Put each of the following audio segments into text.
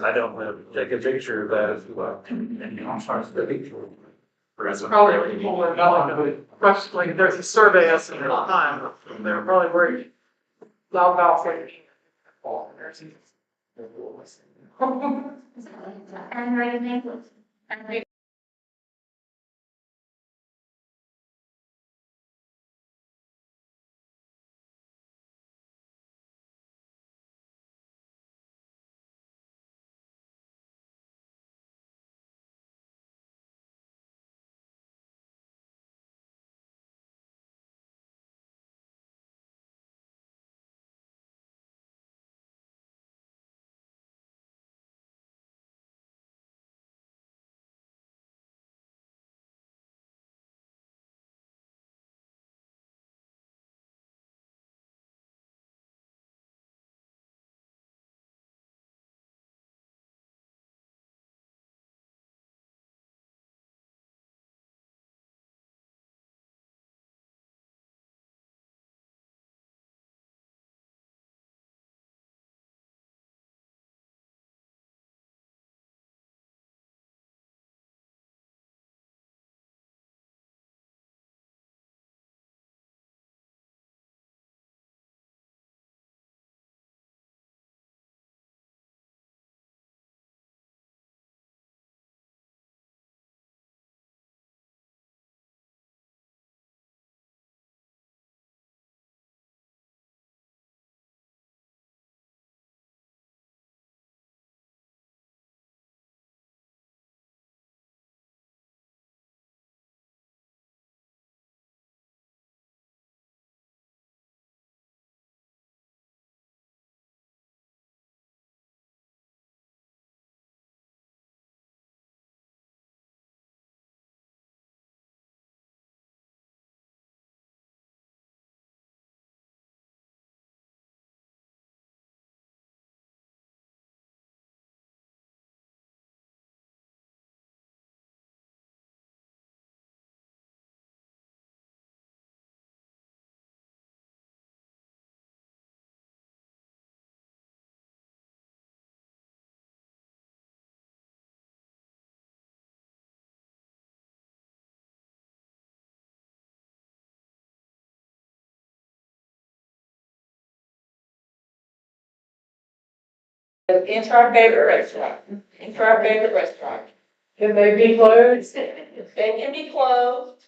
I don't want to take a picture of that as well. It's probably people were going, like, there's a survey estimate all the time, they're probably worried. Loud mouth like. Enter our favorite restaurant. Enter our favorite restaurant. Can they be closed? They can be closed.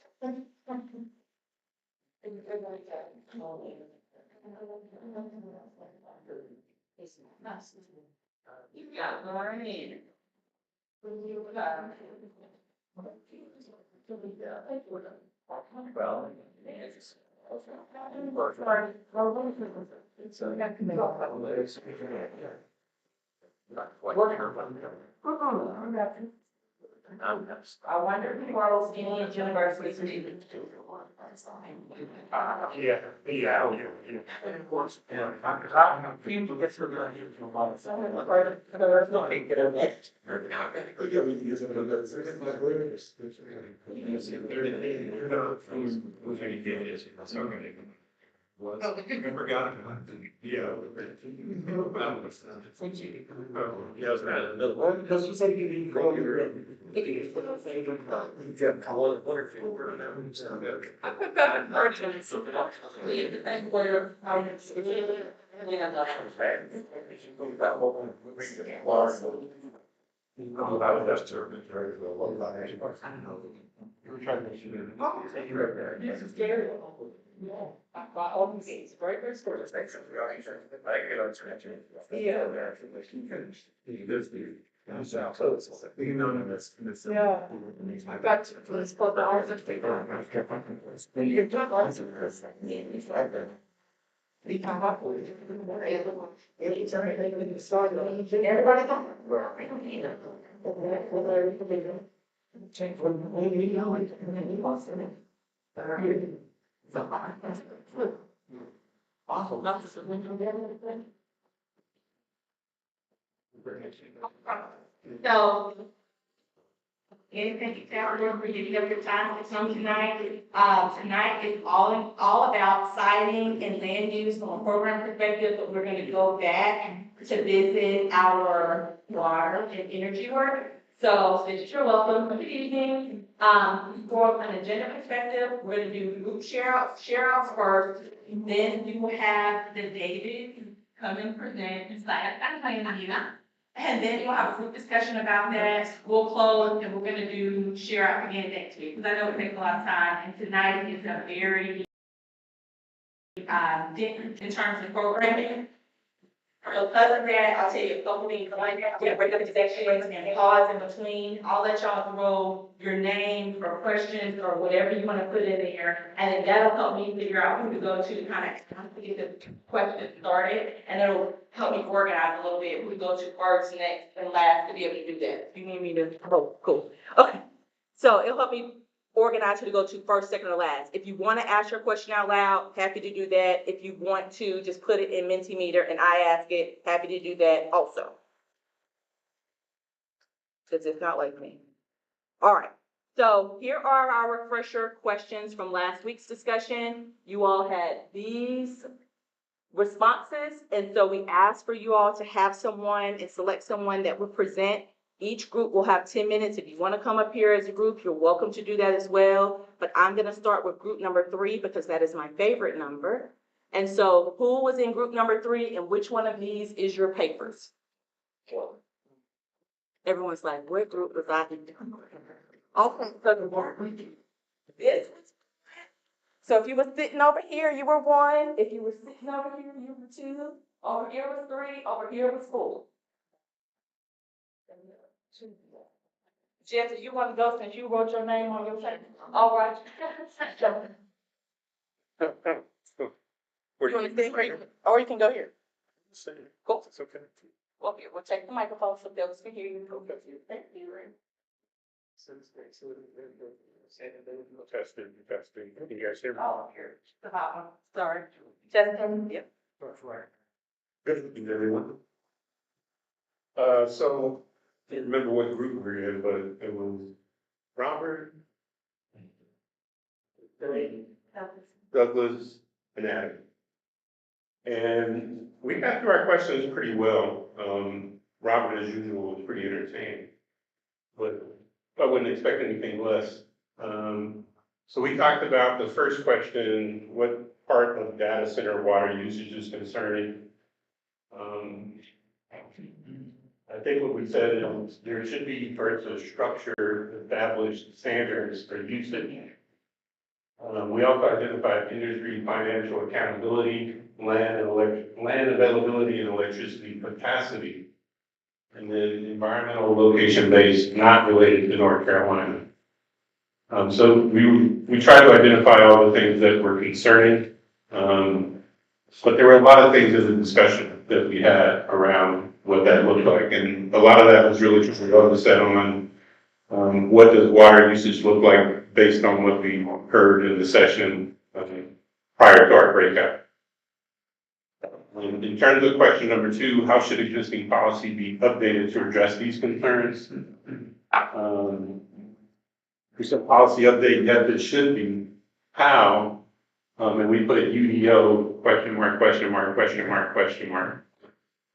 You got money. Well. I wonder if Charles Indian University. Of course. Remember got it. Yeah. Because you said you didn't go your. I put that in merchants. And where I was. This is scary. I bought all these things, right? There's stores. Yeah. Yeah. I got to this club hours of paper. You took lots of this. So. Anything you tell them for giving up your time to come tonight. Tonight is all about siting and land use from a program perspective, but we're gonna go back to visit our water and energy work. So, you're welcome. Good evening. For an agenda perspective, we're gonna do group share outs first. Then you will have the David come and present. It's like, I'm playing you. And then we'll have a group discussion about that. We'll close and we're gonna do share out again next week, because I know it takes a lot of time. And tonight is a very, different in terms of programming. So other than that, I'll tell you a couple things. Like, we're gonna break up into sections and pause in between. I'll let y'all throw your name or questions or whatever you wanna put in there. And then that'll help me figure out who to go to kind of get the questions started. And it'll help me organize a little bit who to go to first, next, and last to be able to do that. You need me to, oh, cool. Okay. So it'll help me organize who to go to first, second, or last. If you want to ask your question out loud, happy to do that. If you want to just put it in Mentimeter and I ask it, happy to do that also. Because it's not like me. All right. So here are our refresher questions from last week's discussion. You all had these responses, and so we asked for you all to have someone and select someone that would present. Each group will have 10 minutes. If you want to come up here as a group, you're welcome to do that as well. But I'm going to start with group number 3 because that is my favorite number. And so who was in group number 3 and which one of these is your papers? Everyone's like, what group was I in? Okay, yes. So if you were sitting over here, you were 1. If you were sitting over here, you were 2. Over here was 3. Over here was 4. Jeff, if you want to go since you wrote your name on your paper. All right. You want to stay here? Or you can go here. Cool. It's okay. Well, here, we'll take the microphone so they'll can hear you. Thank you. Testing. Can you guys hear me? Oh, here, the hot one. Sorry. Testing, yeah. Good evening, everyone. So, I can't remember what group we were in, but it was Robert, Douglas, and Adam. And we got through our questions pretty well. Robert, as usual, was pretty entertaining, but I wouldn't expect anything less. So we talked about the first question, what part of data center water usage is concerning? I think what we said is there should be first a structure, established standards for usage. We also identified industry financial accountability, land availability, and electricity capacity. And then environmental location-based, not related to North Carolina. So we tried to identify all the things that were concerning, but there were a lot of things in the discussion that we had around what that looked like. And a lot of that was really just focused on what does water usage look like based on what we heard in the session prior to our breakout. In terms of question number 2, how should existing policy be updated to address these concerns? We said policy update, yes, it should be. How? And we put UDO, question mark, question mark, question mark, question mark.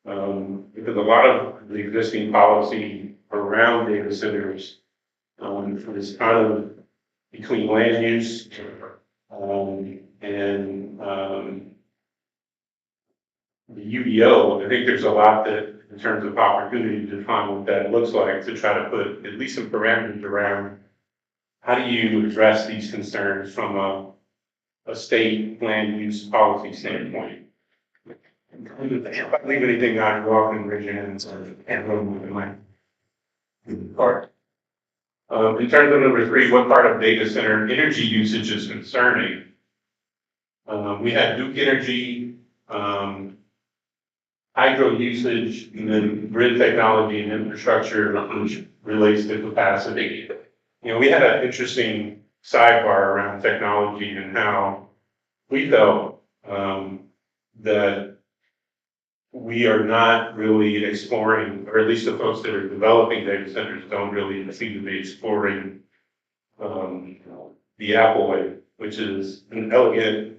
Because a lot of the existing policy around data centers is kind of between land use and the UDO. I think there's a lot that, in terms of opportunity to define what that looks like, to try to put at least some parameters around how do you address these concerns from a state land use policy standpoint. If I leave anything out, you're welcome to raise your hands and room with the mic. Part. In terms of number 3, what part of data center energy usage is concerning? We had Duke Energy, hydro usage, and then grid technology and infrastructure, which relates to capacity. You know, we had an interesting sidebar around technology and how we felt that we are not really exploring, or at least the folks that are developing data centers don't really seem to be exploring the Apple way, which is an elegant,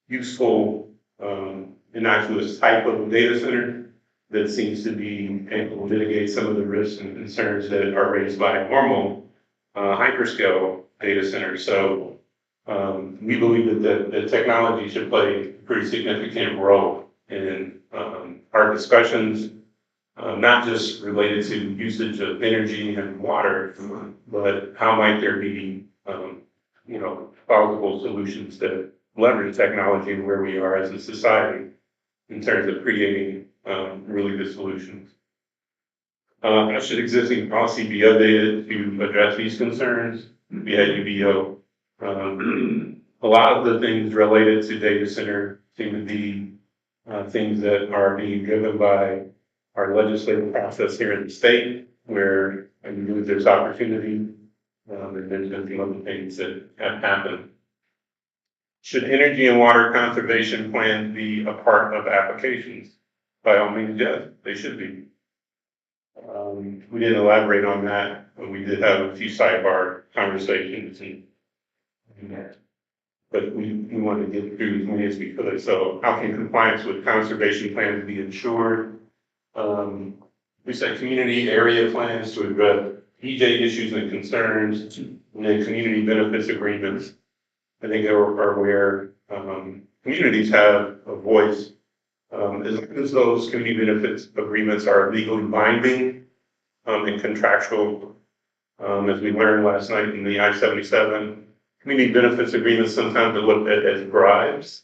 useful, innocuous type of data center that seems to be able to mitigate some of the risks and concerns that are raised by normal hyperscale data centers. So we believe that the technology should play a pretty significant role in our discussions, not just related to usage of energy and water, but how might there be, plausible solutions that leverage technology and where we are as a society in terms of creating really good solutions. How should existing policy be updated to address these concerns? We had UDO. A lot of the things related to data center seem to be things that are being driven by our legislative process here in the state, where I believe there's opportunity, and there's been some other things that have happened. Should energy and water conservation plans be a part of applications? By all means, yes, they should be. We didn't elaborate on that, but we did have a few sidebar conversations, but we wanted to get through as many as we could. So how can compliance with conservation plans be ensured? We said community area plans to address EJ issues and concerns, and then community benefits agreements. I think are where communities have a voice. As long as those community benefits agreements are legally binding and contractual, as we learned last night in the I-77, community benefits agreements sometimes are looked at as bribes.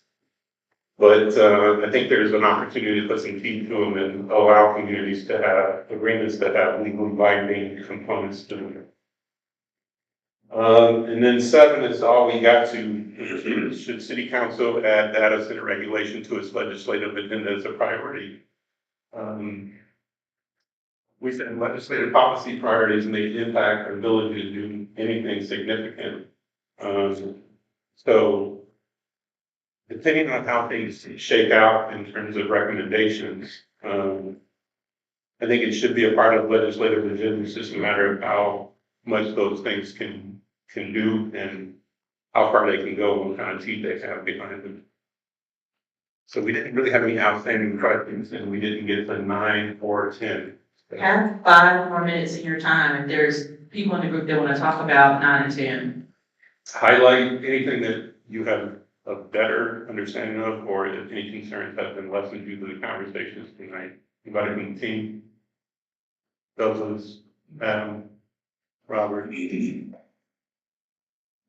But I think there's an opportunity to put some teeth to them and allow communities to have agreements that have legally binding components to them. And then 7 is all we got to. Should City Council add data center regulation to its legislative agenda as a priority? We said legislative policy priorities may impact our ability to do anything significant. So depending on how things shake out in terms of recommendations, I think it should be a part of legislative agenda. It's just a matter of how much those things can do and how far they can go and what kind of teeth they have behind them. So we didn't really have any outstanding questions, and we didn't get to 9 or 10. Have 5 more minutes in your time if there's people in the group that want to talk about 9 and 10. Highlight anything that you have a better understanding of, or if any concerns have been lessened due to the conversations tonight. Anybody from the team? Douglas, Adam, Robert.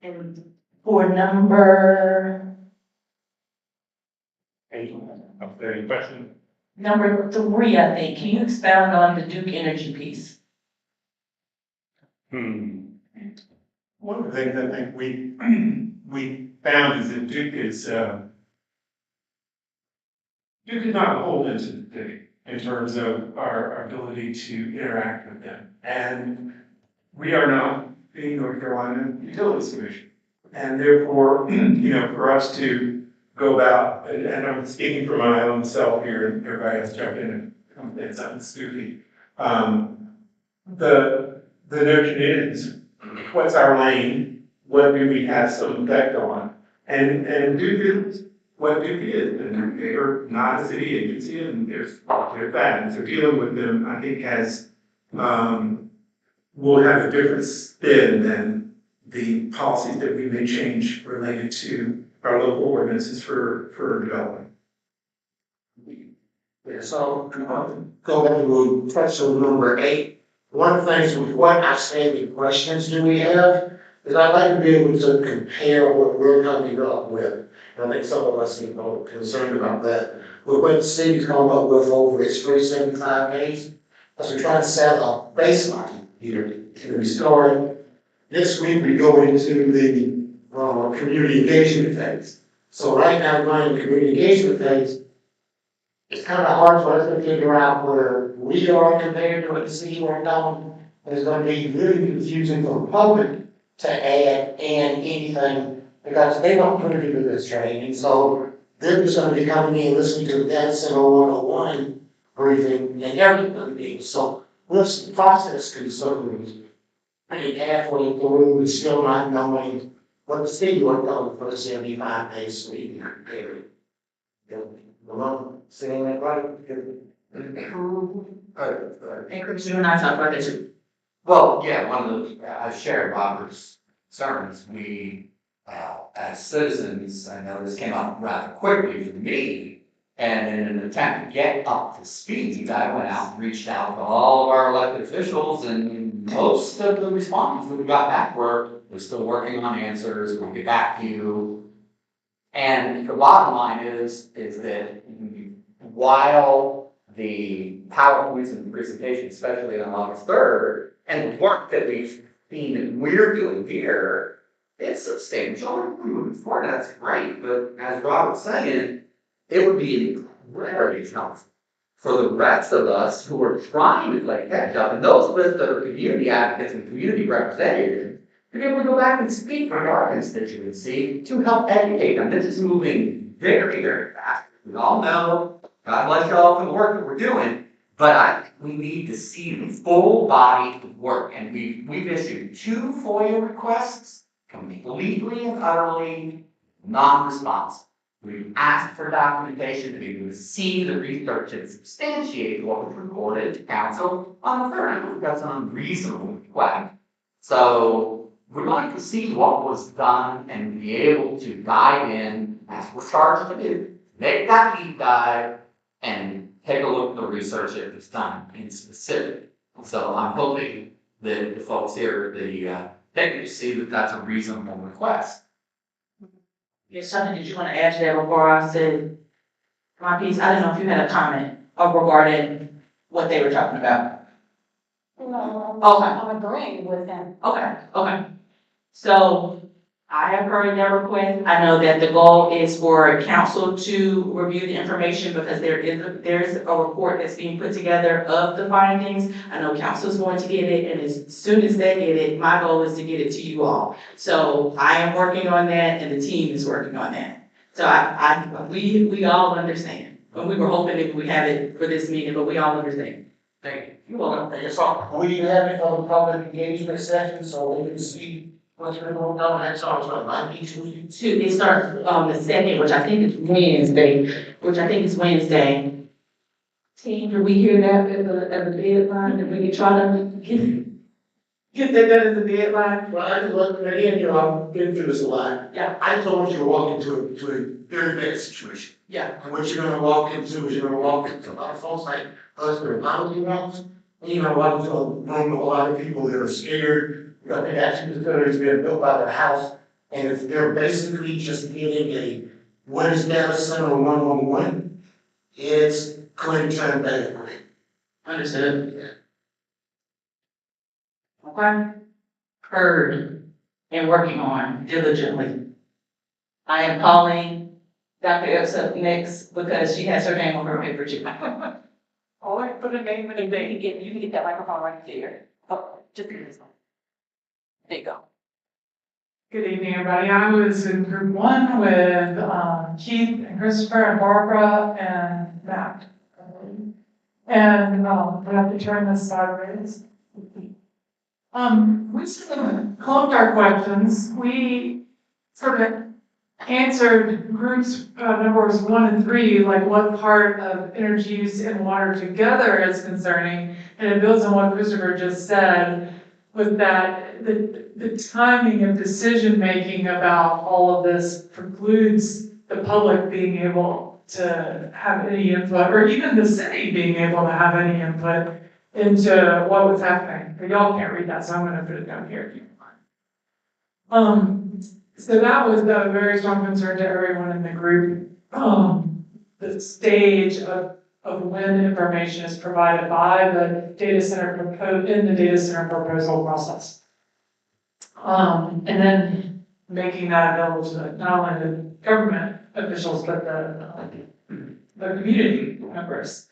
And for number Any question? number 3, I think, can you expound on the Duke Energy piece? One of the things I think we found is that Duke is not beholden to the city in terms of our ability to interact with them. And we are not the North Carolina Utilities Commission. And therefore, for us to go about, and I'm speaking for my own self here, and everybody else jump in and say something stupid. The notion is, what's our lane? What do we have some effect on? And Duke is what Duke is. And they are not a city agency, and there's that. And so dealing with them, I think, will have a different spin than the policies that we may change related to our local ordinances for development. Yeah, so go back to question number 8. One of the things with what outstanding questions do we have is I'd like to be able to compare what we're coming up with. And I think some of us are concerned about that. With what the city's come up with over its 375 days, as we try to set a baseline here. We start this week, we go into the community engagement phase. So right now, going to community engagement phase, it's kind of hard for us to figure out where we are compared to what the city worked on. It's going to be really confusing for the public to add and anything because they don't put it into this training. So they're just going to be coming in listening to the Data Center 101 briefing and everything. So this process concerns, I think halfway through, we're still not knowing what the city would owe for the 75 days sleeping period. Saying that right? And Chris, you and I talked about this too. Well, yeah, one of the, I shared Robert's concerns. We, as citizens, I know this came up rather quickly for me. And in an attempt to get up to speed, I went out and reached out to all of our elected officials, and most of the responses that we got back were, we're still working on answers, we'll get back to you. And the bottom line is that while the PowerPoints and the presentation, especially on August 3rd, and the work that we've seen and we're doing here, it's substantial improvement for it. That's great, but as Robert's saying, it would be incredibly helpful for the rest of us who are trying to play catch up, and those of us that are community advocates and community representatives, to be able to go back and speak for our constituency to help educate them. This is moving very, very fast. We all know, God bless y'all for the work that we're doing, but I think we need to see the full body of work. And we've issued 2 FOIA requests, completely and utterly non-responsive. We've asked for documentation to be able to see the research and substantiate what was reported to council on the 3rd. That's an unreasonable request. So we'd like to see what was done and be able to dive in, as we're charged to do, make that deep dive and take a look at the research that was done in specific. So I'm hoping that the folks here, they can see that that's a reasonable request. Yes, something did you want to add to that before I said my piece? I don't know if you had a comment regarding what they were talking about. No, Okay. I'm agreeing with him. Okay. So I have heard their request. I know that the goal is for council to review the information because there's a report that's being put together of the findings. I know council's going to get it, and as soon as they get it, my goal is to get it to you all. So I am working on that, and the team is working on that. So we all understand. And we were hoping that we have it for this meeting, but we all understand. Thank you. You want to, will you have it on the public engagement session so we can see what's going on? That's also on Monday, Tuesday. It starts on the 2nd, which I think is Wednesday. Team, do we hear that as a deadline, that we can try to get that done as a deadline? Well, I just look, again, I've been through this a lot. Yeah. I just don't want you to walk into a very bad situation. Yeah. And what you're gonna walk into is you're gonna walk into a lot of folks like us that are housing homes. And you're gonna walk into a room with a lot of people that are scared. You know, the action center has been built by the house. And if they're basically just getting a, what is data center 111, it's going to turn bad. Understood. Okay. Heard and working on diligently. I am calling Dr. Epps up next because she has her name on her paper too. All right, put a name and a date. You can get that microphone right there. Oh, just give this one. There you go. Good evening, everybody. I was in group 1 with Keith and Christopher and Barbara and Matt. And we have to turn this sideways. We sort of clumped our questions. We sort of answered groups numbers 1 and 3, like what part of energy use and water together is concerning. And it builds on what Christopher just said, with that the timing of decision making about all of this precludes the public being able to have any input, or even the city being able to have any input into what was happening. But y'all can't read that, so I'm gonna put it down here if you can. So that was a very strong concern to everyone in the group. The stage of when information is provided by the data center in the data center proposal process. And then making that available to not only the government officials, but the community members.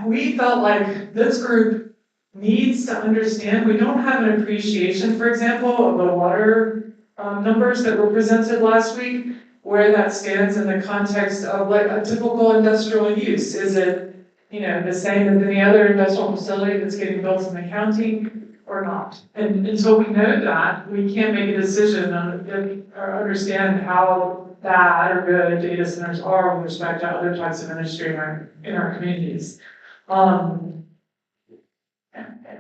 We felt like this group needs to understand, we don't have an appreciation, for example, of the water numbers that were presented last week, where that stands in the context of like a typical industrial use. Is it the same as any other industrial facility that's getting built in the county or not. And until we know that, we can't make a decision on or understand how bad or good data centers are with respect to other types of industry in our communities.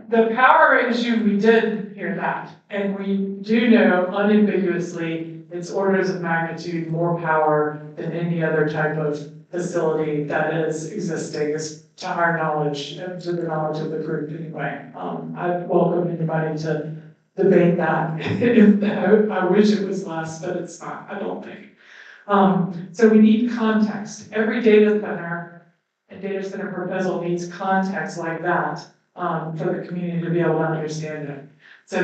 The power issue, we did hear that, and we do know unambiguously it's orders of magnitude more power than any other type of facility that is existing, is to our knowledge, and to the knowledge of the group anyway. I'd welcome anybody to debate that. I wish it was less, but it's not, I don't think. So we need context. Every data center and data center proposal needs context like that. For the community to be able to understand it. So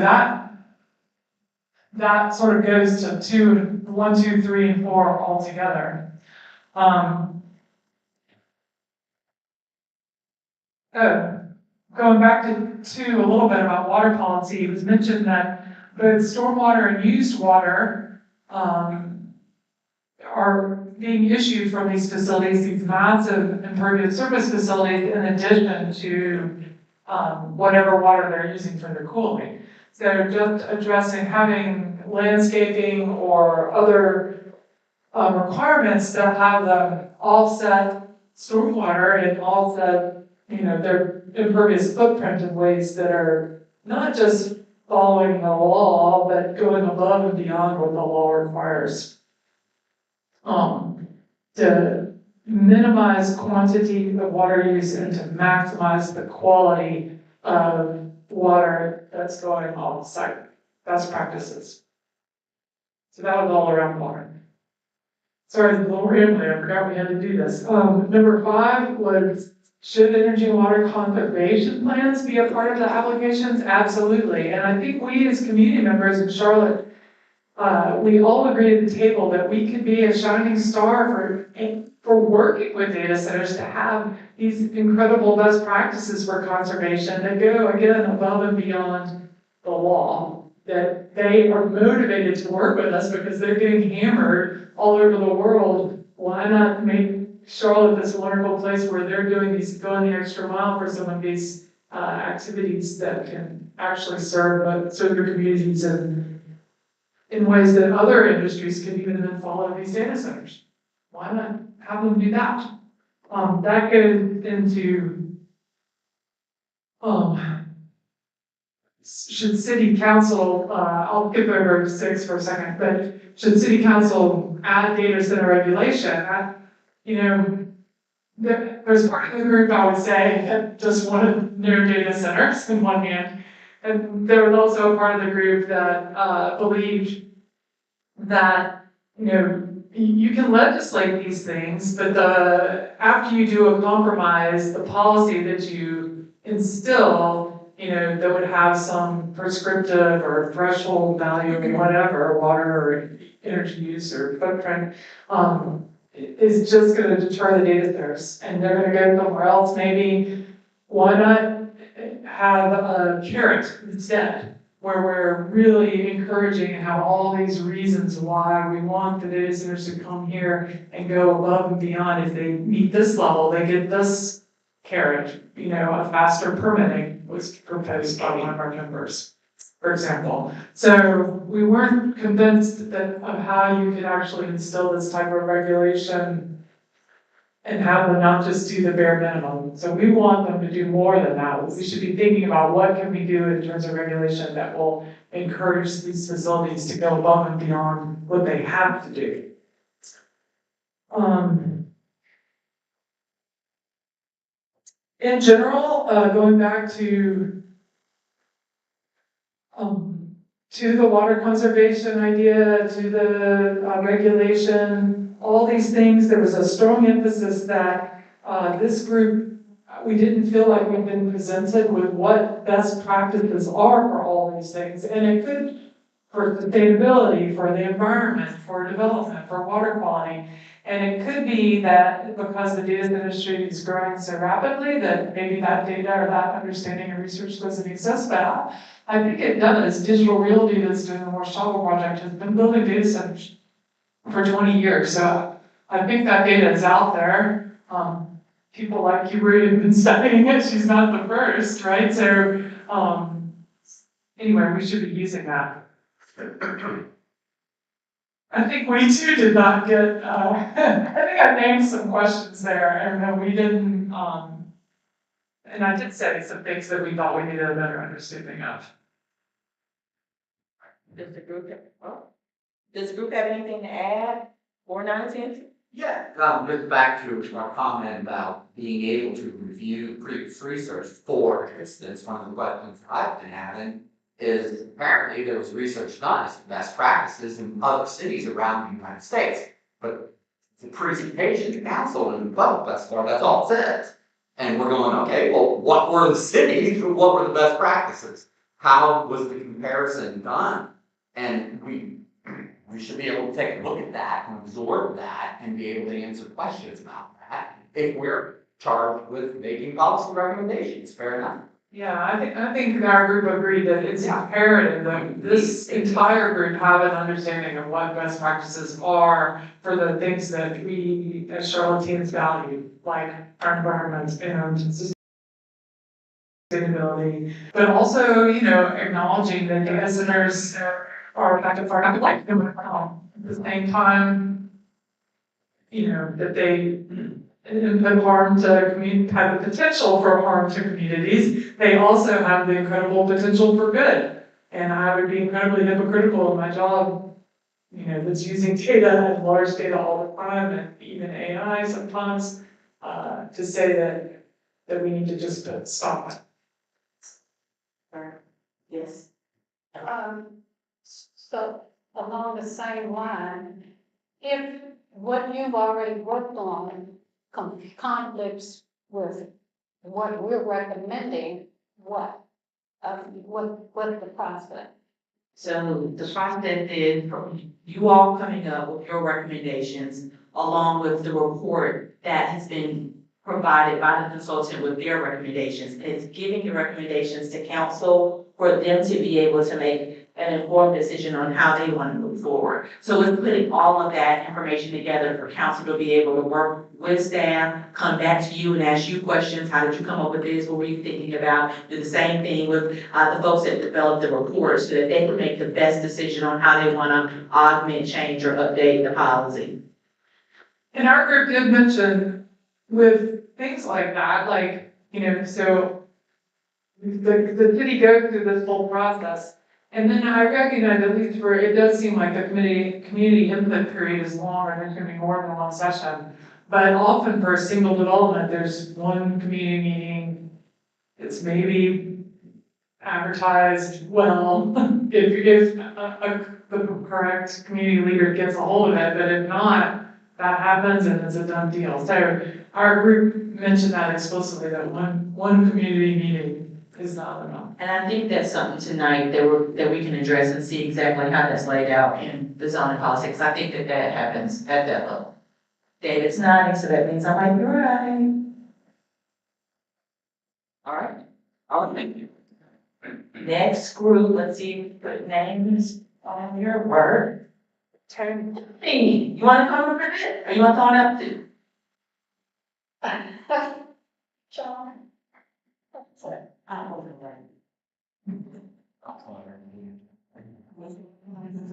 that sort of goes to 1, 2, 3, and 4 all together. Going back to a little bit about water policy, it was mentioned that both stormwater and used water are being issued from these facilities, these massive impervious surface facilities, in addition to whatever water they're using for their cooling. So just addressing having landscaping or other requirements that have the offset stormwater and offset, their impervious footprint in ways that are not just following the law, but going above and beyond what the law requires. To minimize quantity of water use and to maximize the quality of water that's going on site. Best practices. So that was all around water. Sorry, a little rambling, I forgot we had to do this. Number 5 was, should energy and water conservation plans be a part of the applications? Absolutely. And I think we as community members in Charlotte, we all agree at the table that we could be a shining star for working with data centers to have these incredible best practices for conservation that go, again, above and beyond the law. That they are motivated to work with us because they're getting hammered all over the world. Why not make Charlotte this wonderful place where they're going the extra mile for some of these activities that can actually serve their communities in ways that other industries can even then follow these data centers. Why not have them do that? That goes into, should city council, I'll skip over 6 for a second, but should city council add data center regulation? There's part of the group, I would say, that just wanted no data centers in one hand. And there was also a part of the group that believed that, you can legislate these things, but after you do a compromise, the policy that you instill, that would have some prescriptive or threshold value or whatever, water or energy use or footprint, is just going to deter the data centers. And they're going to go somewhere else maybe. Why not have a carrot instead? Where we're really encouraging and have all these reasons why we want the data centers to come here and go above and beyond. If they meet this level, they get this carrot. A faster permitting was proposed by one of our members, for example. So we weren't convinced of how you could actually instill this type of regulation and have them not just do the bare minimum. So we want them to do more than that. We should be thinking about what can we do in terms of regulation that will encourage these facilities to go above and beyond what they have to do. In general, going back to the water conservation idea, to the regulation, all these things, there was a strong emphasis that this group, we didn't feel like we've been presented with what best practices are for all these things. And it could, for sustainability, for the environment, for development, for water quality. And it could be that because the data industry is growing so rapidly that maybe that data or that understanding and research doesn't exist. But I think it does. Digital Realty, that's doing the Morse Shuttle project, has been building data centers for 20 years. So I think that data is out there. people like you have been studying it, she's not the first, right? So, anyway, we should be using that. I think we too did not get, I think I named some questions there, and we didn't, and I did say some things that we thought we needed a better understanding of. Does the group have anything to add or non-attendance? Yeah, just back to our comment about being able to review previous research. For instance, one of the questions I've been having is apparently there was research done as best practices in other cities around the United States. But the presentation to council and the public thus far, that's all it says. And we're going, okay, well, what were the cities? What were the best practices? How was the comparison done? And we should be able to take a look at that and absorb that and be able to answer questions about that if we're charged with making policy recommendations. Fair enough. Yeah, I think our group agreed that it's imperative that this entire group have an understanding of what best practices are for the things that we as Charlotteans value, like our environment and sustainability, but also, acknowledging that data centers are effective for our life. At the same time, that they input harm to community, have the potential for harm to communities. They also have the incredible potential for good. And I would be incredibly hypocritical in my job, that's using data and large data all the time, and even AI sometimes, to say that we need to just stop it. Yes. So along the same line, if what you've already worked on conflicts with what we're recommending, what's the process? So the process is from you all coming up with your recommendations along with the report that has been provided by the consultant with their recommendations. It's giving the recommendations to council for them to be able to make an informed decision on how they want to move forward. So it's putting all of that information together for council to be able to work with staff, come back to you and ask you questions. How did you come up with this? What were you thinking about? Do the same thing with the folks that developed the report so that they can make the best decision on how they want to augment, change, or update the policy. And our group did mention with things like that, like, so the city goes through this whole process. And then I recognize, at least for, it does seem like the community input period is longer, there's gonna be more than one session. But often for a single development, there's one community meeting, it's maybe advertised well, if the correct community leader gets a hold of it, but if not, that happens and it's a done deal. So our group mentioned that explicitly, that one community meeting is not enough. And I think that's something tonight that we can address and see exactly how that's laid out in the zoning policy, because I think that happens at that level. David's nodding, so that means I'm like, you're right. All right, thank you. Next group, let's see, put names on your word. Turn to me. You want to come over for this, or you want to come up too? John?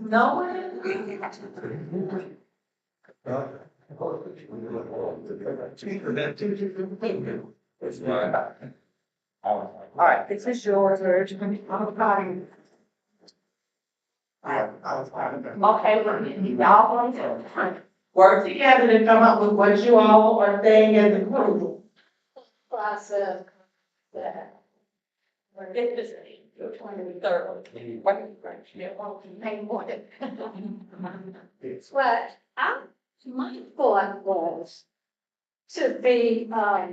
No one? All right, this is yours, Virgin. Okay, y'all want to work together to come up with what you all are saying as a group. Process that. This is the 23rd. But my thought was to be, not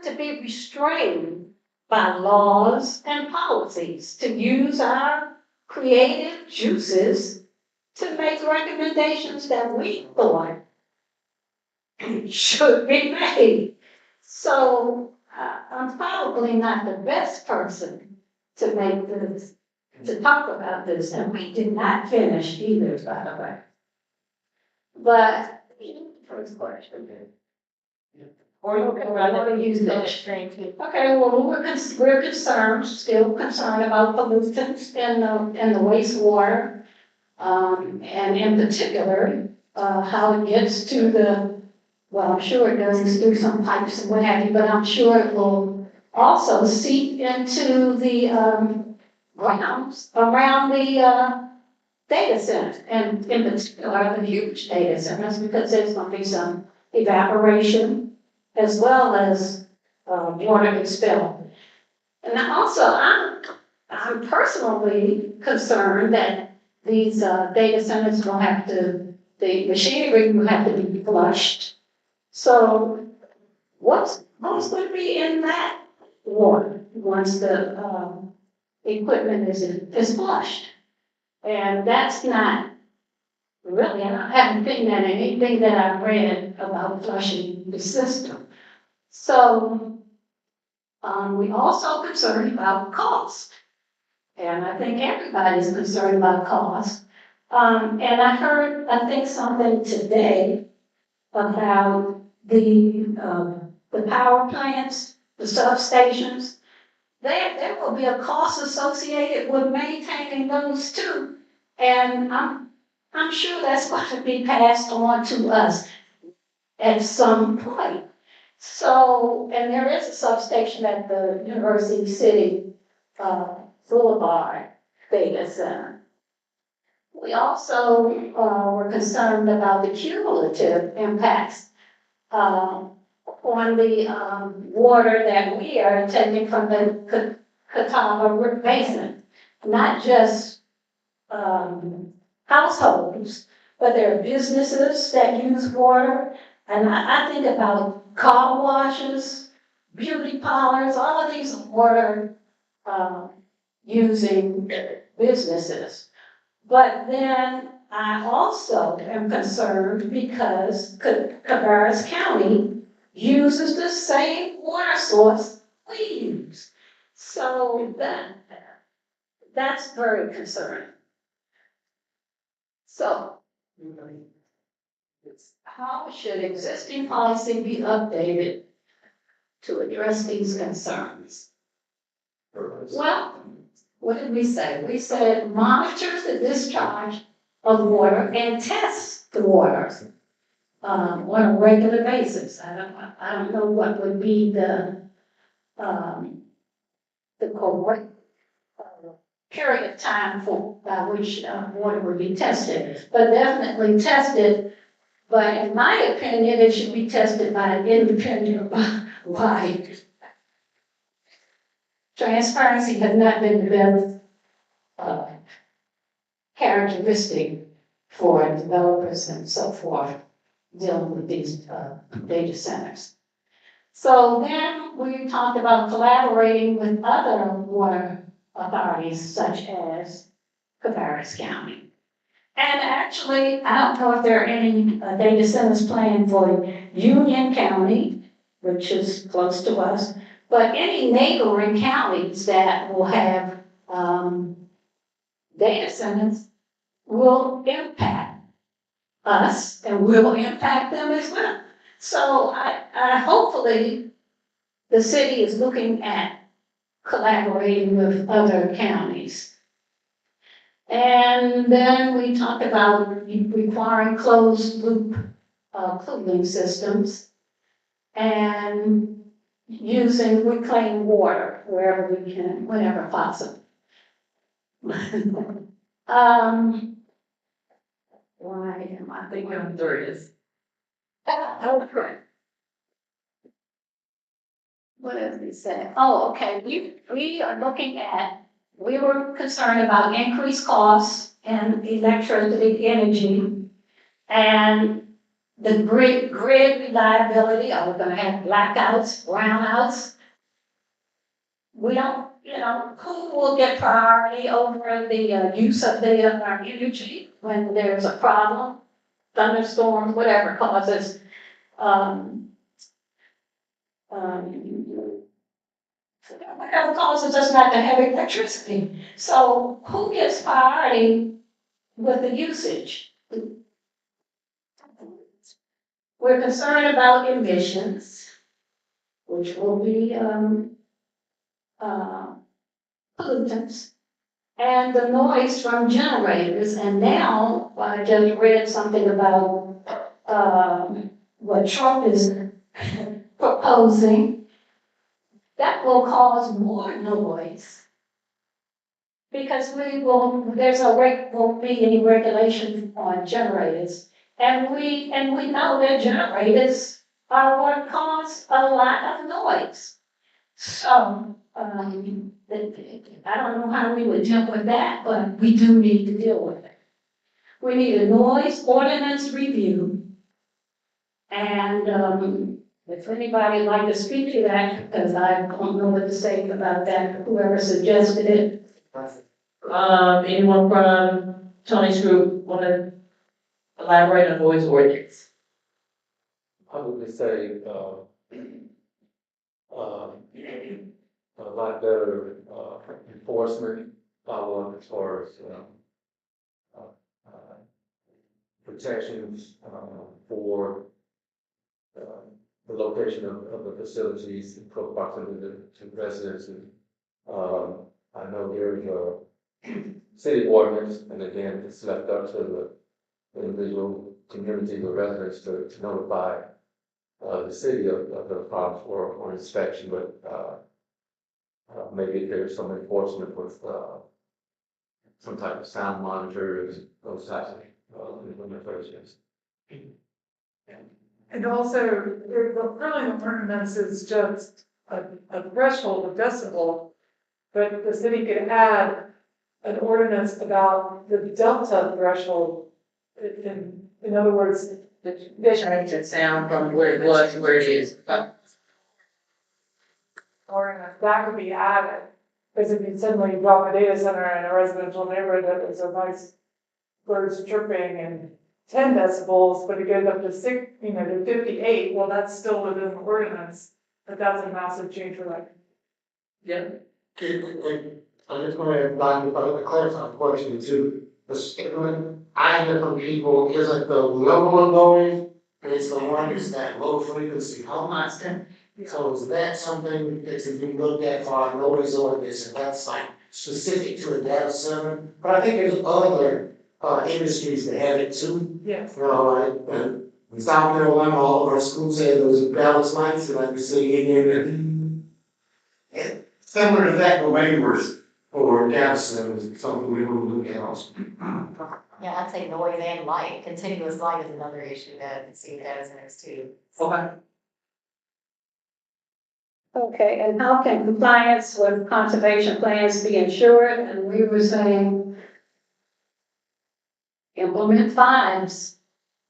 to be restrained by laws and policies, to use our creative juices to make recommendations that we thought should be made. So I'm probably not the best person to make this, to talk about this, and we did not finish either, by the way. But first question. Or you Okay, can I run want to it. use that. Okay, well, we're concerned, still concerned about pollutants in the wastewater. And in particular, how it gets to well, I'm sure it goes through some pipes and what have you, but I'm sure it will also seep into the, grounds around the, data center. And in particular, the huge data centers, because there's going to be some evaporation as well as, water expelled. And also, I'm personally concerned that these data centers will have to, the machinery will have to be flushed. So what's going to be in that water once the equipment is flushed? And that's not really, I haven't seen that in anything that I've read about flushing the system. So we also concerned about cost. And I think everybody's concerned about cost. And I heard, I think, something today about the power plants, the substations. There will be a cost associated with maintaining those too. And I'm sure that's going to be passed on to us at some point. So, and there is a substation at the University City Boulevard Data Center. We also were concerned about the cumulative impacts on the water that we are taking from the Catawba Basin. Not just households, but there are businesses that use water. And I think about car washes, beauty parlors, all of these water using businesses. But then I also am concerned because Cabarrus County uses the same water source we use. So that's very concerning. So, how should existing policy be updated to address these concerns? Well, what did we say? We said monitor the discharge of water and test the water on a regular basis. I don't know what would be the correct period of time by which water would be tested, but definitely tested. But in my opinion, it should be tested by an independent body. Transparency has not been the best characteristic for developers and so forth dealing with these data centers. So then we talked about collaborating with other water authorities such as Cabarrus County. And actually, I don't know if there are any data centers planned for Union County, which is close to us, but any neighboring counties that will have data centers will impact us and will impact them as well. So I hopefully the city is looking at collaborating with other counties. And then we talked about requiring closed loop cooling systems and using reclaimed water wherever we can, whenever possible. Why am I thinking of threes? Okay. What else we say? Oh, okay, we are looking at, we were concerned about increased costs and electricity energy and the grid reliability. Are we gonna have blackouts, brownouts? We don't, who will get priority over the use of the energy when there's a problem, thunderstorms, whatever causes whatever causes us not to have electricity. So who gets priority with the usage? We're concerned about emissions, which will be, pollutants, and the noise from generators. And now, I just read something about, what Trump is proposing, that will cause more noise. Because won't be any regulation on generators. And we know that generators are what cause a lot of noise. So, I don't know how we would deal with that, but we do need to deal with it. We need a noise ordinance review. And, if anybody would like to speak to that, because I don't know what to say about that, whoever suggested it. Anyone from Tony's group want to elaborate on noise ordinance? I would say, a lot better, enforcement, follow-up as far as, protections, for, the location of the facilities in close proximity to residents. And, I know there's a city ordinance, and again, it's left up to the individual community, the residents to notify the city of the problems for inspection, but maybe if there's some enforcement with some type of sound monitors, those types of implementations. And also, really the ordinance is just a threshold of decibel, but the city could add an ordinance about the delta threshold. In other words, Change the sound from where it was to where it is. ordinance, that could be added. Because if you suddenly drop a data center in a residential neighborhood that is a nice birds chirping and 10 decibels, but it goes up to to 58, well, that's still within the ordinance, but that's a massive change for that. Yeah. I just want to clarify the question too. The statement I hear from people isn't the level of noise, but it's the one that's that low frequency constant. So is that something that can be looked at for our noise ordinance, and that's like specific to a data center? But I think there's other industries that have it too. Yes. You know, like in South Carolina, all of our schools have those balance lights, and like we say in and similar to that, but maybe worse for data centers, something we will look at also. Yeah, I'd say noise and light. Continuous light is another issue that I see data centers too. Okay. Okay, and how can compliance with conservation plans be ensured? And we were saying implement fines,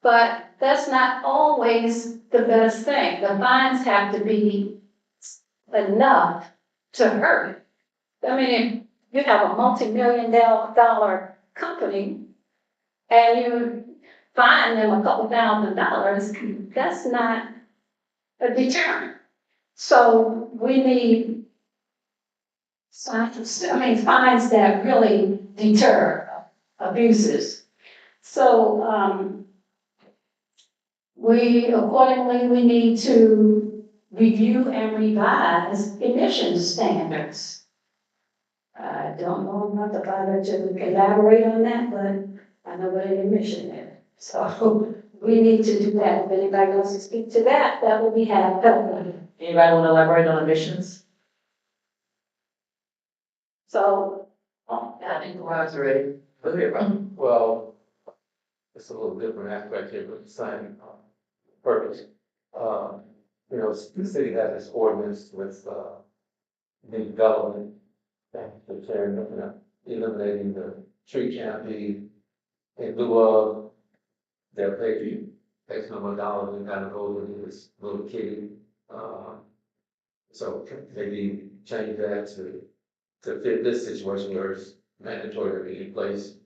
but that's not always the best thing. The fines have to be enough to hurt. I mean, if you have a multi-million-dollar company and you fine them a couple $1,000, that's not a deterrent. So we need fines that really deter abuses. So we need to review and revise emissions standards. I don't know enough about it to elaborate on that, but I know what an emission is. So we need to do that. If anybody wants to speak to that, that would be helpful. Anybody want to elaborate on emissions? So, I think the wives are ready. Go ahead, bro. Well, it's a little different aspect here, but the same purpose. The city has this ordinance with the development, eliminating the tree canopy in lieu of they'll pay you X number of dollars and kind of goes into this little kitty. So maybe change that to fit this situation where it's mandatory to be in place,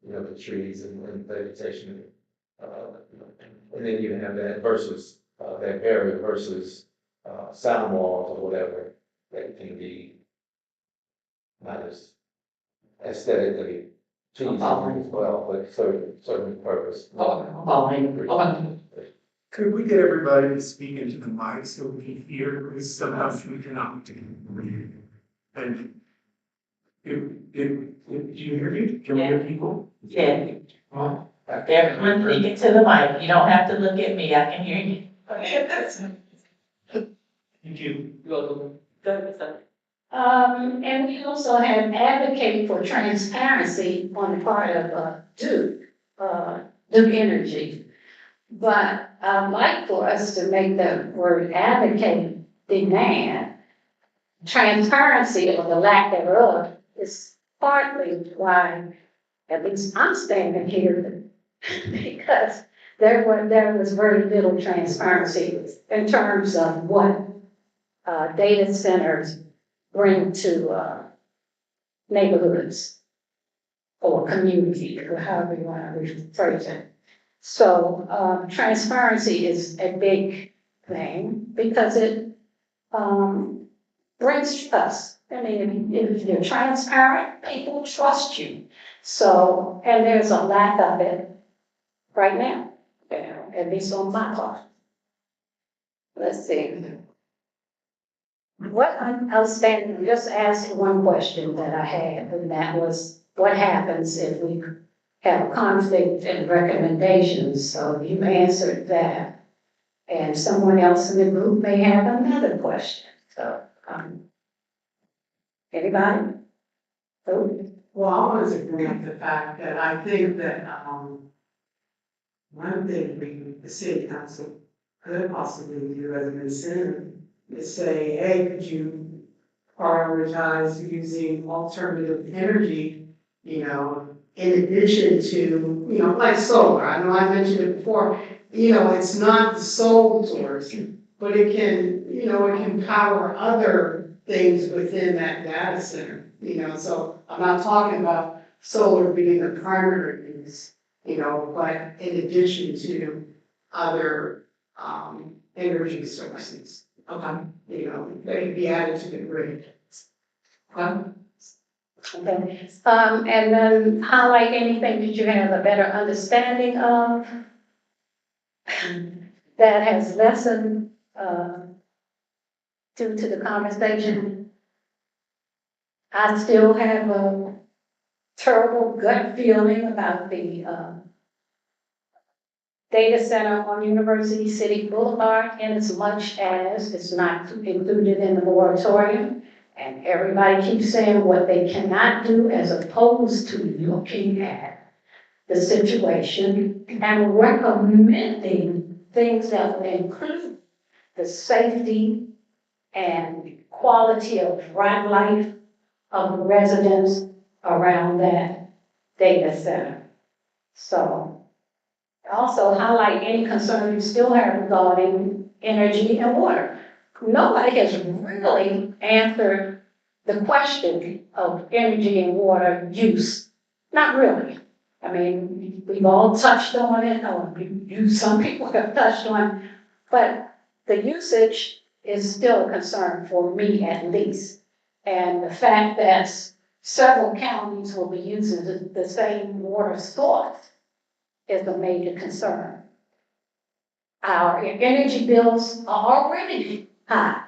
the trees and vegetation. And then you have that versus, that area versus, sound walls or whatever that can be not as aesthetically pleasing as well, but certain purpose. Okay. Could we get everybody to speak into the mic so we can hear, because sometimes we cannot. And do you hear me? Can we hear people? Yeah, Oh, everyone speaking to the mic, you don't have to look at me, I can hear you. thank you. Go ahead, sir. And we also have advocated for transparency on the part of, Duke Energy. But I'd like for us to make the word advocate demand. Transparency or the lack thereof is partly why, at least I'm standing here, because there was very little transparency in terms of what data centers bring to neighborhoods or community, or however you want to phrase it. So transparency is a big thing because it brings trust. I mean, if you're transparent, people trust you. So, and there's a lack of it right now, at least on my part. Let's see. What outstanding, just ask one question that I had, and that was, what happens if we have a conflict in recommendations? So you answered that. And someone else in the group may have another question. So, anybody? Oh, Well, I wanted to bring up the fact that I think that, one thing the city council could possibly do as an incentive is say, hey, could you prioritize using alternative energy, in addition to, like solar. I know I mentioned it before, it's not the sole source, but it can, it can power other things within that data center, so I'm not talking about solar being the primary use, but in addition to other, energy sources. Okay. They could be added to the grid. okay. And then highlight anything that you have a better understanding of that has lessened, due to the conversation. I still have a terrible gut feeling about the, data center on University City Boulevard, in as much as it's not included in the moratorium. And everybody keeps saying what they cannot do as opposed to looking at the situation and recommending things that would include the safety and quality of life of the residents around that data center. So also highlight any concern you still have regarding energy and water. Nobody has really answered the question of energy and water use. Not really. I mean, we've all touched on it, or some people have touched on it, but the usage is still a concern for me at least. And the fact that several counties will be using the same water source is a major concern. Our energy bills are already high.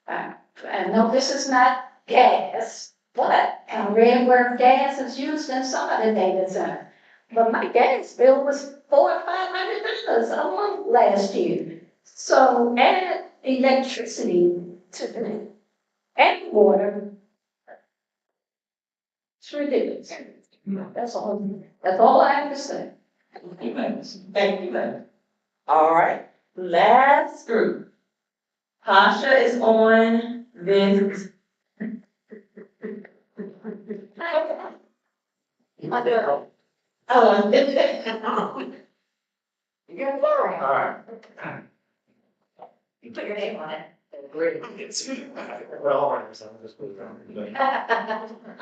And no, this is not gas, but I read where gas is used in some of the data centers. But my gas bill was $400 or $500 a month last year. So add electricity to it and water. It's ridiculous. That's all I have to say. Thank you, ma'am. All right, last group. Pasha is on this. My girl. Oh, You're fine. All right. You put your name on it. Great. Well, I'm just put it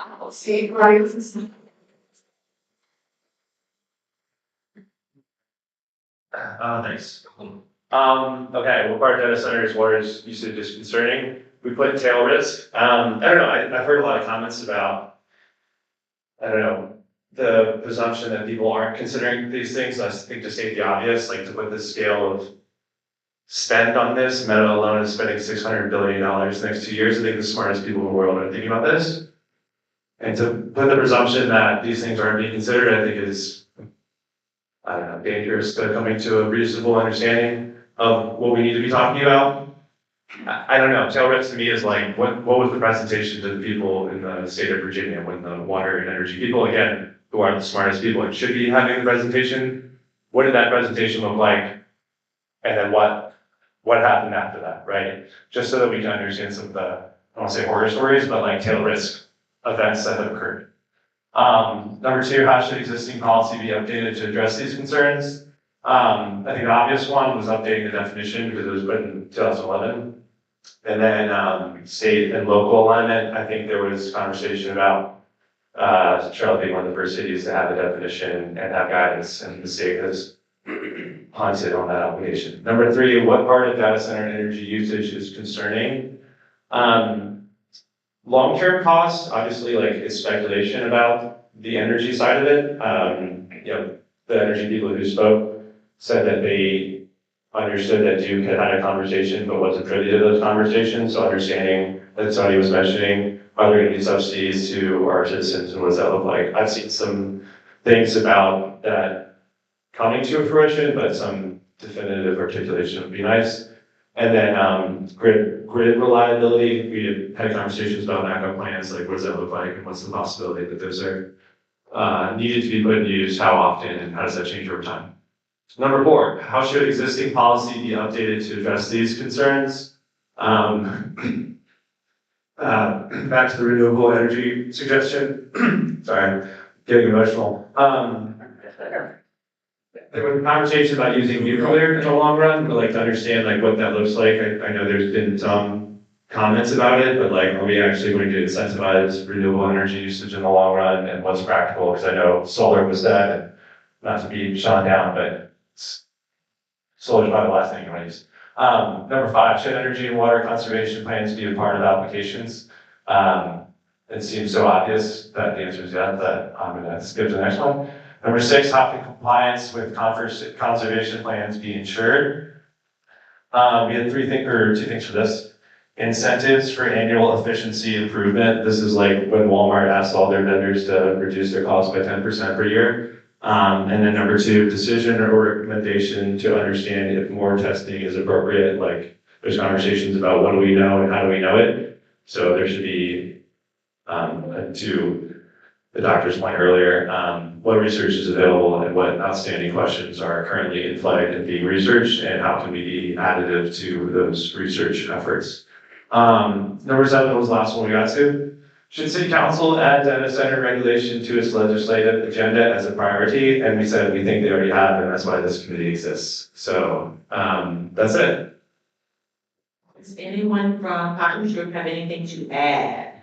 on. See, right? Thanks. Okay, well, part of data centers, water usage is concerning. We put tail risk. I don't know, I've heard a lot of comments about, I don't know, the presumption that people aren't considering these things. I think to state the obvious, like to put this scale of spend on this. Meta alone is spending $600 billion the next 2 years. I think the smartest people in the world are thinking about this. And to put the presumption that these things aren't being considered, I think is, I don't know, dangerous to coming to a reasonable understanding of what we need to be talking about. I don't know, tail risk to me is like, what was the presentation to the people in the state of Virginia when the water and energy people, again, who are the smartest people and should be having the presentation, what did that presentation look like? And then what happened after that, right? Just so that we can understand some of the, I don't want to say horror stories, but like tail risk events that have occurred. Number two, how should existing policy be updated to address these concerns? I think the obvious one was updating the definition because it was put in 2011. And then state and local alignment, I think there was conversation about Charlotte being one of the first cities to have a definition and have guidance, and the state has punted on that obligation. Number three, what part of data center energy usage is concerning? Long-term costs, obviously, like it's speculation about the energy side of it. The energy people who spoke said that they understood that Duke had a conversation, but wasn't privy to those conversations. So understanding that somebody was mentioning, are there going to be subsidies to our citizens, and what does that look like? I've seen some things about that coming to fruition, but some definitive articulation would be nice. And then grid reliability, we had conversations about backup plans, like what does that look like, and what's the possibility that those are needed to be put in use, how often, and how does that change over time? Number four, how should existing policy be updated to address these concerns? Back to the renewable energy suggestion. Sorry, getting emotional. There was a conversation about using nuclear in the long run, but like to understand like what that looks like. I know there's been some comments about it, but like, are we actually going to incentivize renewable energy usage in the long run, and what's practical? Because I know solar was that, and not to be shot down, but solar is probably the last thing you want to use. Number five, should energy and water conservation plans be a part of applications? It seems so obvious that the answer is yes, that I'm going to skip to the next one. Number six, how can compliance with conservation plans be ensured? We had two things for this. Incentives for annual efficiency improvement. This is like when Walmart asked all their vendors to reduce their costs by 10% per year. And then number two, decision or recommendation to understand if more testing is appropriate. Like there's conversations about what do we know and how do we know it. So there should be, to the doctor's point earlier, what research is available and what outstanding questions are currently in flight and being researched, and how can we be additive to those research efforts. Number seven was the last one we got to. Should City Council add data center regulation to its legislative agenda as a priority? And we said we think they already have, and that's why this committee exists. So that's it. Does anyone from Partners Group have anything to add?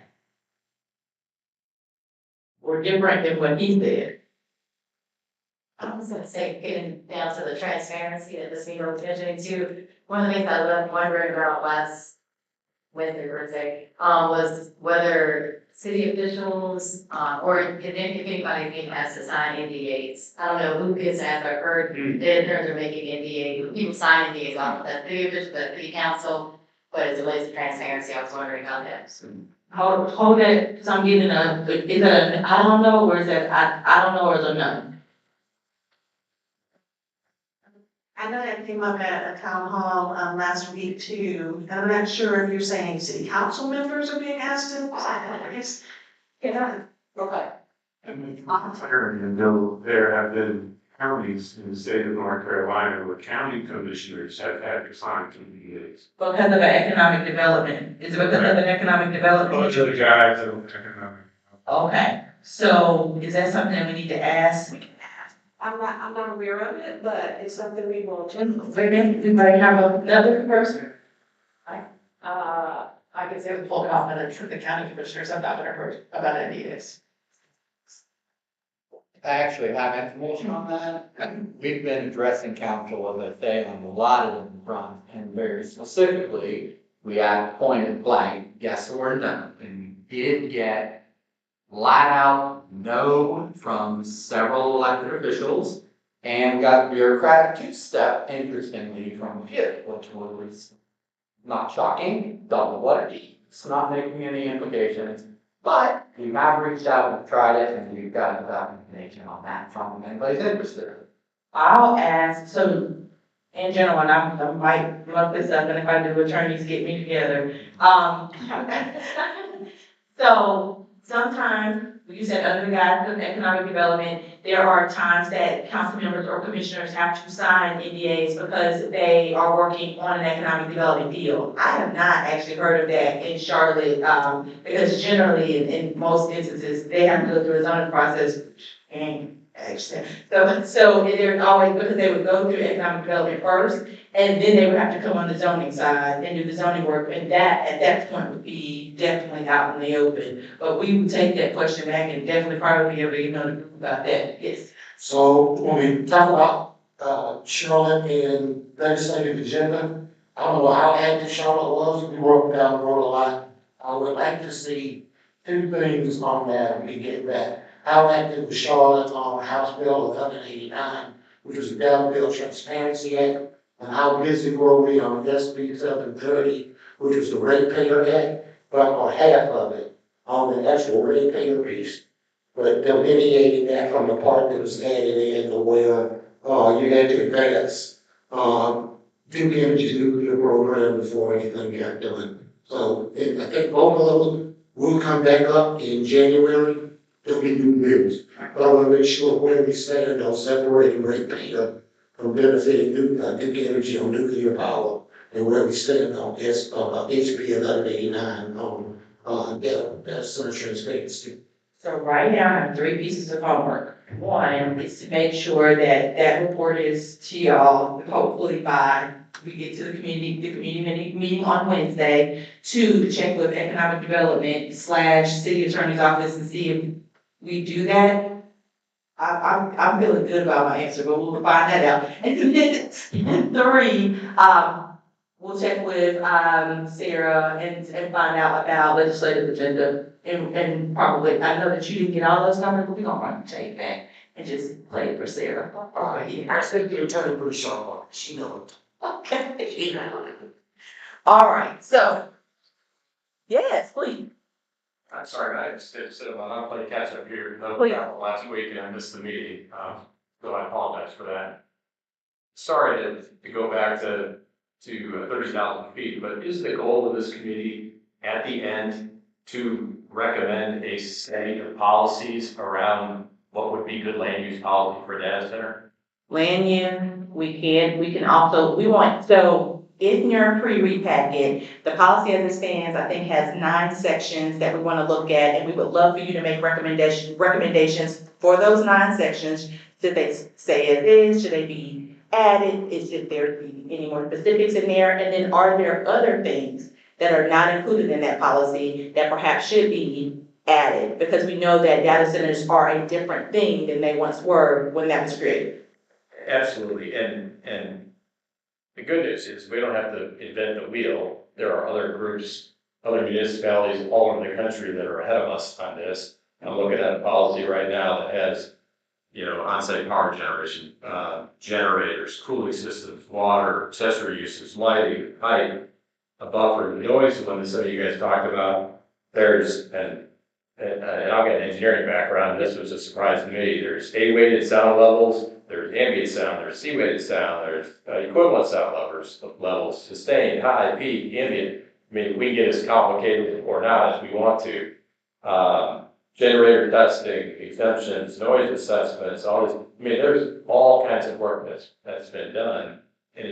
Or different than what he said? I was gonna say, getting down to the transparency that this meeting was mentioning too, one of the things I was wondering about last Wednesday, Thursday, was whether city officials, or if anybody being asked to sign NDAs. I don't know who gets asked or heard in terms of making NDAs, people sign NDAs, I don't know if that's city officials, that's city council, but as it relates to transparency, I was wondering about that. Hold that, because I'm getting is that an I don't know, or is that I don't know, or is it no? I know that came up at a town hall last week too, and I'm not sure if you're saying city council members are being asked to sign. Yeah. Okay. And though there have been counties in the state of North Carolina where county commissioners have had to sign NDAs. Because of the economic development, is it because of an economic development? Those are the guys that are economic. Okay, so is that something that we need to ask? I'm not aware of it, but it's something we will. Maybe we might have another person. I can say with full confidence that the county commissioners have not been heard about any of this. I actually have information on that. We've been addressing council, as I say, on a lot of different fronts, and very specifically, we had point and blank, yes or no, and we did get flat out no from several elected officials. And we got the bureaucratic two-step, interestingly, from here, which was not shocking, don't know what it is. It's not making any implications, but we have reached out and tried it, and we've gotten documentation on that from anybody's interested. I'll ask, so in general, and I might look this up, and if I do, attorneys get me together. So sometimes, you said under the guise of economic development, there are times that council members or commissioners have to sign NDAs because they are working on an economic development deal. I have not actually heard of that in Charlotte, because generally, in most instances, they have to go through a zoning process and actually, so there's always, because they would go through economic development first, and then they would have to come on the zoning side and do the zoning work, and that, at that point, would be definitely out in the open. But we would take that question back and definitely probably be able to email the group about that, yes. So when we talk about Charlotte and legislative agenda, I don't know how active Charlotte was, we were up down the road a lot. I would like to see two things on that when we get back. How active was Charlotte on House Bill 1189, which was the Down Bill Transparency Act, and how busy were we on SB 730, which was the ratepayer act, but on half of it, on the actual ratepayer piece, but delineating that from the part that was added in to where you had to advance Duke Energy nuclear program before anything got done. So I think both of those will come back up in January. There'll be new bills, but I want to make sure where we stand on separating ratepayer from benefiting Duke Energy on nuclear power, and where we stand on HB 1189 on that sort of transparency. So right now, I have 3 pieces of homework. One is to make sure that that report is to y'all, hopefully by we get to the community meeting on Wednesday. 2, to check with economic development / city attorney's office and see if we do that. I'm feeling good about my answer, but we'll find that out. And then 3, we'll check with Sarah and find out about legislative agenda. And probably, I know that you didn't get all those numbers, but we're gonna run the tape back and just play it for Sarah. I think the attorney pretty sharp on it. She knows. Okay. She knows. All right, so, yes, please. I'm sorry, I just did sit on play catch up here. Please. Last week and I missed the meeting, so I apologize for that. Sorry to go back to 30,000 feet, but is the goal of this committee at the end to recommend a set of policies around what would be good land use policy for a data center? Land use, we can also, so in your pre-read packet, the policy as it stands, I think has 9 sections that we want to look at, and we would love for you to make recommendations for those 9 sections. Should they say as is? Should they be added? Should there be any more specifics in there? And then are there other things that are not included in that policy that perhaps should be added? Because we know that data centers are a different thing than they once were when that was created. Absolutely, and the good news is we don't have to invent the wheel. There are other groups, other municipalities all over the country that are ahead of us on this. I'm looking at a policy right now that has, on-site power generation, generators, cooling systems, water, accessory uses, lighting, height, a buffer, the noise one that some of you guys talked about. There's, and I'll get an engineering background, this was a surprise to me. There's A-weighted sound levels, there's ambient sound, there's C-weighted sound, there's equivalent sound levels, sustained, high, peak, ambient. I mean, we get as complicated or not as we want to. Generator testing, exemptions, noise assessments, all this. I mean, there's all kinds of work that's been done. And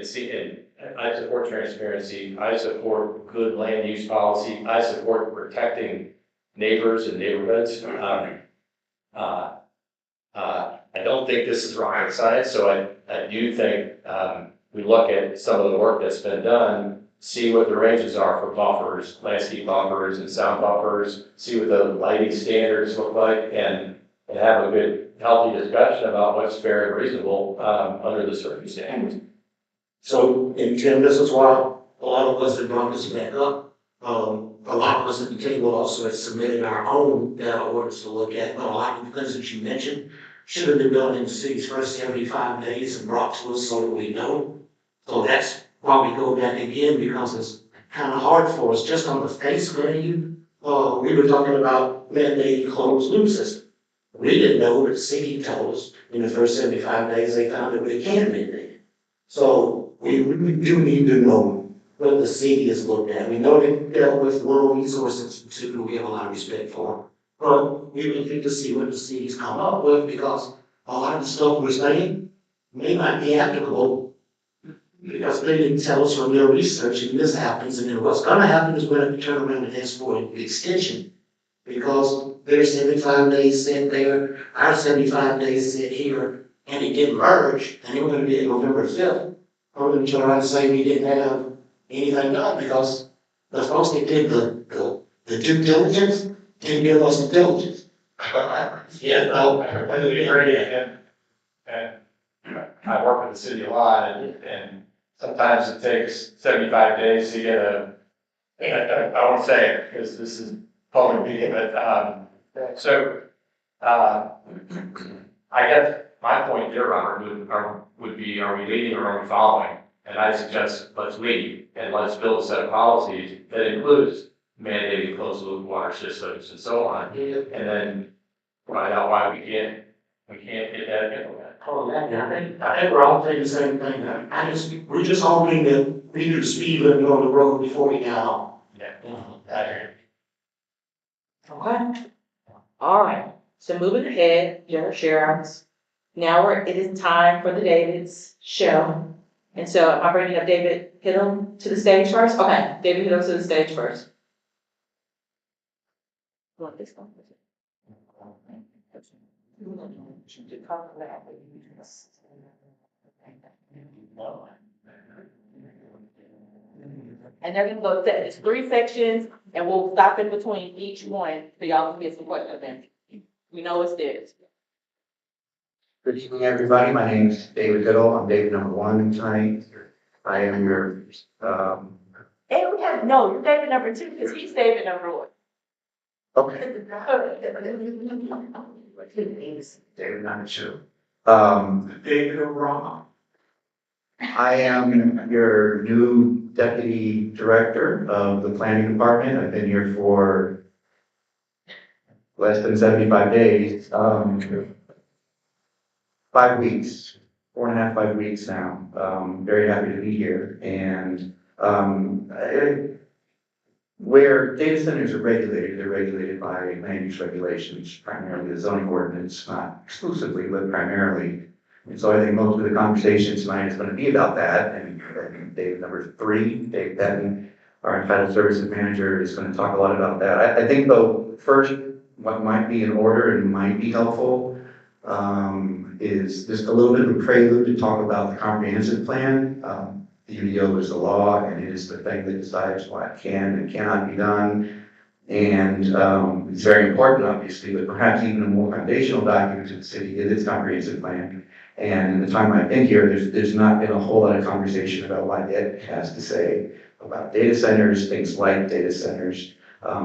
I support transparency. I support good land use policy. I support protecting neighbors and neighborhoods. I don't think this is rocket science, so I do think we look at some of the work that's been done, see what the ranges are for buffers, landscape buffers and sound buffers, see what the lighting standards look like, and have a good, healthy discussion about what's fair and reasonable under the circumstances. So, and Tim, this is why a lot of us have brought this back up. A lot of us at the table also have submitted our own data orders to look at, but a lot of the things that you mentioned, should have been done in the city's first 75 days and brought to us so that we know. So that's why we go back again, because it's kind of hard for us, just on the face value. We were talking about mandating closed loop system. We didn't know, but the city told us in the first 75 days, they found that we can mandate it. So we really do need to know what the city has looked at. We know they dealt with World Resources Institute, who we have a lot of respect for. But we would need to see what the city's come up with, because a lot of the stuff we're saying may not be applicable, because they didn't tell us from their research, and this happens, and then what's gonna happen is we're gonna turn around and ask for an extension, because their 75 days sit there, our 75 days sit here, and it didn't merge, and then we're gonna be at November 5th. We're gonna turn around and say we didn't have anything done, because the folks that did the due diligence didn't give us the diligence. Yeah, no. I completely agree, and I work with the city a lot, and sometimes it takes 75 days to get I won't say it, because this is public meeting, but, I guess my point here, Robert, would be, are we leading or are we following? And I suggest, let's lead, and let's build a set of policies that includes mandating closed loop water systems and so on, and then find out why we can't get that implemented. Oh, yeah, I think we're all saying the same thing. We're just hoping that we do the speed limit on the road before we get out. Yeah. I agree. Okay. All right. So moving ahead, General Sheriffs. Now it is time for the David's show. And so am I bringing up David Hittle to the stage first? Okay, David Hittle to the stage first. Want this one? And they're gonna go, it's 3 sections, and we'll stop in between each one, so y'all can get some questions in. We know it's theirs. Good evening, everybody. My name is David Goodall. I'm David number 1 tonight. I am your, And we have, no, you're David number 2, because he's David number 1. okay. David number 2. David O'Brien. I am your new deputy director of the planning department. I've been here for less than 75 days. 5 weeks, 4.5, 5 weeks now. Very happy to be here. And where data centers are regulated, they're regulated by land use regulations, primarily the zoning ordinance, not exclusively, but primarily. And so I think most of the conversation tonight is going to be about that. And Dave number 3, Dave Benton, our entitled services manager, is going to talk a lot about that. I think though, first, what might be in order and might be helpful is just a little bit of a prelude to talk about the comprehensive plan. The UDO is the law, and it is the thing that decides what can and cannot be done. And it's very important, obviously, but perhaps even a more foundational document to the city is its comprehensive plan. And in the time I've been here, there's not been a whole lot of conversation about what it has to say about data centers, things like data centers.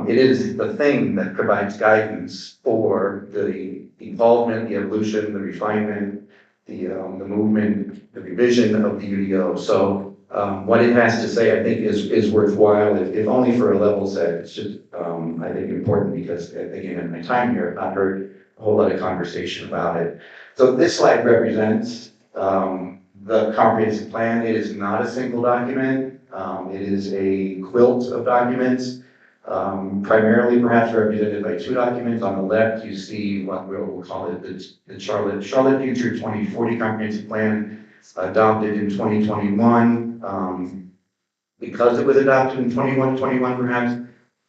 It is the thing that provides guidance for the involvement, the evolution, the refinement, the movement, the revision of the UDO. So what it has to say, I think, is worthwhile, if only for a level set. It's just, I think, important because, again, in my time here, I've not heard a whole lot of conversation about it. So this slide represents the comprehensive plan. It is not a single document. It is a quilt of documents, primarily perhaps represented by 2 documents. On the left, you see what we'll call it the Charlotte Future 2040 Comprehensive Plan, adopted in 2021. Because it was adopted in 21, perhaps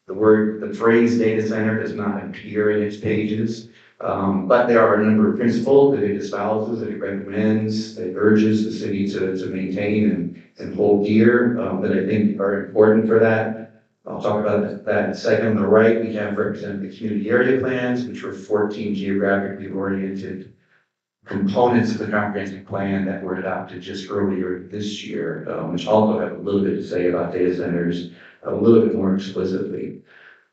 the phrase data center does not appear in its pages. But there are a number of principles that it espouses, that it recommends, that it urges the city to maintain and hold dear, that I think are important for that. I'll talk about that in a second. On the right, we have represented the community area plans, which were 14 geographically oriented components of the comprehensive plan that were adopted just earlier this year, which also have a little bit to say about data centers a little bit more explicitly.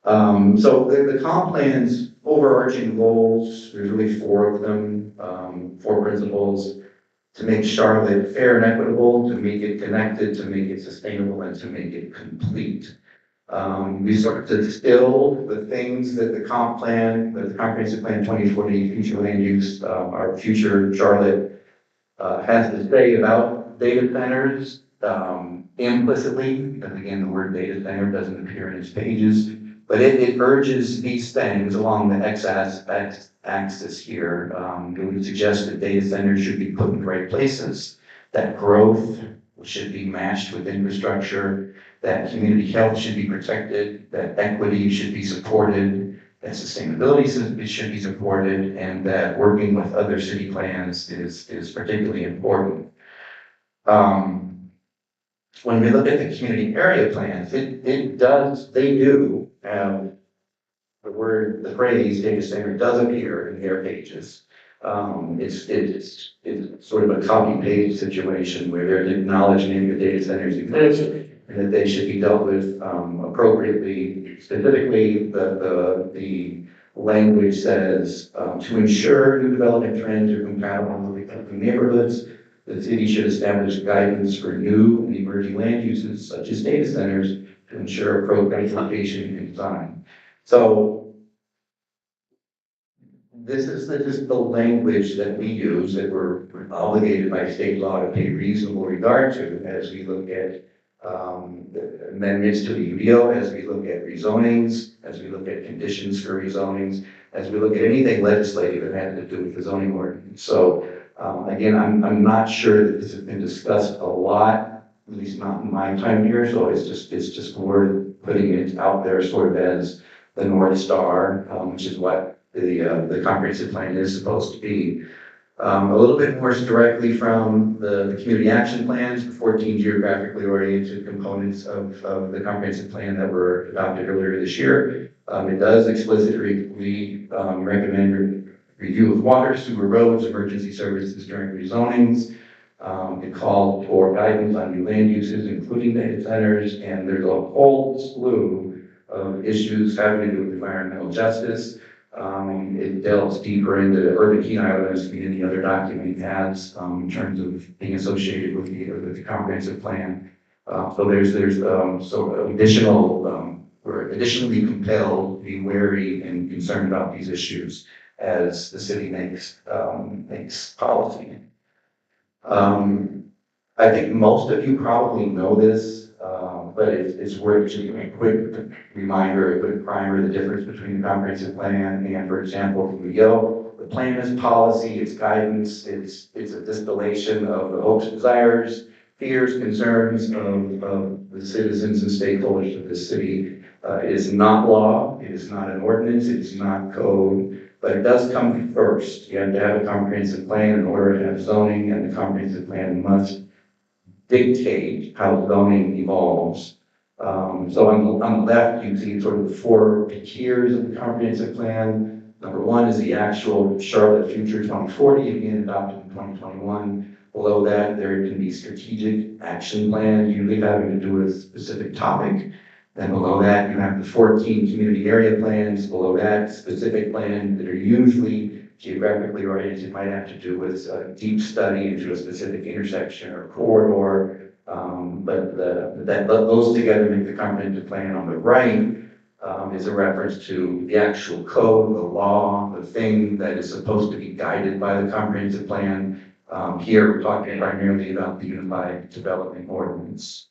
So the comp plans overarching goals, there's really 4 of them, 4 principles. To make Charlotte fair and equitable, to make it connected, to make it sustainable, and to make it complete. We start to distill the things that the comprehensive plan 2040, future land use, our future Charlotte, has to say about data centers, implicitly, because again, the word data center doesn't appear in its pages, but it urges these things along the x-axis here. It would suggest that data centers should be put in the right places, that growth should be matched with infrastructure, that community health should be protected, that equity should be supported, that sustainability should be supported, and that working with other city plans is particularly important. When we look at the community area plans, they do have the phrase data center does appear in their pages. It's sort of a copy paste situation where they're acknowledging that data centers exist and that they should be dealt with appropriately. Specifically, the language says to ensure new development trends are compatible with existing neighborhoods, the city should establish guidance for new and emerging land uses such as data centers to ensure appropriate location and design. So this is just the language that we use, that we're obligated by state law to pay reasonable regard to as we look at amendments to the UDO, as we look at rezonings, as we look at conditions for rezonings, as we look at anything legislative that has to do with the zoning ordinance. So again, I'm not sure that this has been discussed a lot, at least not in my time here. So it's just worth putting it out there, sort of as the North Star, which is what the comprehensive plan is supposed to be. A little bit more directly from the community action plans, the 14 geographically oriented components of the comprehensive plan that were adopted earlier this year. It does explicitly recommend review of water, sewer, roads, emergency services during rezonings. It called for guidance on new land uses, including data centers, and there's a whole slew of issues having to do with environmental justice. It delves deeper into urban key islands than any other document has in terms of being associated with the comprehensive plan. So there's we're additionally compelled to be wary and concerned about these issues as the city makes policy. I think most of you probably know this, but it's worth just giving a quick reminder, a quick primer, the difference between the comprehensive plan and, for example, the UDO. The plan is policy, it's guidance, it's a distillation of the hopes, desires, fears, concerns of the citizens and stakeholders of the city. It is not law, it is not an ordinance, it is not code, but it does come first. You have to have a comprehensive plan in order to have zoning, and the comprehensive plan must dictate how zoning evolves. So on the left, you see sort of the 4 tiers of the comprehensive plan. Number 1 is the actual Charlotte Future 2040, again adopted in 2021. Below that, there can be strategic action plans, usually having to do with a specific topic. Then below that, you have the 14 community area plans. Below that, specific plans that are usually geographically oriented, might have to do with a deep study into a specific intersection or corridor. But those together make the comprehensive plan. On the right is a reference to the actual code, the law, the thing that is supposed to be guided by the comprehensive plan. Here, we're talking primarily about the Unified Development Ordinance.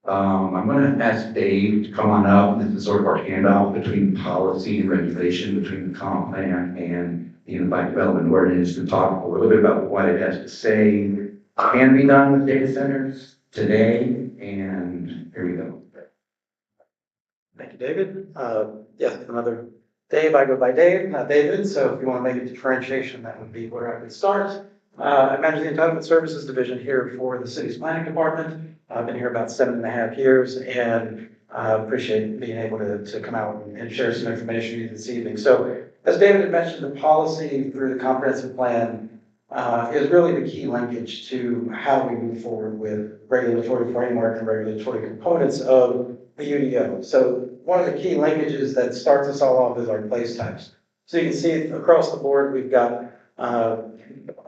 I'm going to ask Dave to come on up. This is sort of our handout between policy and regulation, between the comp plan and the Unified Development Ordinance, to talk a little bit about what it has to say can be done with data centers today. And here we go. Thank you, David. Another Dave. I go by Dave, not David. So if you want to make a differentiation, that would be where I would start. I manage the Entitlement Services Division here for the city's planning department. I've been here about 7.5 years, and I appreciate being able to come out and share some information with you this evening. So as David had mentioned, the policy through the comprehensive plan is really the key linkage to how we move forward with regulatory framework and regulatory components of the UDO. So one of the key linkages that starts us all off is our place types. So you can see across the board, we've got a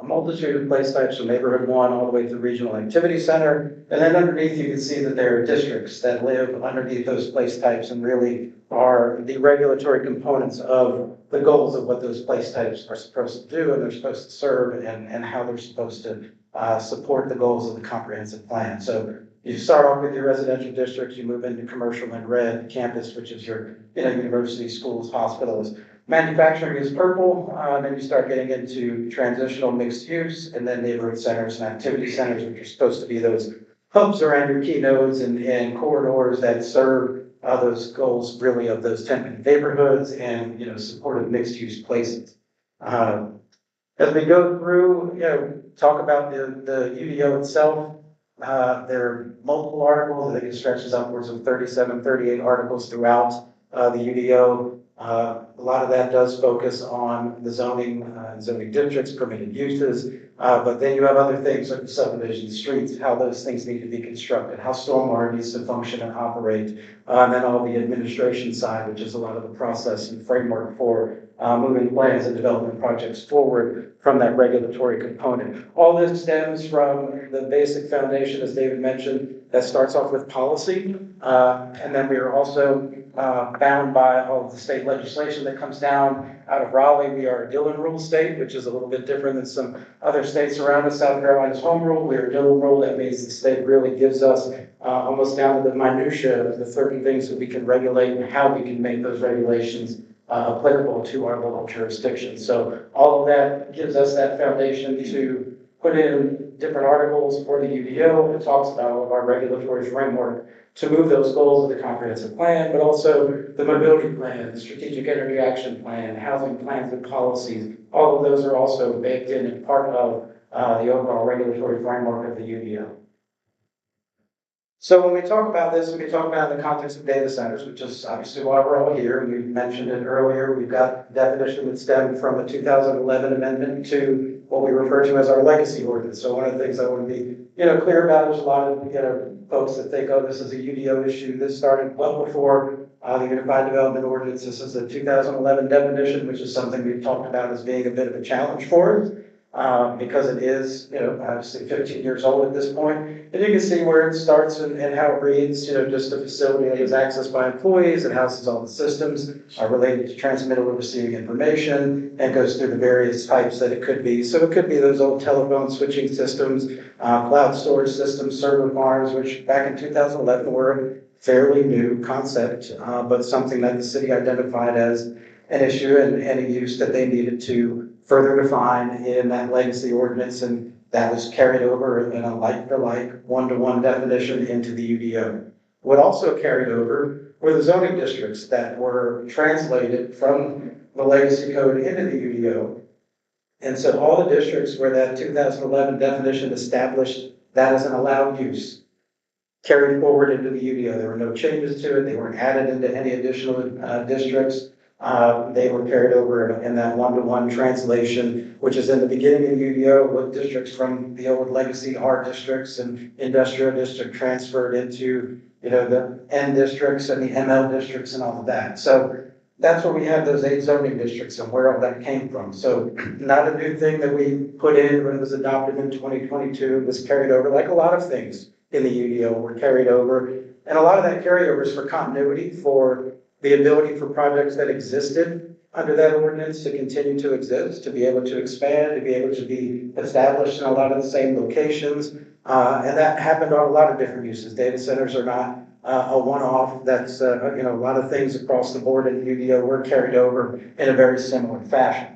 multitude of place types from neighborhood one all the way to the regional activity center. And then underneath, you can see that there are districts that live underneath those place types and really are the regulatory components of the goals of what those place types are supposed to do and they're supposed to serve and how they're supposed to support the goals of the comprehensive plan. So you start off with your residential districts, you move into commercial in red, campus, which is your universities, schools, hospitals. Manufacturing is purple, then you start getting into transitional mixed use, and then neighborhood centers and activity centers, which are supposed to be those hubs around your key nodes and corridors that serve those goals really of those 10 neighborhoods and supportive mixed use places. As we go through, talk about the UDO itself, there are multiple articles. I think it stretches upwards of 37, 38 articles throughout the UDO. A lot of that does focus on the zoning districts, permitted uses, but then you have other things like subdivision, streets, how those things need to be constructed, how stormwater needs to function and operate, and then all the administration side, which is a lot of the process and framework for moving plans and development projects forward from that regulatory component. All this stems from the basic foundation, as David mentioned, that starts off with policy, and then we are also bound by all of the state legislation that comes down out of Raleigh. We are a Dillon rule state, which is a little bit different than some other states around us. South Carolina's home rule, we are Dillon rule. That means the state really gives us almost down to the minutia of the 30 things that we can regulate and how we can make those regulations applicable to our local jurisdiction. So all of that gives us that foundation to put in different articles for the UDO. It talks about all of our regulatory framework to move those goals of the comprehensive plan, but also the mobility plan, the strategic energy action plan, housing plans and policies. All of those are also baked in and part of the overall regulatory framework of the UDO. So when we talk about this, we talk about it in the context of data centers, which is obviously why we're all here. And we mentioned it earlier. We've got definition that stemmed from a 2011 amendment to what we refer to as our legacy ordinance. So one of the things I want to be, clear about, there's a lot of, folks that think, oh, this is a UDO issue. This started well before the Unified Development Ordinance. This is a 2011 definition, which is something we've talked about as being a bit of a challenge for us. Because it is, obviously 15 years old at this point. And you can see where it starts and how it reads, just a facility that is accessed by employees and houses all the systems are related to transmitting or receiving information and goes through the various types that it could be. So it could be those old telephone switching systems, cloud storage systems, server farms, which back in 2011 were a fairly new concept, but something that the city identified as an issue and a use that they needed to further defined in that legacy ordinance, and that was carried over in a like-for-like, one-to-one definition into the UDO. What also carried over were the zoning districts that were translated from the legacy code into the UDO. And so all the districts where that 2011 definition established that as an allowed use carried forward into the UDO. There were no changes to it. They weren't added into any additional districts. They were carried over in that one-to-one translation, which is in the beginning of UDO, what districts from the old legacy R districts and industrial district transferred into, the N districts and the ML districts and all of that. So that's where we have those 8 zoning districts and where all that came from. So not a new thing that we put in when it was adopted in 2022. It was carried over, like a lot of things in the UDO were carried over. And a lot of that carryover is for continuity, for the ability for projects that existed under that ordinance to continue to exist, to be able to expand, to be able to be established in a lot of the same locations. And that happened on a lot of different uses. Data centers are not a one-off. That's, a lot of things across the board in UDO were carried over in a very similar fashion.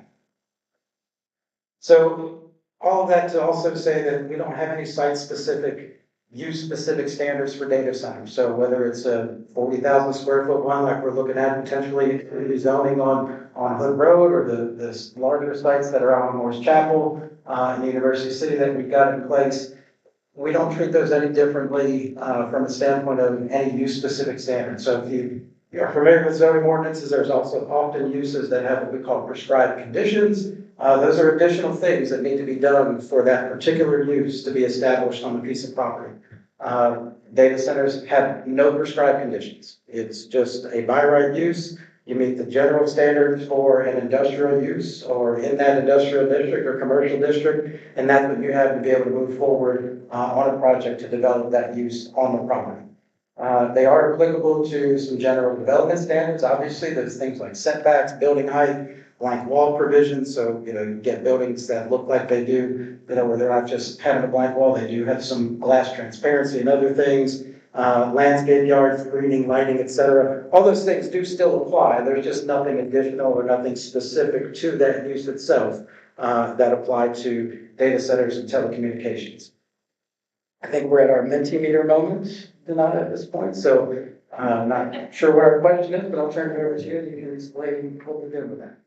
So all of that to also say that we don't have any site-specific use-specific standards for data centers. So whether it's a 40,000 square foot one, like we're looking at potentially rezoning on Hood Road, or the larger sites that are on Morris Chapel in the University City that we've got in place, we don't treat those any differently from a standpoint of any use-specific standards. So if you are familiar with zoning ordinances, there's also often uses that have what we call prescribed conditions. Those are additional things that need to be done for that particular use to be established on a piece of property. Data centers have no prescribed conditions. It's just a by right use. you meet the general standards for an industrial use or in that industrial district or commercial district, and that's what you have to be able to move forward on a project to develop that use on the property. They are applicable to some general development standards. Obviously, there's things like setbacks, building height, blank wall provisions. So, you get buildings that look like they do, where they're not just having a blank wall. They do have some glass transparency and other things, landscape yards, greening, lighting, etc. All those things do still apply. There's just nothing additional or nothing specific to that use itself that apply to data centers and telecommunications. I think we're at our Mentimeter moment tonight at this point, so I'm not sure what our question is, but I'll turn it over to you. You can explain what we're doing with that.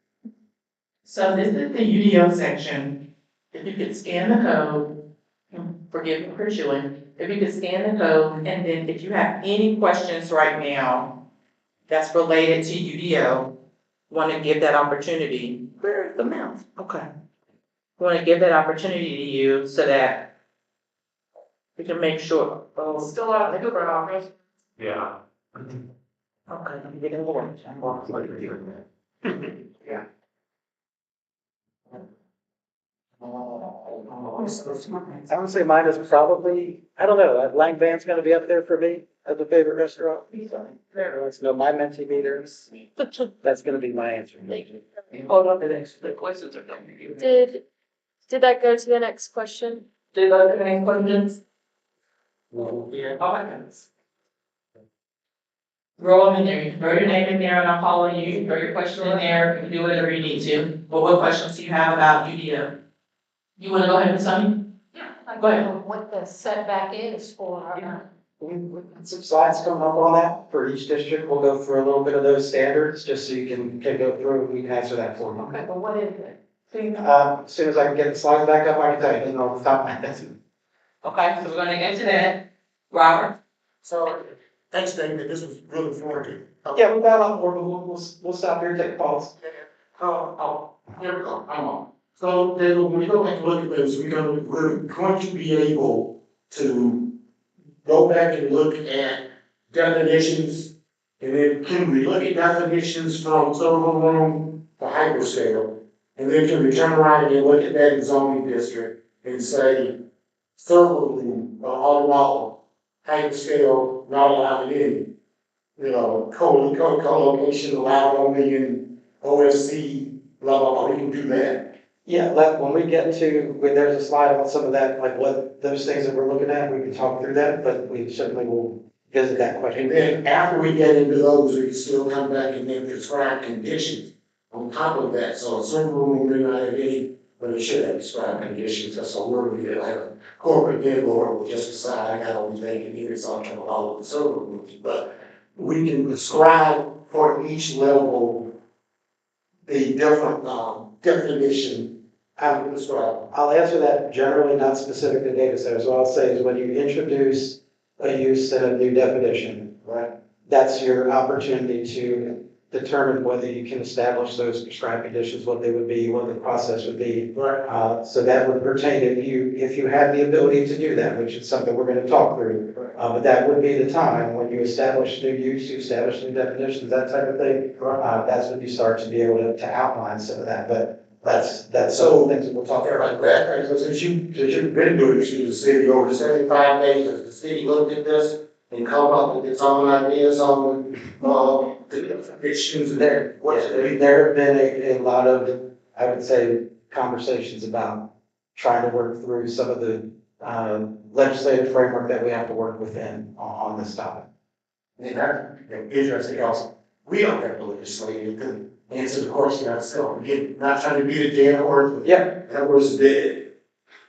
So this is the UDO section. If you could scan the code, forgive me for chewing, if you could scan the code, and then if you have any questions right now that's related to UDO, want to give that opportunity. Where's the mouse? Okay. Want to give that opportunity to you so that we can make sure. Still out of the office. Yeah. Okay, I'm getting more. Yeah. I would say mine is probably, I don't know, that Lang Van's gonna be up there for me as a favorite restaurant. There, let's know my Mentimeter. That's gonna be my answer. Hold on to this, the questions are coming. Did that go to the next question? Did I have any questions? Yeah. Oh my goodness. Roll them in there, throw your name in there and I'll call on you, throw your question in there, you can do whatever you need to. But what questions do you have about UDO? You wanna go ahead and Sonny? Yeah. Go ahead. What the setback is for. Some slides coming up on that for each district. We'll go through a little bit of those standards, just so you can go through and we can answer that for you. Okay, but what is it? As soon as I can get the slides back up, I can tell you, then I'll stop my head. Okay, so we're gonna get to that. Robert? So, thanks, David, this was really informative. Yeah, we're about on board, but we'll stop here and take calls. Here we go, I'm on. So, David, when we go back and look at this, we're going to be able to go back and look at definitions, and then can we look at definitions from server room to hyperscale? And then can we turn around and look at that in zoning district and say, server room, all wall, hyperscale, not allowed in, co-location allowed only in OSC, blah, blah, blah, we can do that. Yeah, when we get to, there's a slide about some of that, like what those things that we're looking at, we can talk through that, but we certainly will visit that question. And then after we get into those, we can still come back and then prescribe conditions on top of that. So a server room may not have any, but it should have prescribed conditions. That's a word we get like a corporate bid board will just decide, I got all these engineers on to all of the server rooms. But we can prescribe for each level the different definition. How to describe. I'll answer that generally, not specific to data centers. What I'll say is when you introduce a use and a new definition, right, that's your opportunity to determine whether you can establish those prescribed conditions, what they would be, what the process would be. Right. So that would pertain if you have the ability to do that, which is something we're going to talk through. But that would be the time when you establish new use, you establish new definitions, that type of thing. That's when you start to be able to outline some of that. But that's some of the things that we'll talk about. Right, right. So since you've been doing this in the city over 75 days, has the city looked at this and come up with its own ideas on the definitions there? There have been a lot of, I would say, conversations about trying to work through some of the legislative framework that we have to work within on this topic. And that's interesting also. We don't have to legislate to answer the question ourselves. Again, not trying to beat a dead horse, but yeah, that was dead.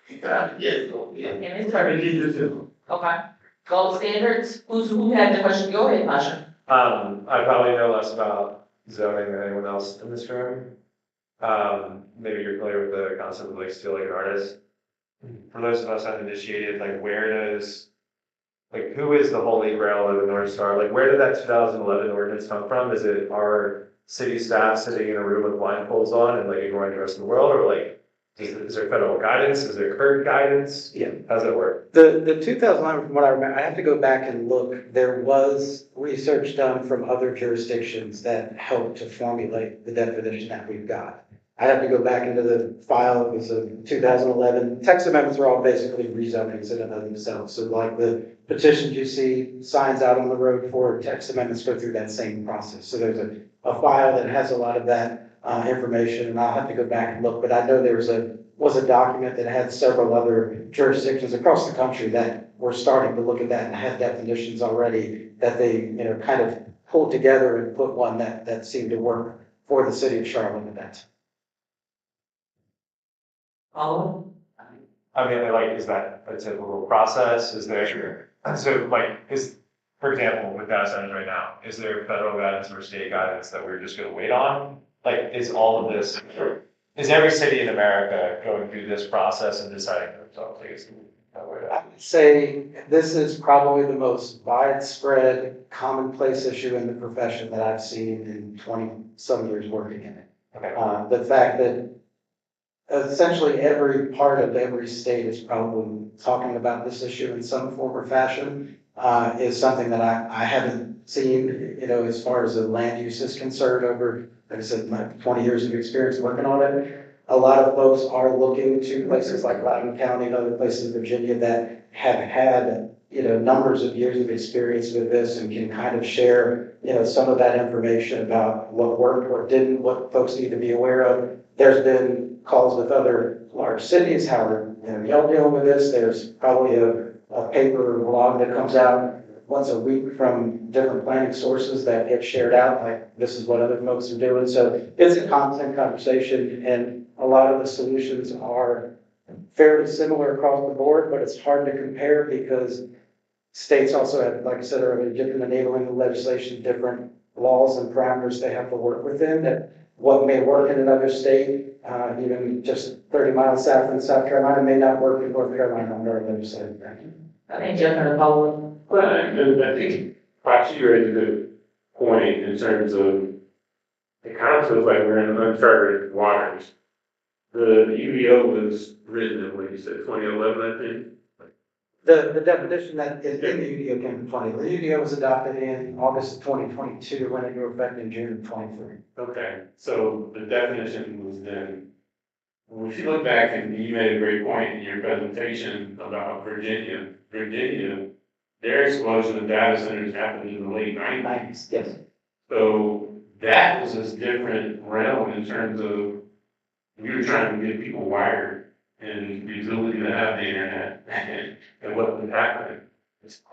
And it's perfect. Okay. Gold standards, who had the question? Go ahead, Masha. I probably know less about zoning than anyone else in this room. Maybe you're familiar with the concept of like still like an artist. For those of us uninitiated, like who is the holy grail of the North Star? Like where did that 2011 ordinance come from? Is it our city staff sitting in a room with blindfolds on and like ignoring the rest of the world, or like Is there federal guidance? Is there current guidance? Yeah. How's that work? The 2011, from what I remember, I have to go back and look, there was research done from other jurisdictions that helped to formulate the definition that we've got. I have to go back into the file, it was a 2011, text amendments are all basically rezonings in and of themselves. So like the petitions you see, signs out on the road for, text amendments go through that same process. So there's a file that has a lot of that information, and I'll have to go back and look, but I know there was a document that had several other jurisdictions across the country that were starting to look at that and had definitions already that they, kind of pulled together and put one that seemed to work for the city of Charlotte at that time. I mean, like, is that a typical process? Is there, so like, for example, with data centers right now, is there federal guidance or state guidance that we're just gonna wait on? Like, is all of this, is every city in America going through this process and deciding for themselves? I guess that way. I would say this is probably the most widespread, commonplace issue in the profession that I've seen in 20-some years working in it. Okay. The fact that essentially every part of every state is probably talking about this issue in some form or fashion is something that I haven't seen, as far as the land use is concerned over, like I said, my 20 years of experience working on it. A lot of folks are looking to places like Loudoun County and other places in Virginia that have had, numbers of years of experience with this and can kind of share, some of that information about what worked, what didn't, what folks need to be aware of. There's been calls with other large cities, how are y'all dealing with this? There's probably a paper or blog that comes out once a week from different planning sources that get shared out, like this is what other folks are doing. So it's a constant conversation, and a lot of the solutions are fairly similar across the board, but it's hard to compare because states also have, like I said earlier, different enabling legislation, different laws and parameters they have to work within, that what may work in another state, even just 30 miles south in South Carolina, may not work in North Carolina under our legislative. I think Jeff and Paul. Well, and I think perhaps you raised a good point in terms of it kind of feels like we're in uncharted waters. The UDO was written in, what you said, 2011, I think. The definition that is in the UDO came from 20. The UDO was adopted in August of 2022, went into effect in June of 23. Okay, so the definition was then, well, if you look back and you made a great point in your presentation about Virginia, their explosion of data centers happened in the late 90s. Yes. So that was a different realm in terms of we were trying to get people wired and the ability to have the internet and what was happening.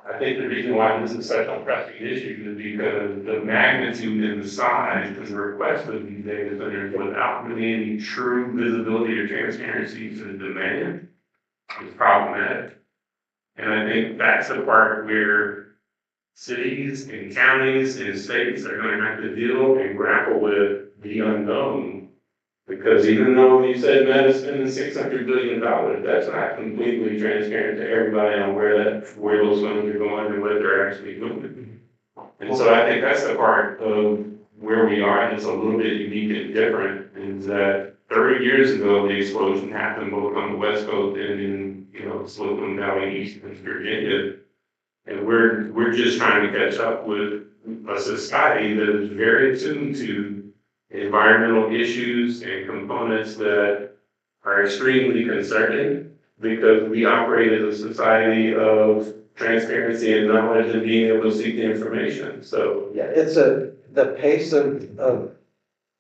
I think the reason why this is such a pressing issue is because the magnitude and the size and the request of these data centers without really any true visibility or transparency to the demand is problematic. And I think that's the part where cities and counties and states are going to have to deal and grapple with the unknown. Because even though you said Meta's spending $600 billion, that's not completely transparent to everybody on where those funds are going and what they're actually doing. And so I think that's the part of where we are, and it's a little bit unique and different, is that 30 years ago, the explosion happened both on the West Coast and in, Silicon Valley, East Virginia. And we're just trying to catch up with a society that is very attuned to environmental issues and components that are extremely concerning because we operate as a society of transparency and knowledge and being able to seek the information. So yeah, it's the pace of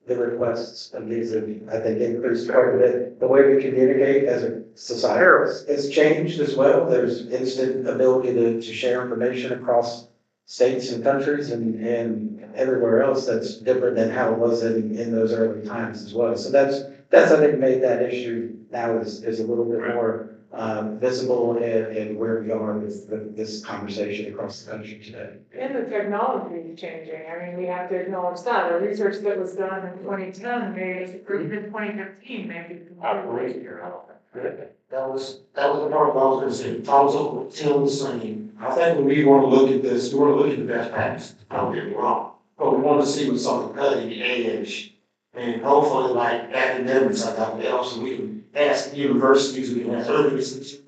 the requests of these have, I think, increased quite a bit. The way we communicate as a society has changed as well. There's instant ability to share information across states and countries and everywhere else that's different than how it was in those early times as well. So that's I think made that issue now is a little bit more visible and where we are with this conversation across the country today. And the technology is changing. I mean, we have to acknowledge that. The research that was done in 2010 made improved in 2015, maybe. That was the part of what I was going to say. I was still the same. I think when we want to look at this, we want to look at the best practices. Don't get me wrong, but we want to see what's on the cutting edge And hopefully like academics like ourselves, we can ask universities, we can ask other institutions,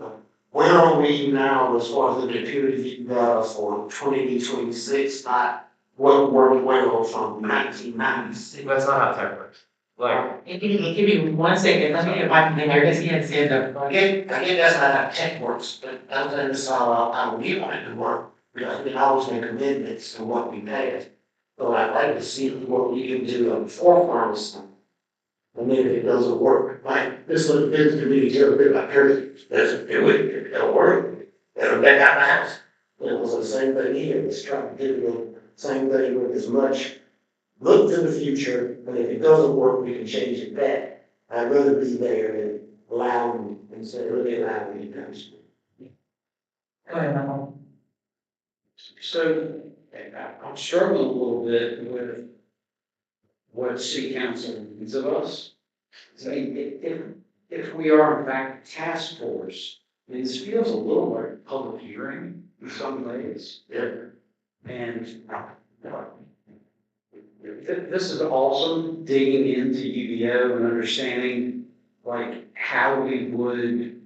where are we now as far as the community data for 2026, not what worked well from 1996? That's not how tech works. Like, Give me 1 second, let me get my thing here, because he had said that. I get that's not how tech works, but I'm saying this is how we want it to work. Because we always make commitments to what we passed. So I'd like to see what we can do on the forefront of something. And maybe if it doesn't work, like this little business community here, a bit like Curtis, doesn't do it, it'll work. It'll back out the house. It was the same thing here, it's trying to do the same thing with as much. Look to the future, and if it doesn't work, we can change it back. I'd rather be there than loud instead of really loud when it comes. Go ahead, Michael. So I'm struggling a little bit with what city council needs of us. I mean, if we are in fact a task force, I mean, this feels a little like a public hearing in some ways. Yeah. And this is awesome, digging into UDO and understanding like how we would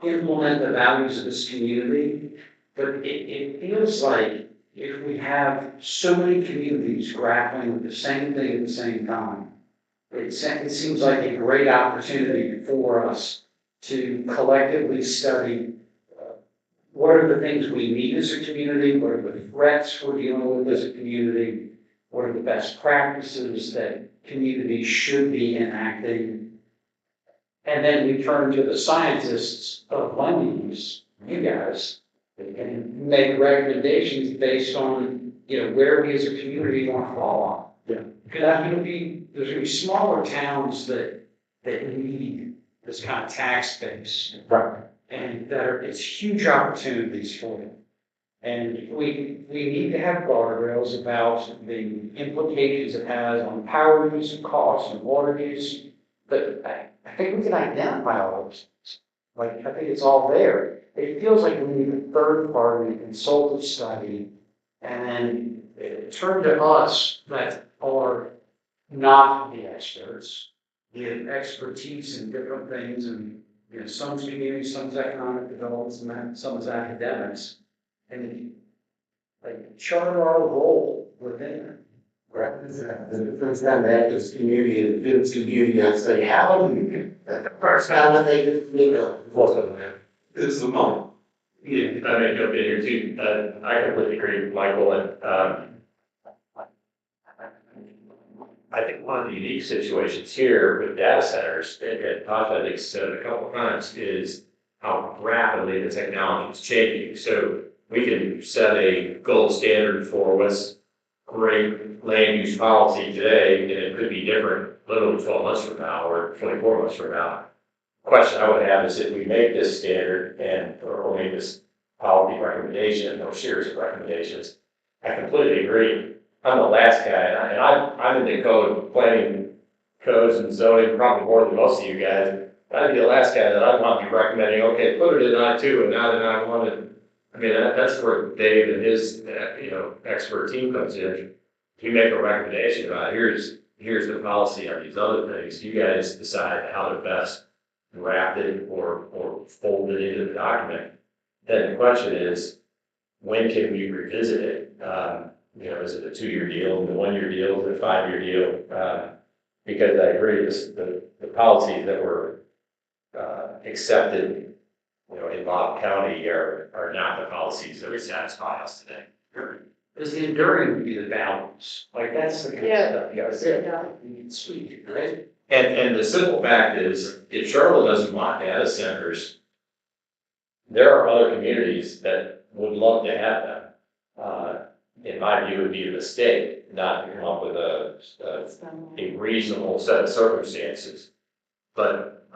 implement the values of this community. But it feels like if we have so many communities grappling with the same thing at the same time, it seems like a great opportunity for us to collectively study what are the things we need as a community, what are the threats we're dealing with as a community, what are the best practices that communities should be enacting. And then we turn to the scientists of land use, you guys, and make recommendations based on, where we as a community want to fall on. Yeah. Because there's going to be smaller towns that need this kind of tax base. Right. And it's huge opportunities for them. And we need to have guardrails about the implications it has on power use and costs and water use. But I think we can identify all those things. Like, I think it's all there. It feels like we need a third party consultative study and then turn to us that are not the experts, the expertise in different things, and some's community, some's economic development, some's academics, and like charter our role within it. Right. The first time I had this community, the business community, I say, hallelujah. The first time I think it's This is the moment. Yeah, if I may jump in here too, I completely agree with Michael, and I think one of the unique situations here with data centers, and Tasha, I think, said a couple of times, is how rapidly the technology is changing. So we can set a gold standard for what's great land use policy today, and it could be different literally 12 months from now or 24 months from now. Question I would have is if we make this standard or make this policy recommendation or series of recommendations, I completely agree. I'm the last guy, and I'm into planning codes and zoning probably more than most of you guys. I'd be the last guy that I'd want to be recommending, okay, put it in I2 and not in I1. I mean, that's where Dave and his expert team comes in. You make a recommendation about here's the policy on these other things. You guys decide how to best wrap it or fold it into the document. Then the question is, when can we revisit it? Is it a 2-year deal, the 1-year deal, the 5-year deal? Because I agree, the policies that were accepted, in Bob County are not the policies that would satisfy us today. Because the enduring would be the balance. Like that's the kind of stuff you gotta say. Sweet, right? And the simple fact is, if Charlotte doesn't want data centers, there are other communities that would love to have them. In my view, it would be a mistake not to come up with a reasonable set of circumstances, but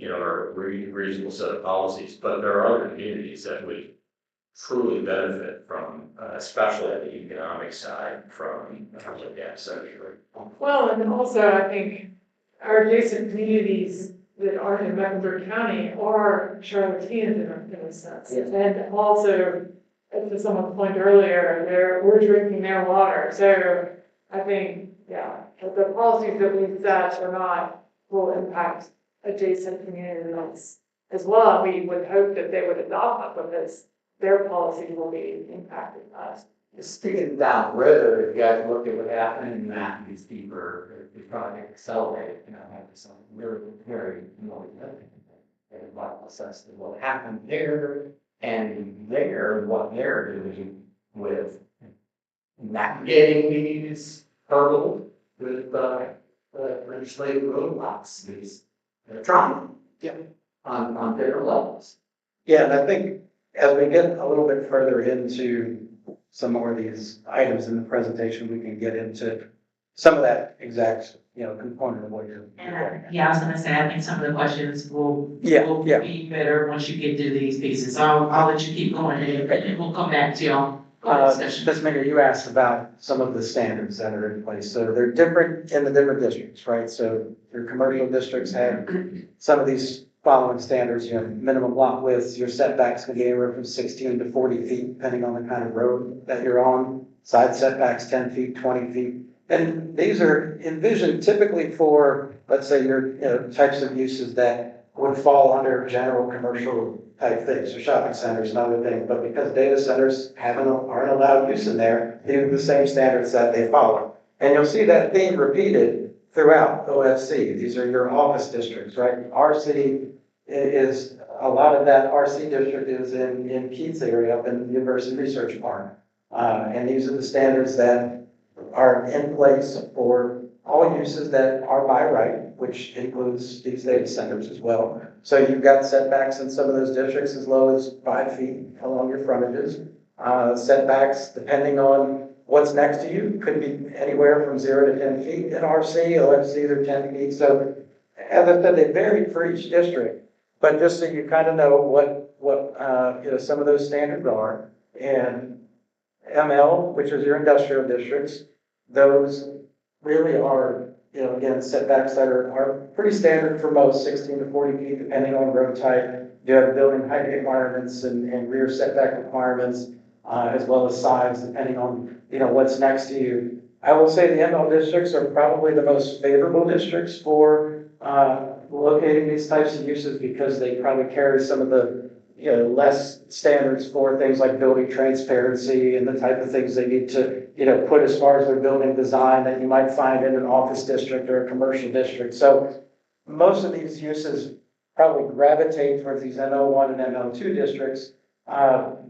or a reasonable set of policies. But there are other communities that would truly benefit from, especially on the economic side, from data centers. Well, and also I think our adjacent communities that aren't in Mecklenburg County are Charlotteans in a sense. Yes. And also, as to someone's point earlier, we're drinking their water. So I think Yeah, but the policies that we set are not, will impact adjacent communities as well. And we would hope that they would adopt them because their policies will be impacting us. Just thinking down the road, if you guys look at what happened in Matthews Deeper, the project accelerated, had some really very, and like assess what happened there and there, what they're doing with navigating these hurdles with legislative roadblocks, they're trying. Yeah. On different levels. Yeah, and I think as we get a little bit further into some more of these items in the presentation, we can get into some of that exact, component of what you're. Yeah, I was gonna say, I think some of the questions will Yeah. be better once you get through these pieces. So I'll let you keep going and we'll come back to y'all. Ms. Mayor, you asked about some of the standards that are in place. So they're different in the different districts, right? So your commercial districts have some of these following standards, minimum lot widths, your setbacks can be anywhere from 16 to 40 feet, depending on the kind of road that you're on. Side setbacks, 10 feet, 20 feet. And these are envisioned typically for, let's say, your types of uses that would fall under general commercial type things, so shopping centers and other things. But because data centers aren't allowed use in there, these are the same standards that they follow. And you'll see that theme repeated throughout OFC. These are your office districts, right? Our city is, a lot of that RC district is in Keith's area up in the University Research Park. And these are the standards that are in place for all uses that are by right, which includes these data centers as well. So you've got setbacks in some of those districts as low as 5 feet along your frontages. Setbacks, depending on what's next to you, could be anywhere from 0 to 10 feet in RC, OFC, they're 10 feet. So as I said, they vary for each district, but just so you kind of know what some of those standards are. And ML, which is your industrial districts, those really are, again, setbacks that are pretty standard for most, 16 to 40 feet, depending on road type. You have building height requirements and rear setback requirements, as well as size, depending on, what's next to you. I will say the ML districts are probably the most favorable districts for locating these types of uses because they probably carry some of the less standards for things like building transparency and the type of things they need to, put as far as their building design that you might find in an office district or a commercial district. So most of these uses probably gravitate towards these ML1 and ML2 districts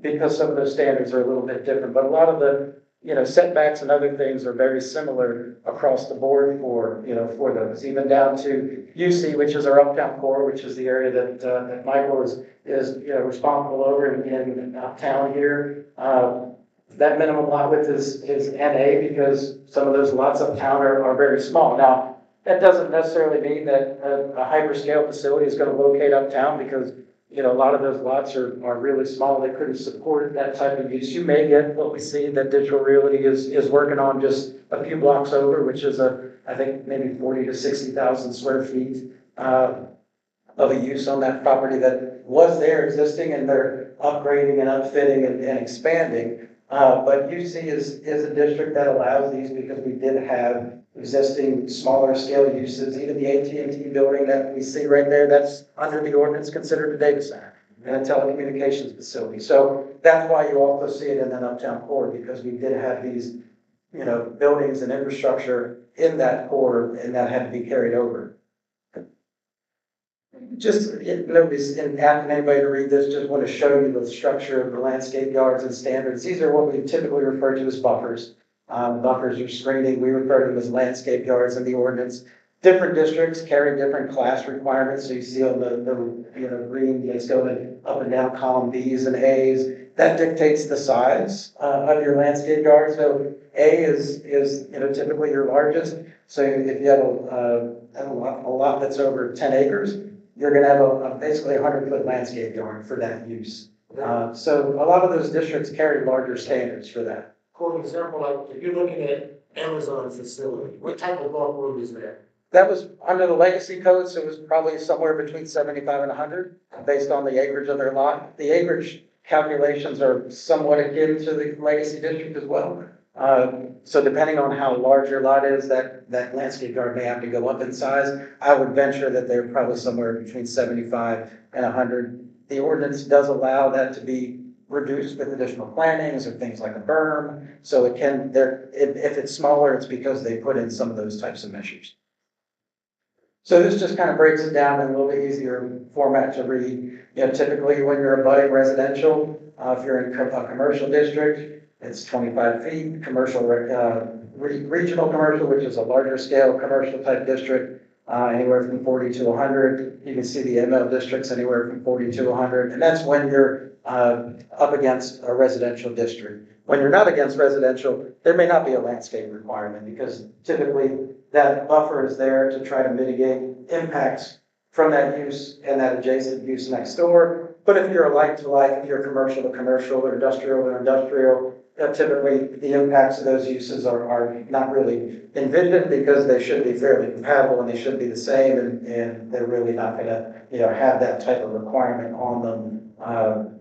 because some of those standards are a little bit different. But a lot of the, setbacks and other things are very similar across the board for those, even down to UC, which is our uptown core, which is the area that Michael is responsible over in uptown here. That minimum lot width is NA because some of those lots uptown are very small. Now, that doesn't necessarily mean that a hyperscale facility is going to locate uptown because, a lot of those lots are really small. They couldn't support that type of use. You may get what we see that Digital Realty is working on just a few blocks over, which is I think maybe 40 to 60,000 square feet of a use on that property that was there existing, and they're upgrading and upfitting and expanding. But UC is a district that allows these because we did have existing smaller scale uses. Even the AT&T building that we see right there, that's under the ordinance considered a data center and a telecommunications facility. So that's why you also see it in that uptown core, because we did have these, buildings and infrastructure in that core, and that had to be carried over. Just, nobody's asking anybody to read this, just want to show you the structure of the landscape yards and standards. These are what we typically refer to as buffers. Buffers are screening. We refer to them as landscape yards in the ordinance. Different districts carry different class requirements. So you see on the green, it's going up and down column B's and A's. That dictates the size of your landscape yard. So A is typically your largest. So if you have a lot that's over 10 acres, you're going to have basically 100-foot landscape yard for that use. So a lot of those districts carry larger standards for that. For example, like if you're looking at Amazon facility, what type of buffer is there? That was under the legacy code, so it was probably somewhere between 75 and 100 based on the acreage of their lot. The acreage calculations are somewhat akin to the legacy district as well. So depending on how large your lot is, that landscape yard may have to go up in size. I would venture that they're probably somewhere between 75 and 100. The ordinance does allow that to be reduced with additional plantings or things like a berm. So it can, if it's smaller, it's because they put in some of those types of measures. So this just kind of breaks it down in a little bit easier format to read. You know, typically when you're abutting residential, if you're in a commercial district, it's 25 feet. Commercial, regional commercial, which is a larger scale commercial type district, anywhere from 40 to 100. You can see the ML districts anywhere from 40 to 100. And that's when you're up against a residential district. When you're not against residential, there may not be a landscape requirement because typically that buffer is there to try to mitigate impacts from that use and that adjacent use next door. But if you're a like to like, if you're commercial to commercial or industrial to industrial, typically the impacts of those uses are not really envisioned because they should be fairly compatible and they should be the same, and they're really not going to, you know, have that type of requirement on them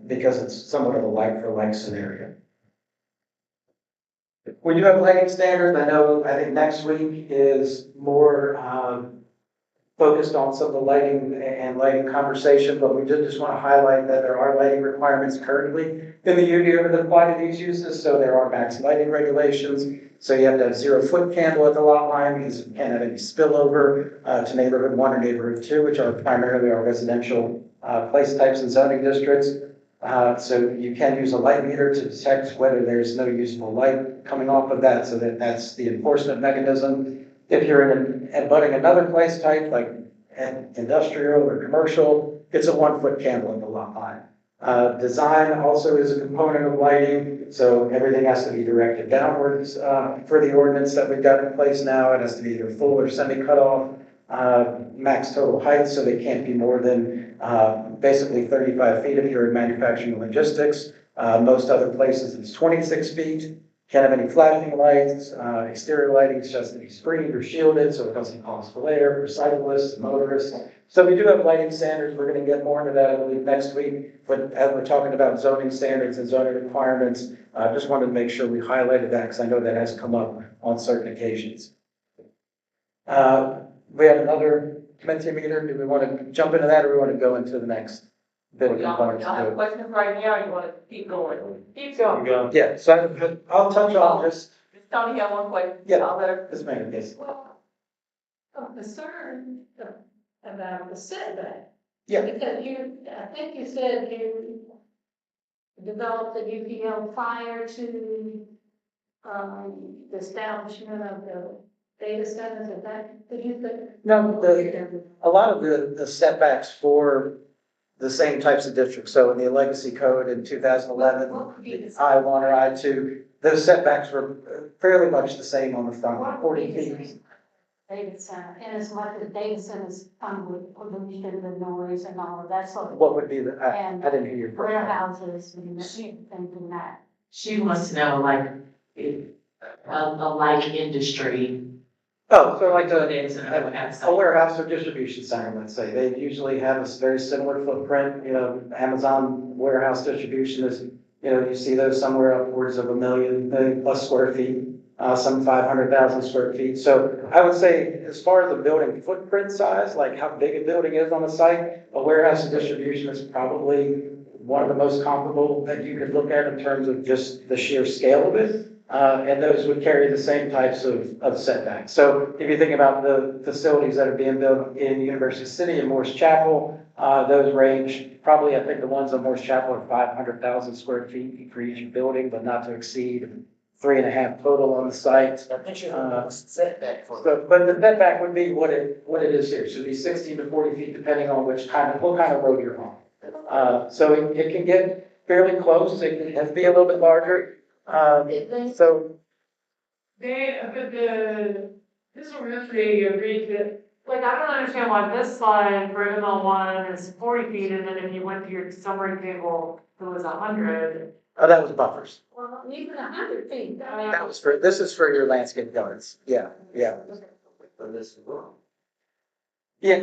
because it's somewhat of a like for like scenario. We do have lighting standards. I think next week is more focused on some of the lighting and lighting conversation, but we did just want to highlight that there are lighting requirements currently in the UDO that apply to these uses. So there are max lighting regulations. So you have to have 0-foot candle at the lot line because you can't have any spillover to neighborhood 1 or neighborhood 2, which are primarily our residential place types and zoning districts. So you can use a light meter to detect whether there's no useful light coming off of that, so that's the enforcement mechanism. If you're abutting another place type, like industrial or commercial, it's a 1-foot candle at the lot line. Design also is a component of lighting, so everything has to be directed downwards for the ordinance that we've got in place now. It has to be either full or semi-cutoff, max total height, so they can't be more than basically 35 feet if you're in manufacturing and logistics. Most other places it's 26 feet. Can't have any flashing lights. Exterior lighting is just to be screened or shielded so it doesn't cause glare for cyclists and motorists. So we do have lighting standards. We're going to get more into that, I believe, next week. But as we're talking about zoning standards and zoning requirements, I just wanted to make sure we highlighted that because I know that has come up on certain occasions. We have another Mentimeter. Do we want to jump into that or we want to go into the next bit of components? Y'all have questions right now or you want to keep going? Keep going. Yeah, so I'll touch on just. Tony had one question. Yeah, I'll let her. this man, yes. Well, I'm concerned about the setback. Yeah. Because I think you said you developed the UPL prior to the establishment of the data centers. Is that, did you think? No, a lot of the setbacks for the same types of districts. So in the legacy code in 2011, I1 or I2, those setbacks were fairly much the same on the front, 40 feet. Data center, and as much as data centers come with pollution, the noise and all of that sort of. What would be the, I didn't hear your question. Warehouses and things like that. She wants to know, like, if a like industry. Oh, so like a warehouse or distribution center, let's say. They usually have a very similar footprint. You know, Amazon warehouse distribution is, you know, you see those somewhere upwards of a million plus square feet, some 500,000 square feet. So I would say as far as the building footprint size, like how big a building is on the site, a warehouse and distribution is probably one of the most comparable that you could look at in terms of just the sheer scale of it. And those would carry the same types of setbacks. So if you think about the facilities that are being built in University City and Morris Chapel, those range probably, I think the ones on Morris Chapel are 500,000 square feet for each building, but not to exceed 3.5 total on the site. But the setback would be what it is here. So it'd be 16 to 40 feet depending on what kind of road you're on. So it can get fairly close. It can be a little bit larger. So this realty agreed that, like, I don't understand why this slide for ML1 is 40 feet, and then if you went to your summary table, it was 100. Oh, that was buffers. Well, even 100 feet. That was this is for your landscape yards. Yeah. Yeah,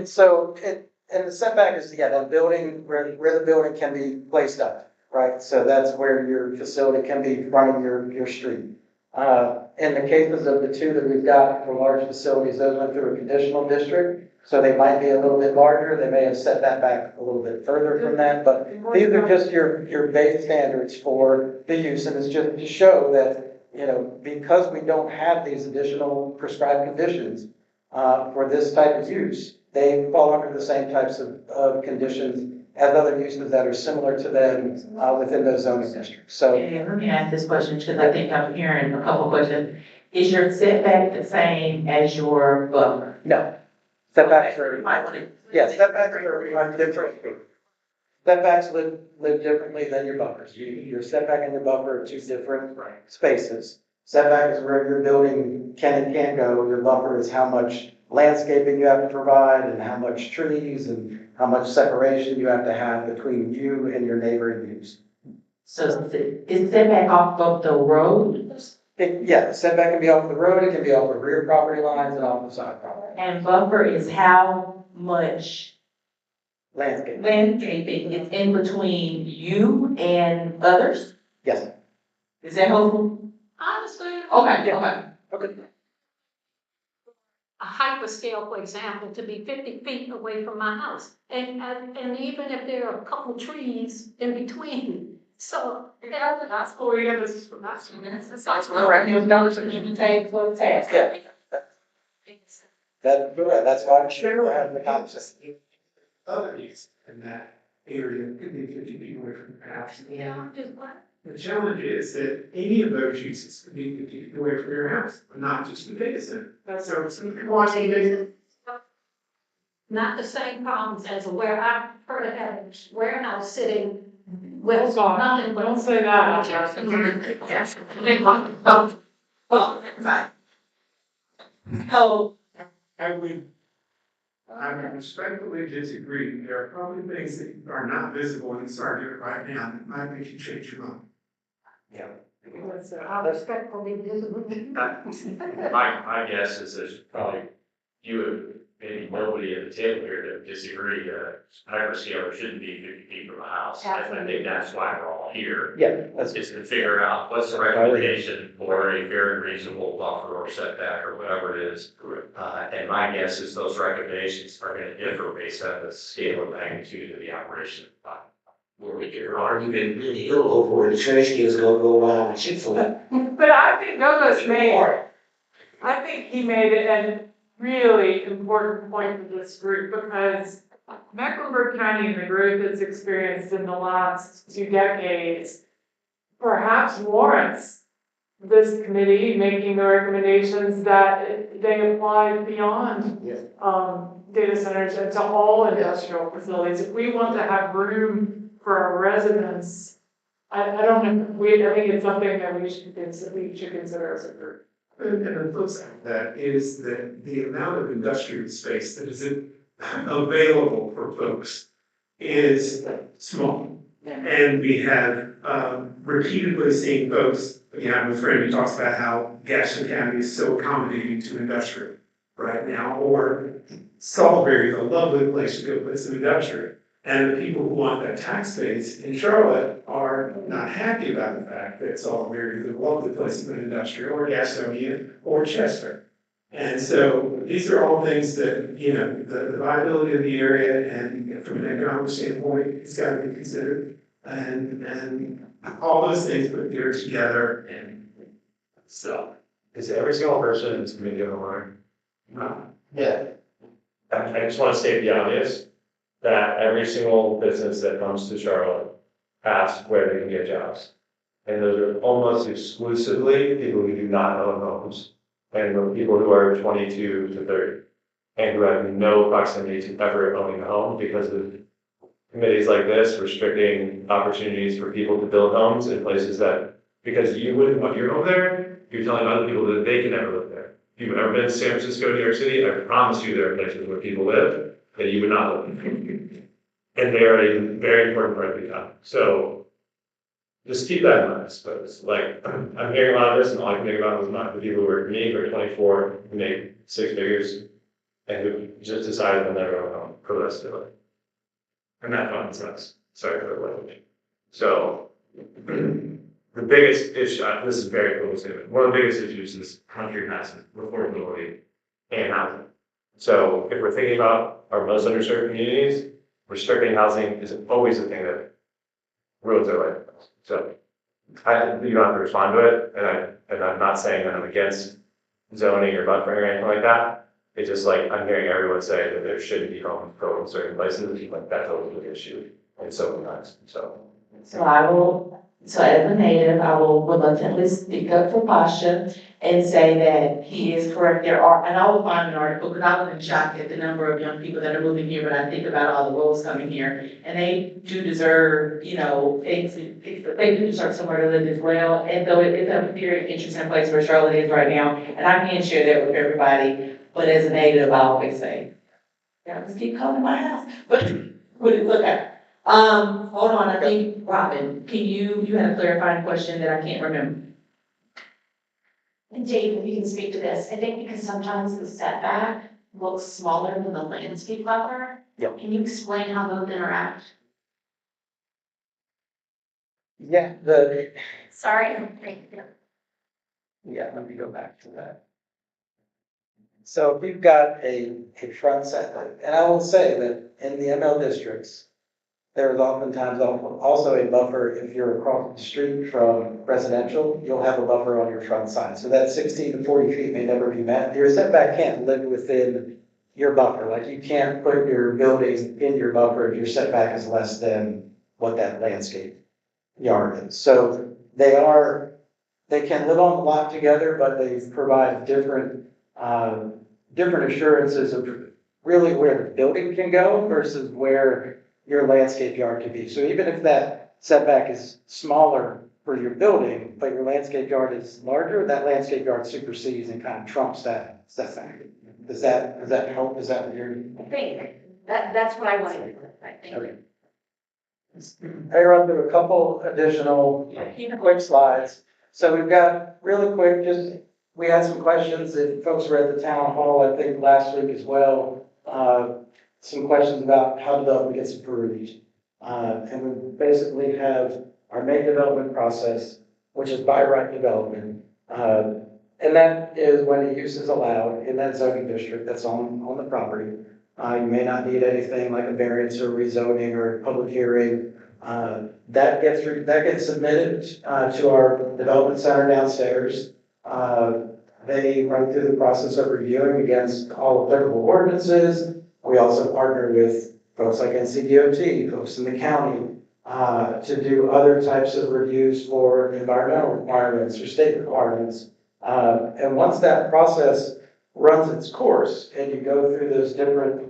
so and the setback is, that building where the building can be placed up. Right, so that's where your facility can be running your street. In the cases of the two that we've got for large facilities, those went through a conditional district. So they might be a little bit larger. They may have set that back a little bit further from that, but these are just your base standards for the use. And it's just to show that, you know, because we don't have these additional prescribed conditions, for this type of use, they fall under the same types of conditions as other uses that are similar to them, within those zoning districts. So. And let me ask this question, because I think I'm hearing a couple questions. Is your setback the same as your buffer? No. Setbacks Okay, are, you might want to. yes, setbacks are different. Setbacks live differently than your buffers. Your setback and your buffer are two different spaces. Setback is where your building can and can't go. Your buffer is how much landscaping you have to provide and how much trees and how much separation you have to have between you and your neighboring use. So is setback off of the road? Yeah, setback can be off the road, it can be off of rear property lines and off the side property. And buffer is how much Landscape. is in between you and others? Yes. Is that helpful? Honestly. Okay, okay. Okay. A hyperscale, for example, to be 50 feet away from my house. And even if there are a couple trees in between. So That's cool, we get this from that. That's where those numbers are going to take for the task. Yeah. That's why I'm sure we're having the conversation. Other use in that area could be 50 feet away from your house. yeah, just what? The challenge is that any of those uses could be 50 feet away from your house, but not just the data center. So some people want to do Not the same problems as where I heard of a warehouse sitting with Oh, God, nothing but. don't say that. So, I would respectfully disagree. There are probably things that are not visible in this argument right now that might make you change your mind. Yeah. I respectfully disagree. My guess is there's probably you and maybe nobody at the table here that disagree that hyperscaler shouldn't be 50 feet from a house. I think that's why we're all here. Yeah, that's Is to figure out what's the recommendation for a very reasonable buffer or setback or whatever it is. And my guess is those recommendations are gonna differ based on the scale and magnitude of the operation. Where we could argue and really ill over where the trash can is gonna go around the Chick-fil-A. But I think Douglas I think he made a really important point to this group because Mecklenburg County and the growth it's experienced in the last 2 decades perhaps warrants this committee making the recommendations that they apply beyond data centers and to all industrial facilities. If we want to have room for our residents, I don't know, I think it's something that we should consider as a group. And the flip side of that is that the amount of industrial space that is available for folks is small. And we have repeatedly seen folks, I have a friend who talks about how Gaston County is so accommodating to industrial right now, or Salisbury is a lovely place to go put some industrial. And the people who want that tax base in Charlotte are not happy about the fact that Salisbury is a lovely place to put industrial, or Gastonia, or Chester. And so these are all things that, you know, the viability of the area and from an economic standpoint, it's got to be considered. And all those things put here together and so. Is every single person in this community on the line? No. Yeah. I just want to state the obvious, that every single business that comes to Charlotte asks where they can get jobs. And those are almost exclusively people who do not own homes. And the people who are 22 to 30. And who have no proximity to ever owning a home because of committees like this restricting opportunities for people to build homes in places that, because you wouldn't want your home there, you're telling other people that they can never live there. If you've ever been to San Francisco, New York City, I promise you there are places where people live that you would not live in. And they are a very important part of the economy. So just keep that in mind, I suppose. Like, I'm hearing a lot of this, and all I can think about is not the people who are me, who are 24, who make 6 figures, and who just decided they'll never own a home for the rest of their life. And that sounds nuts. Sorry for the language. So the biggest issue, this is very close to it, one of the biggest issues this country has is affordability and housing. So if we're thinking about our most underserved communities, restricting housing is always the thing that ruins our life. So you don't have to respond to it, and I'm not saying that I'm against zoning or buffering or anything like that. It's just like, I'm hearing everyone say that there shouldn't be home code in certain places, like that's always an issue, and so sometimes, so. So as a native, I will reluctantly speak up for Pasha and say that he is correct. There are, and I will find an article, because I was in shock at the number of young people that are moving here, but I think about all the roles coming here, and they do deserve, you know, they do deserve somewhere to live as well. And though it's a very interesting place where Charlotte is right now, and I can't share that with everybody, but as a native, I always say, yeah, just keep coming to my house. But it's okay. Hold on, I think, Robin, you had a clarifying question that I can't remember. And Dave, if you can speak to this, I think because sometimes the setback looks smaller than the landscape buffer. Yep. Can you explain how those interact? Yeah, Sorry. yeah, let me go back to that. So if you've got a front setback, and I will say that in the ML districts, there's oftentimes also a buffer. If you're across the street from residential, you'll have a buffer on your front side. So that 16 to 40 feet may never be met. Your setback can't live within your buffer. Like you can't put your building in your buffer if your setback is less than what that landscape yard is. So they can live on the lot together, but they provide different assurances of really where the building can go versus where your landscape yard can be. So even if that setback is smaller for your building, but your landscape yard is larger, that landscape yard supersedes and kind of trumps that setback. Does that help? Is that what you're? I think that's what I wanted. I think. Okay. I run through a couple additional quick slides. So we've got really quick, we had some questions that folks were at the town hall, I think last week as well. Some questions about how development gets approved. And we basically have our main development process, which is by right development. And that is when a use is allowed in that zoning district that's on the property. You may not need anything like a variance or rezoning or public hearing. That gets submitted to our development center downstairs. They run through the process of reviewing against all applicable ordinances. We also partner with folks like NCDOT, folks in the county, to do other types of reviews for environmental requirements or state requirements. And once that process runs its course and you go through those different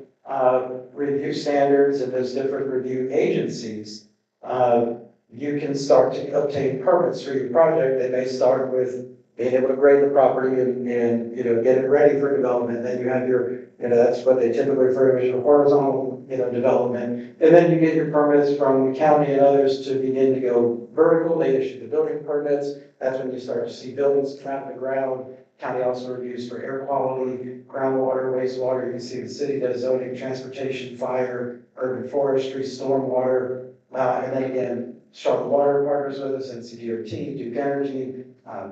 review standards and those different review agencies, you can start to obtain permits for your project. They may start with being able to grade the property and get it ready for development. Then you have your, that's what they typically refer to as your horizontal, development. And then you get your permits from the county and others to begin to go vertical. They issue the building permits. That's when you start to see buildings come out of the ground. County also reviews for air quality, groundwater, wastewater. You can see the city does zoning, transportation, fire, urban forestry, stormwater, and then again, Charlotte Water partners with us, NCDOT, Duke Energy,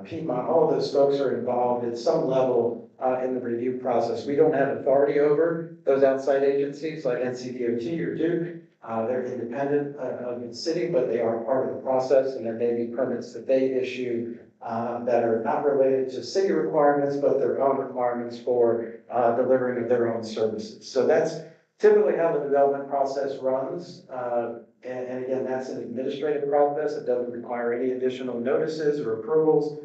Piedmont. All of those folks are involved at some level in the review process. We don't have authority over those outside agencies like NCDOT or Duke. They're independent of the city, but they are part of the process, and there may be permits that they issue that are not related to city requirements, but their own requirements for delivering of their own services. So that's typically how the development process runs. And again, that's an administrative process. It doesn't require any additional notices or approvals.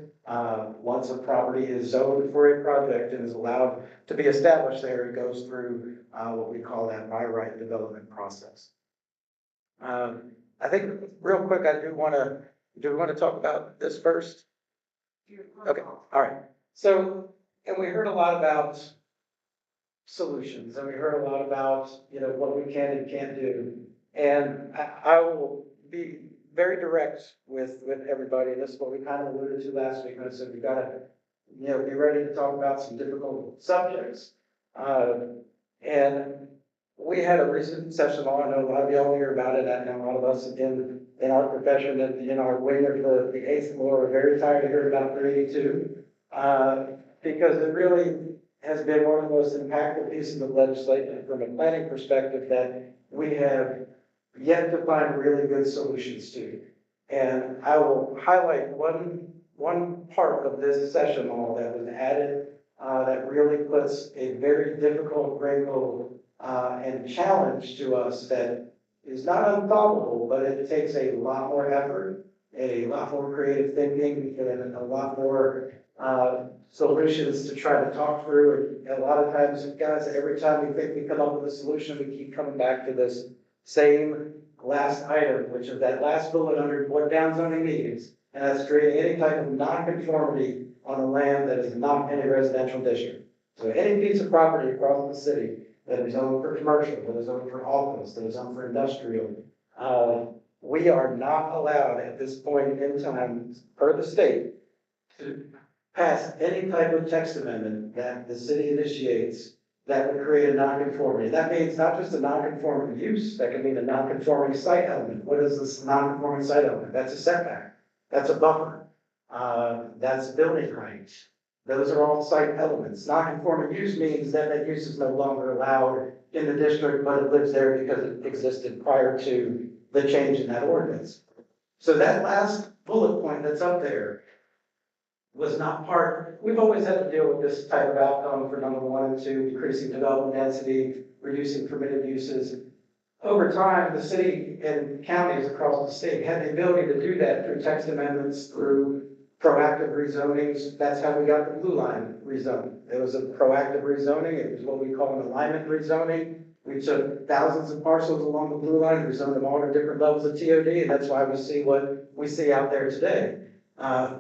Once a property is zoned for a project and is allowed to be established there, it goes through what we call that by right development process. I think real quick, do we want to talk about this first? Okay, all right. So, and we heard a lot about solutions, and we heard a lot about, what we can and can't do. And I will be very direct with everybody. And this is what we kind of alluded to last week. I said, we've got to, be ready to talk about some difficult subjects. And we had a recent session law, I know a lot of y'all hear about it, I know a lot of us in our profession and in our wing of the eighth floor are very tired of hearing about 382. Because it really has been one of the most impactful pieces of legislation from a planning perspective that we have yet to find really good solutions to. And I will highlight one part of this session law that was added that really puts a very difficult wrinkle and challenge to us that is not unsolvable, but it takes a lot more effort, a lot more creative thinking, and a lot more solutions to try to talk through. And a lot of times, guys, every time we think we come up with a solution, we keep coming back to this same last item, which is that last bullet under what downzoning means, and that's creating any type of nonconformity on the land that is not in a residential district. So any piece of property across the city that is owned for commercial, that is owned for office, that is owned for industrial, we are not allowed at this point in time, per the state, to pass any type of text amendment that the city initiates that would create a nonconformity. That means not just a nonconforming use, that can mean a nonconforming site element. What is this nonconforming site element? That's a setback. That's a buffer. That's building height. Those are all site elements. Nonconforming use means that that use is no longer allowed in the district, but it lives there because it existed prior to the change in that ordinance. So that last bullet point that's up there was not part, we've always had to deal with this type of outcome for number 1 and 2, decreasing development density, reducing permitted uses. Over time, the city and counties across the state had the ability to do that through text amendments, through proactive rezonings. That's how we got the blue line rezone. It was a proactive rezoning. It was what we call an alignment rezoning. We took thousands of parcels along the blue line, rezoned them all to different levels of TOD, and that's why we see what we see out there today.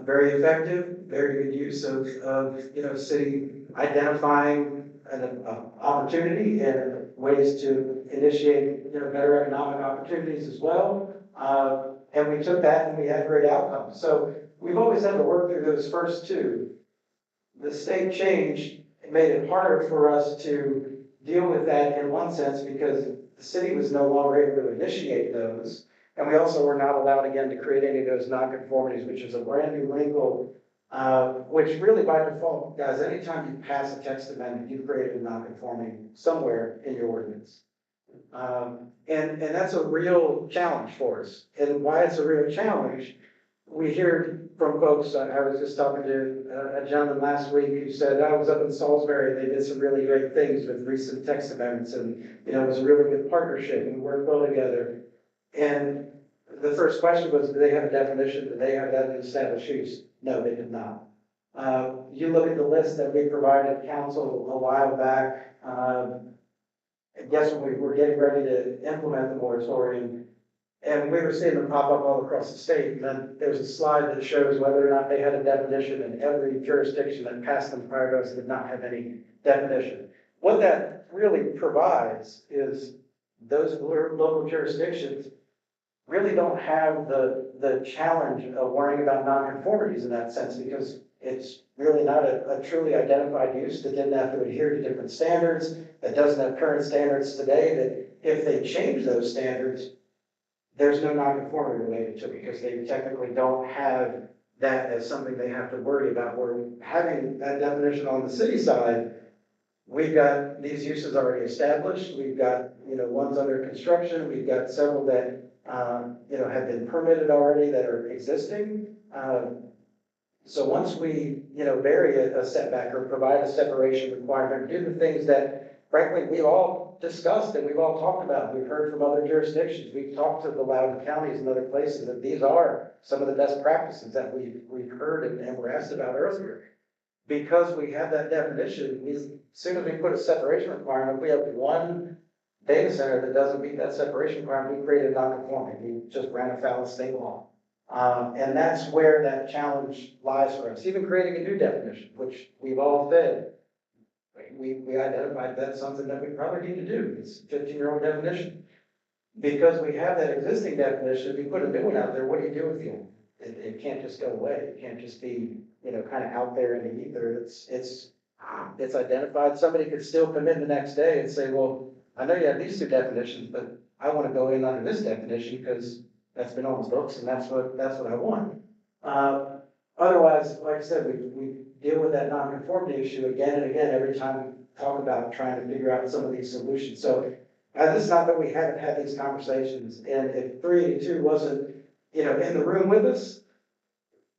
Very effective, very good use of city identifying an opportunity and ways to initiate, better economic opportunities as well. And we took that and we had great outcomes. So we've always had to work through those first two. The state change made it harder for us to deal with that in one sense because the city was no longer able to initiate those. And we also were not allowed again to create any of those nonconformities, which is a brand new wrinkle, which really by default, guys, anytime you pass a text amendment, you've created a nonconforming somewhere in your ordinance. And that's a real challenge for us. And why it's a real challenge, we hear from folks, I was just talking to a gentleman last week who said, I was up in Salisbury, they did some really great things with recent text amendments, and it was a really good partnership, and we worked well together. And the first question was, do they have a definition? Did they have that in established use? No, they did not. You look at the list that we provided council a while back, I guess when we were getting ready to implement the moratorium, and we were seeing them pop up all across the state, and then there's a slide that shows whether or not they had a definition, and every jurisdiction that passed them prior to us did not have any definition. What that really provides is those local jurisdictions really don't have the challenge of worrying about nonconformities in that sense, because it's really not a truly identified use that didn't have to adhere to different standards, that doesn't have current standards today, that if they change those standards, there's no nonconformity related to it because they technically don't have that as something they have to worry about. We're having that definition on the city side. We've got these uses already established. We've got, ones under construction. We've got several that, have been permitted already that are existing. So once we, vary a setback or provide a separation requirement, do the things that, frankly, we've all discussed and we've all talked about. We've heard from other jurisdictions. We've talked to the Loudoun counties and other places that these are some of the best practices that we've heard and were asked about earlier. Because we have that definition, as soon as we put a separation requirement, we have one data center that doesn't meet that separation requirement, we created non-conforming. We just ran afoul of state law. And that's where that challenge lies for us. Even creating a new definition, which we've all said, we identified that's something that we probably need to do. It's a 15-year-old definition. Because we have that existing definition, if you put a new one out there, what do you do with it? It can't just go away. It can't just be, kind of out there in the ether. It's identified. Somebody could still come in the next day and say, well, I know you have these two definitions, but I want to go in under this definition because that's been on the books and that's what I want. Otherwise, like I said, we deal with that nonconformity issue again and again every time we talk about trying to figure out some of these solutions. So it's not that we haven't had these conversations, and if 382 wasn't, in the room with us,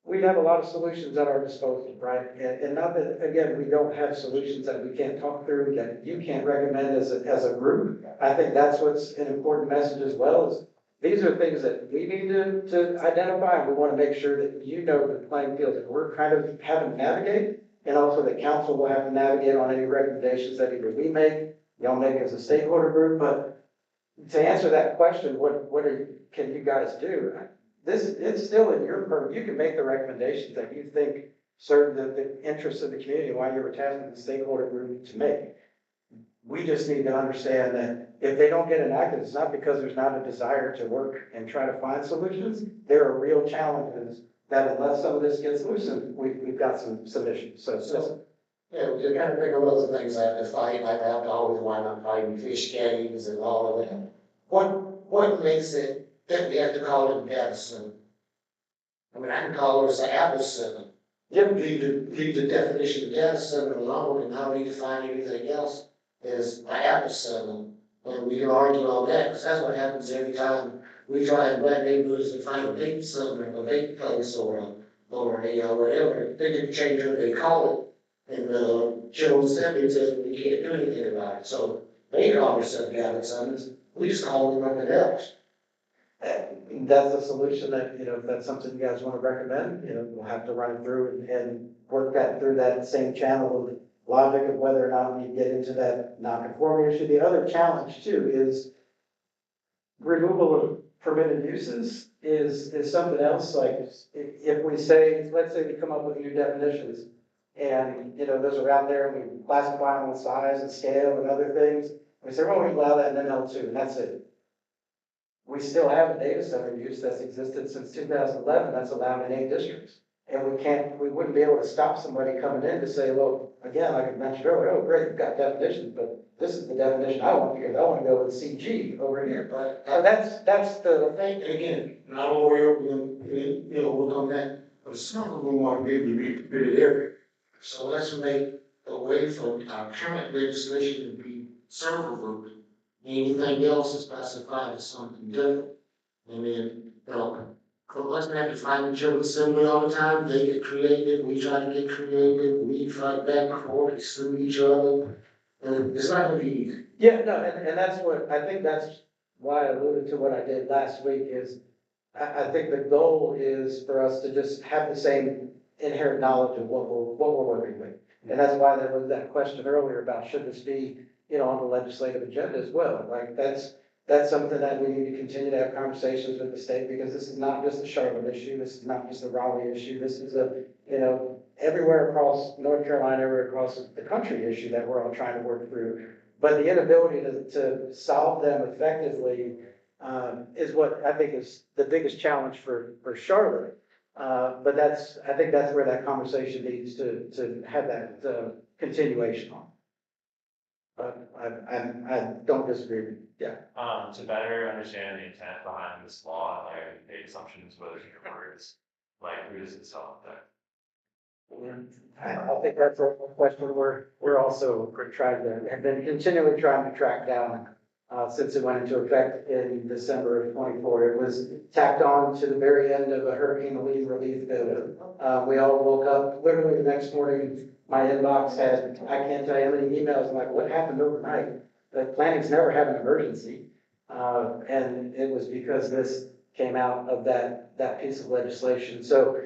we'd have a lot of solutions at our disposal, right? And not that, again, we don't have solutions that we can't talk through, that you can't recommend as a group. I think that's what's an important message as well, is these are things that we need to identify, and we want to make sure that the playing field that we're kind of having to navigate, and also the council will have to navigate on any recommendations that either we make, y'all make as a stakeholder group. But to answer that question, can you guys do? It's still in your purview. You can make the recommendations that you think serve the interests of the community while you're tasking the stakeholder group to make. We just need to understand that if they don't get enacted, it's not because there's not a desire to work and try to find solutions. There are real challenges that unless some of this gets loosened, we've got some issues. So yeah, we can kind of think of other things like the fight, like I have to always wind up fighting fish games and all of that. What makes it that we have to call it data center? I mean, I can call it an Apple center. Leave the definition of data center alone, and how we define anything else is an Apple center. And we can argue all that, because that's what happens every time we try in black neighborhoods to find a vape center, a vape place, or a whatever. They can change what they call it. And General Assembly says we can't do anything about it. So they call themselves data centers. We just call them something else. That's a solution that, if that's something you guys want to recommend, we'll have to run it through and work that through that same channel of logic of whether or not we get into that non-conforming issue. The other challenge too is removal of permitted uses is something else. Like if we say, let's say we come up with new definitions and, those are out there and we classify them with size and scale and other things. We say, well, we allow that in NL2 and that's it. We still have a data center use that's existed since 2011 that's allowed in 8 districts. And we wouldn't be able to stop somebody coming in to say, well, again, like I mentioned earlier, oh, great, you've got definitions, but this is the definition I want because I want to go with CG over here. But that's the thing. And again, not all we'll come back, but some of them want to be able to be permitted area. So let's make a way for our current legislation to be servable. Anything else is classified as something different. And then, let's not have to fight each other assembly all the time. They get creative, we try to get creative, we fight back and forth, we sue each other. And it's not going to be easy. Yeah, no, and that's why I alluded to what I did last week is I think the goal is for us to just have the same inherent knowledge of what we're working with. And that's why there was that question earlier about should this be, on the legislative agenda as well. Like that's something that we need to continue to have conversations with the state, because this is not just a Charlotte issue. This is not just a Raleigh issue. This is everywhere across North Carolina, everywhere across the country issue that we're all trying to work through. But the inability to solve them effectively is what I think is the biggest challenge for Charlotte. But I think that's where that conversation needs to have that continuation on. But I don't disagree with you. Yeah. To better understand the intent behind this law, I made assumptions whether your words, who does it solve that? I think that's a question we're also have been continually trying to track down since it went into effect in December of 24. It was tacked on to the very end of a hurricane relief bill. We all woke up literally the next morning. My inbox had, I can't tell you how many emails. I'm like, what happened overnight? The planning's never had an emergency. And it was because this came out of that piece of legislation. So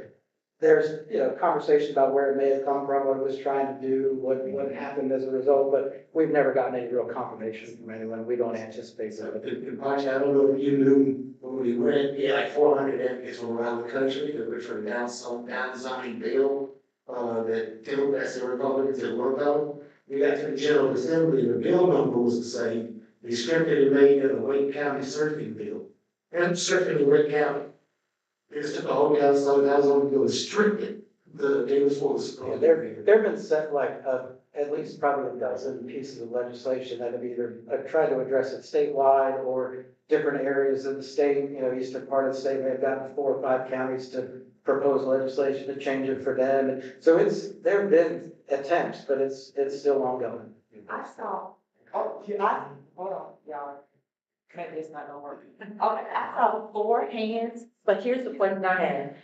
there's, conversation about where it may have come from, what it was trying to do, what happened as a result, but we've never gotten any real confirmation from anyone. We don't anticipate that. I don't know if you knew when we went, we had like 400 advocates from around the country that were for down zoning bill that Democrats and Republicans had worked on. We got to the General Assembly, and the bill number was the same. They stripped it and made it a Wake County surfing bill. And surfing in Wake County. They just took the whole down, so that was only going to strip it. The day before was there have been set at least probably a dozen pieces of legislation that have either tried to address it statewide or different areas of the state. You know, eastern part of the state may have gotten 4 or 5 counties to propose legislation to change it for them. And so there have been attempts, but it's still ongoing. I saw, hold on, y'all. Maybe it's not gonna work. Okay, I saw 4 hands, but here's the question I had.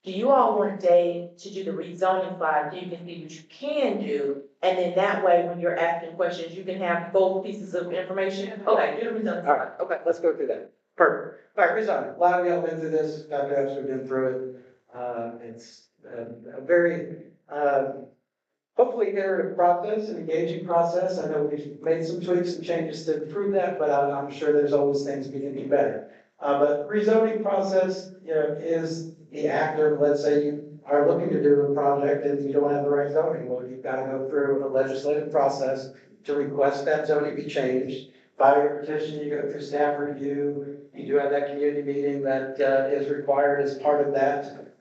Do you all want Dave to do the rezoning slide so you can see what you can do? And then that way, when you're asking questions, you can have both pieces of information? Okay, do the rezoning. All right, okay, let's go through that. Perfect. All right, rezoning. A lot of y'all been through this. Dr. Epps have been through it. It's a very, hopefully iterative process, an engaging process. I know we've made some tweaks and changes to improve that, but I'm sure there's always things we can do better. But rezoning process, you know, is the act of, let's say you are looking to do a project and you don't have the right zoning. Well, you've got to go through a legislative process to request that zoning be changed. File your petition, you go through staff review, you do have that community meeting that is required as part of that.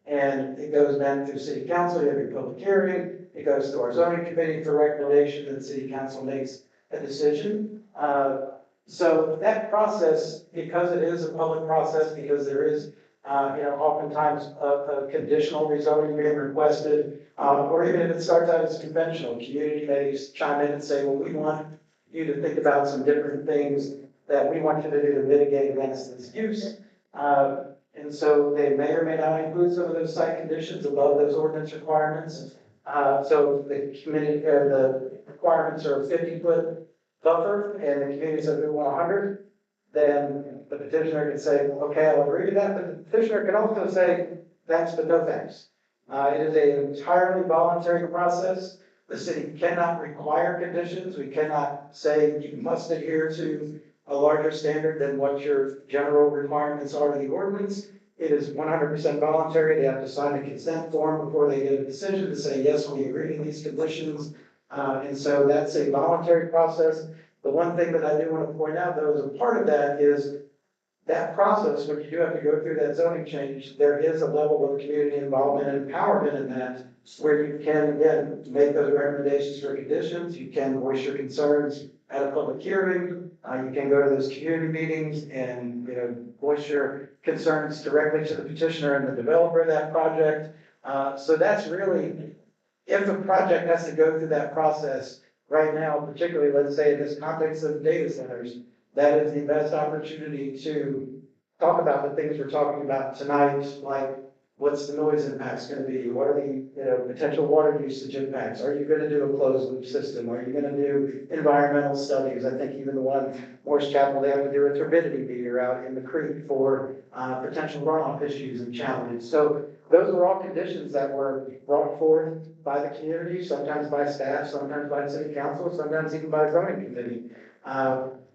And it goes then through city council, you have your public hearing, it goes to our zoning committee for recommendation, and city council makes a decision. So that process, because it is a public process, because there is, you know, oftentimes a conditional rezoning being requested, or even if it starts out as conventional, community may chime in and say, well, we want you to think about some different things that we want you to do to mitigate against this use. And so they may or may not include some of those site conditions above those ordinance requirements. So the community, the requirements are a 50-foot buffer, and the community says we want 100. Then the petitioner can say, okay, I'll agree to that. But the petitioner can also say, thanks, but no thanks. It is an entirely voluntary process. The city cannot require conditions. We cannot say you must adhere to a larger standard than what your general requirements are in the ordinance. It is 100% voluntary. They have to sign a consent form before they get a decision to say, yes, we agree to these conditions. And so that's a voluntary process. The one thing that I do want to point out, though, as a part of that is that process, when you do have to go through that zoning change, there is a level of community involvement and empowerment in that, where you can, again, make those recommendations for conditions. You can voice your concerns at a public hearing. You can go to those community meetings and, you know, voice your concerns directly to the petitioner and the developer of that project. So that's really, if a project has to go through that process right now, particularly, let's say in this context of data centers, that is the best opportunity to talk about the things we're talking about tonight, like what's the noise impacts going to be? What are the potential water usage impacts? Are you going to do a closed loop system? Are you going to do environmental studies? I think even the one Morris Chapel, they have to do a turbidity meter out in the creek for potential runoff issues and challenges. So those are all conditions that were brought forth by the community, sometimes by staff, sometimes by city council, sometimes even by the zoning committee.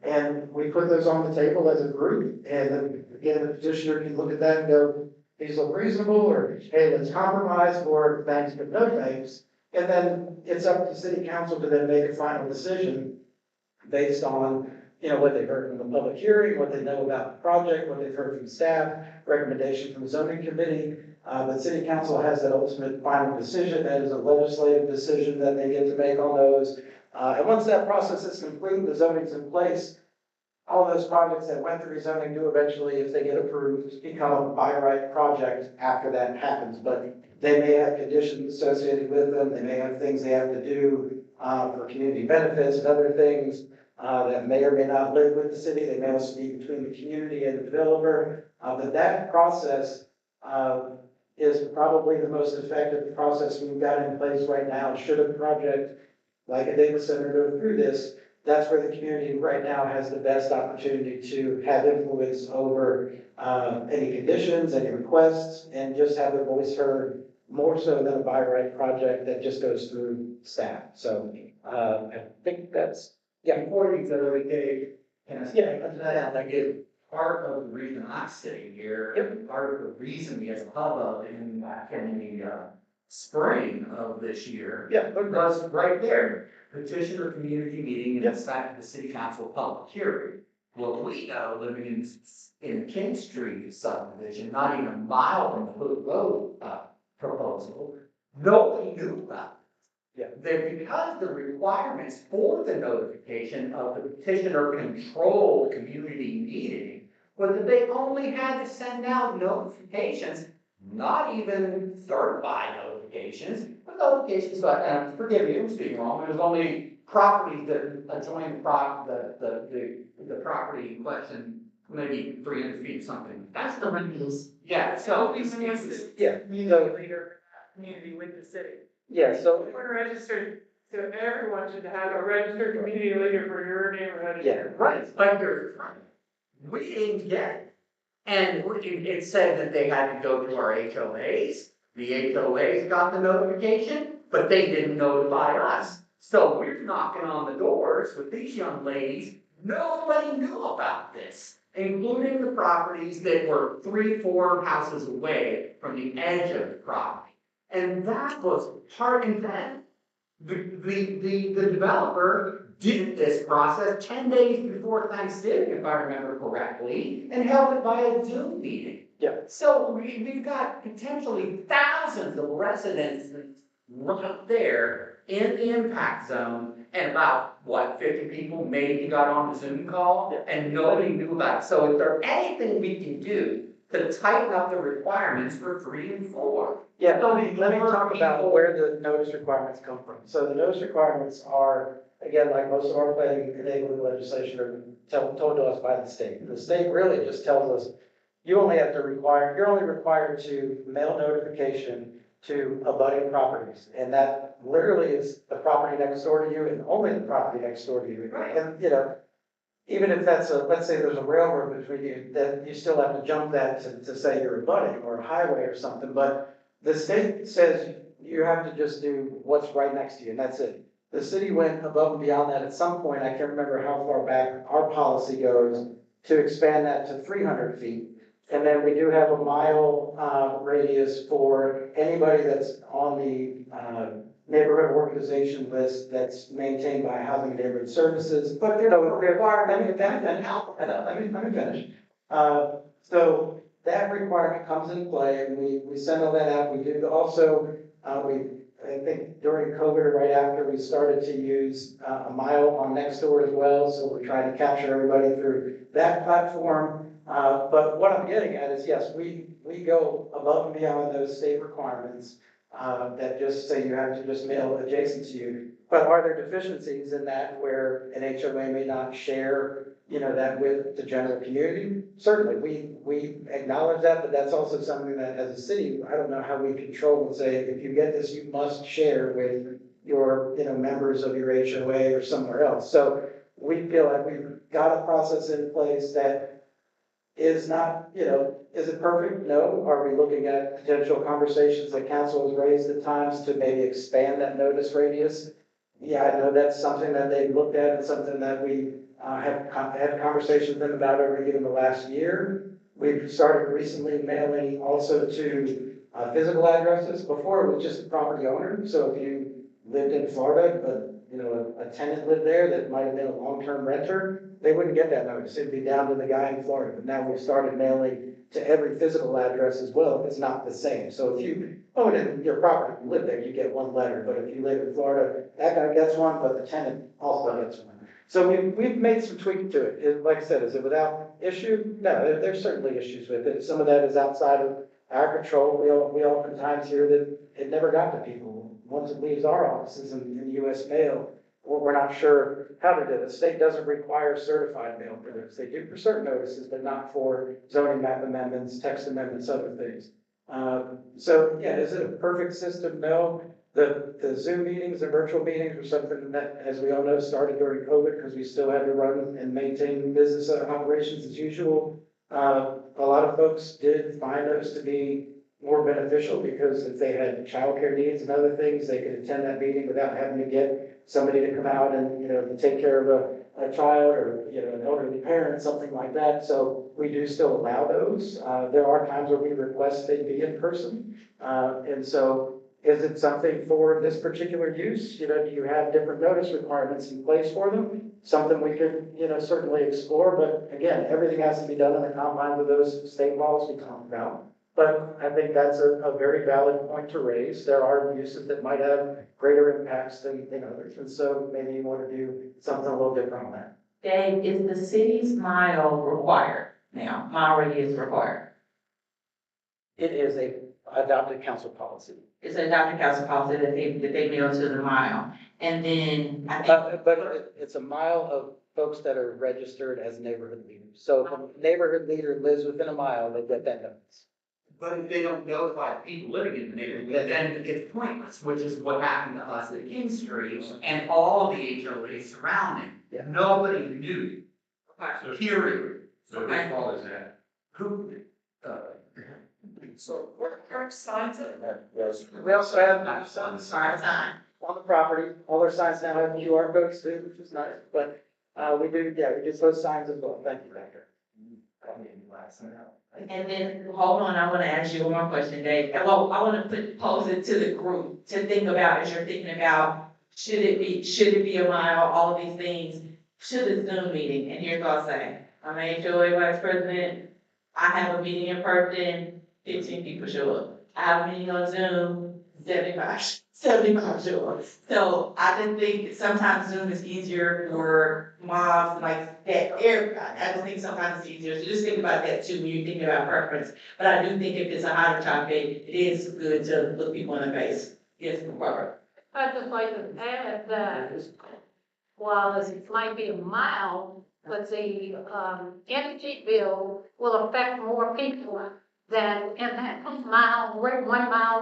And we put those on the table as a group, and then again, the petitioner can look at that and go, these look reasonable, or hey, let's compromise, or thanks but no thanks. And then it's up to city council to then make a final decision based on, what they've heard from the public hearing, what they know about the project, what they've heard from staff, recommendation from the zoning committee. The city council has that ultimate final decision. That is a legislative decision that they get to make on those. And once that process is complete, the zoning's in place, all those projects that went through zoning do eventually, if they get approved, become a by right project after that happens. But they may have conditions associated with them. They may have things they have to do for community benefits and other things that may or may not live with the city. They may also be between the community and the developer. But that process is probably the most effective process we've got in place right now. Should a project like a data center go through this, that's where the community right now has the best opportunity to have influence over any conditions, any requests, and just have their voice heard more so than a by right project that just goes through staff. So I think that's, Before you go, Dave, can I say that? Like, part of the reason I'm sitting here, part of the reason we have a hubbub in the spring of this year, was right there. Petitioner community meeting and it's back to the city council public hearing. Well, we know living in King Street subdivision, not even a mile from the Hood Road proposal, nobody knew about it. Yeah. That because the requirements for the notification of the petitioner controlled community meeting was that they only had to send out notifications, not even certified notifications, but notifications, but, and forgive me, I'm speaking wrong, it was only properties that adjoin the property in question, maybe 300 feet or something. That's the rentals. Yeah, so Yeah, Community leader, community with the city. yeah, so, We're registered, so everyone should have a registered community leader for your neighborhood. yeah, right, but we didn't get it. And it said that they had to go to our HOAs. The HOAs got the notification, but they didn't notify us. So we're knocking on the doors with these young ladies. Nobody knew about this, including the properties that were 3-4 houses away from the edge of the property. And that was part and then the developer did this process 10 days before Thanksgiving, if I remember correctly, and held it by a Zoom meeting. Yeah. So we've got potentially thousands of residents right there in the impact zone, and about, what, 50 people maybe got on the Zoom call, and nobody knew about it. So is there anything we can do to tighten up the requirements for 3 and 4? yeah, let me talk about where the notice requirements come from. So the notice requirements are, again, like most of our planning enabling legislation are told to us by the state. The state really just tells us, you're only required to mail notification to abutting properties. And that literally is the property next door to you and only the property next door to you. Right. And, even if that's let's say there's a railroad between you, then you still have to jump that to say you're abutting or a highway or something. But the state says you have to just do what's right next to you, and that's it. The city went above and beyond that at some point. I can't remember how far back our policy goes to expand that to 300 feet. And then we do have a mile radius for anybody that's on the neighborhood organization list that's maintained by Housing and Neighborhood Services. But they're required. Let me finish. So that requirement comes into play, and we send all that out. We do also, I think during COVID or right after, we started to use a mile on Nextdoor as well. So we're trying to capture everybody through that platform. But what I'm getting at is, yes, we go above and beyond those state requirements that just say you have to just mail adjacent to you. But are there deficiencies in that where an HOA may not share, that with the general community? Certainly, we acknowledge that, but that's also something that as a city, I don't know how we control and say, if you get this, you must share with your, members of your HOA or somewhere else. So we feel like we've got a process in place that is not, is it perfect? No. Are we looking at potential conversations that council has raised at times to maybe expand that notice radius? Yeah, I know that's something that they've looked at and something that we have had conversations with them about over even the last year. We've started recently mailing also to physical addresses. Before it was just the property owner. So if you lived in Florida, but a tenant lived there that might have been a long-term renter, they wouldn't get that notice. It'd be down to the guy in Florida. But now we've started mailing to every physical address as well if it's not the same. So if you own it in your property, you live there, you get one letter. But if you live in Florida, that guy gets one, but the tenant also gets one. So we've made some tweaks to it. Like I said, is it without issue? No, there's certainly issues with it. Some of that is outside of our control. We oftentimes hear that it never got to people. Once it leaves our offices in U.S. mail, we're not sure how to do it. The state doesn't require certified mail for this. They do for certain notices, but not for zoning map amendments, text amendments, other things. So yeah, is it a perfect system? No. The Zoom meetings, the virtual meetings were something that, as we all know, started during COVID because we still had to run and maintain business operations as usual. A lot of folks did find those to be more beneficial because if they had childcare needs and other things, they could attend that meeting without having to get somebody to come out and, to take care of a child or, an elderly parent, something like that. So we do still allow those. There are times where we request they be in person. And so is it something for this particular use? Do you have different notice requirements in place for them? Something we could, certainly explore. But again, everything has to be done in the confines of those state laws we talked about. But I think that's a very valid point to raise. There are uses that might have greater impacts than others, and so maybe you want to do something a little different on that. Dave, is the city's mile required now? Mile radius required? It is a adopted council policy. It's an adopted council policy that they mail to the mile. And then I think. But it's a mile of folks that are registered as neighborhood leaders. So if a neighborhood leader lives within a mile, they get that notice. But if they don't notify people living in the neighborhood, then it gets pointless, which is what happened to us at King Street and all the HOAs surrounding. Yeah. Nobody knew, period. So whose fault is that? Who, So where signs it? Yes. We also have signs on the property. All our signs now have QR codes too, which is nice, but we do post signs as well. Thank you, Doctor. And then, hold on, I want to ask you one more question, Dave. Well, I want to pose it to the group to think about as you're thinking about, should it be a mile, all of these things, should the Zoom meeting, and here's what I'll say. I'm an HOA vice president, I have a meeting in person, 15 people show up. I have a meeting on Zoom, 75 show up. So I just think sometimes Zoom is easier for moms, like that, everybody. I just think sometimes it's easier. So just think about that too when you're thinking about preference. But I do think if it's a hotter topic, it is good to look people in the face. Yes, Barbara. I'd just like to add that while it might be a mile, but the energy bill will affect more people than in that 1 mile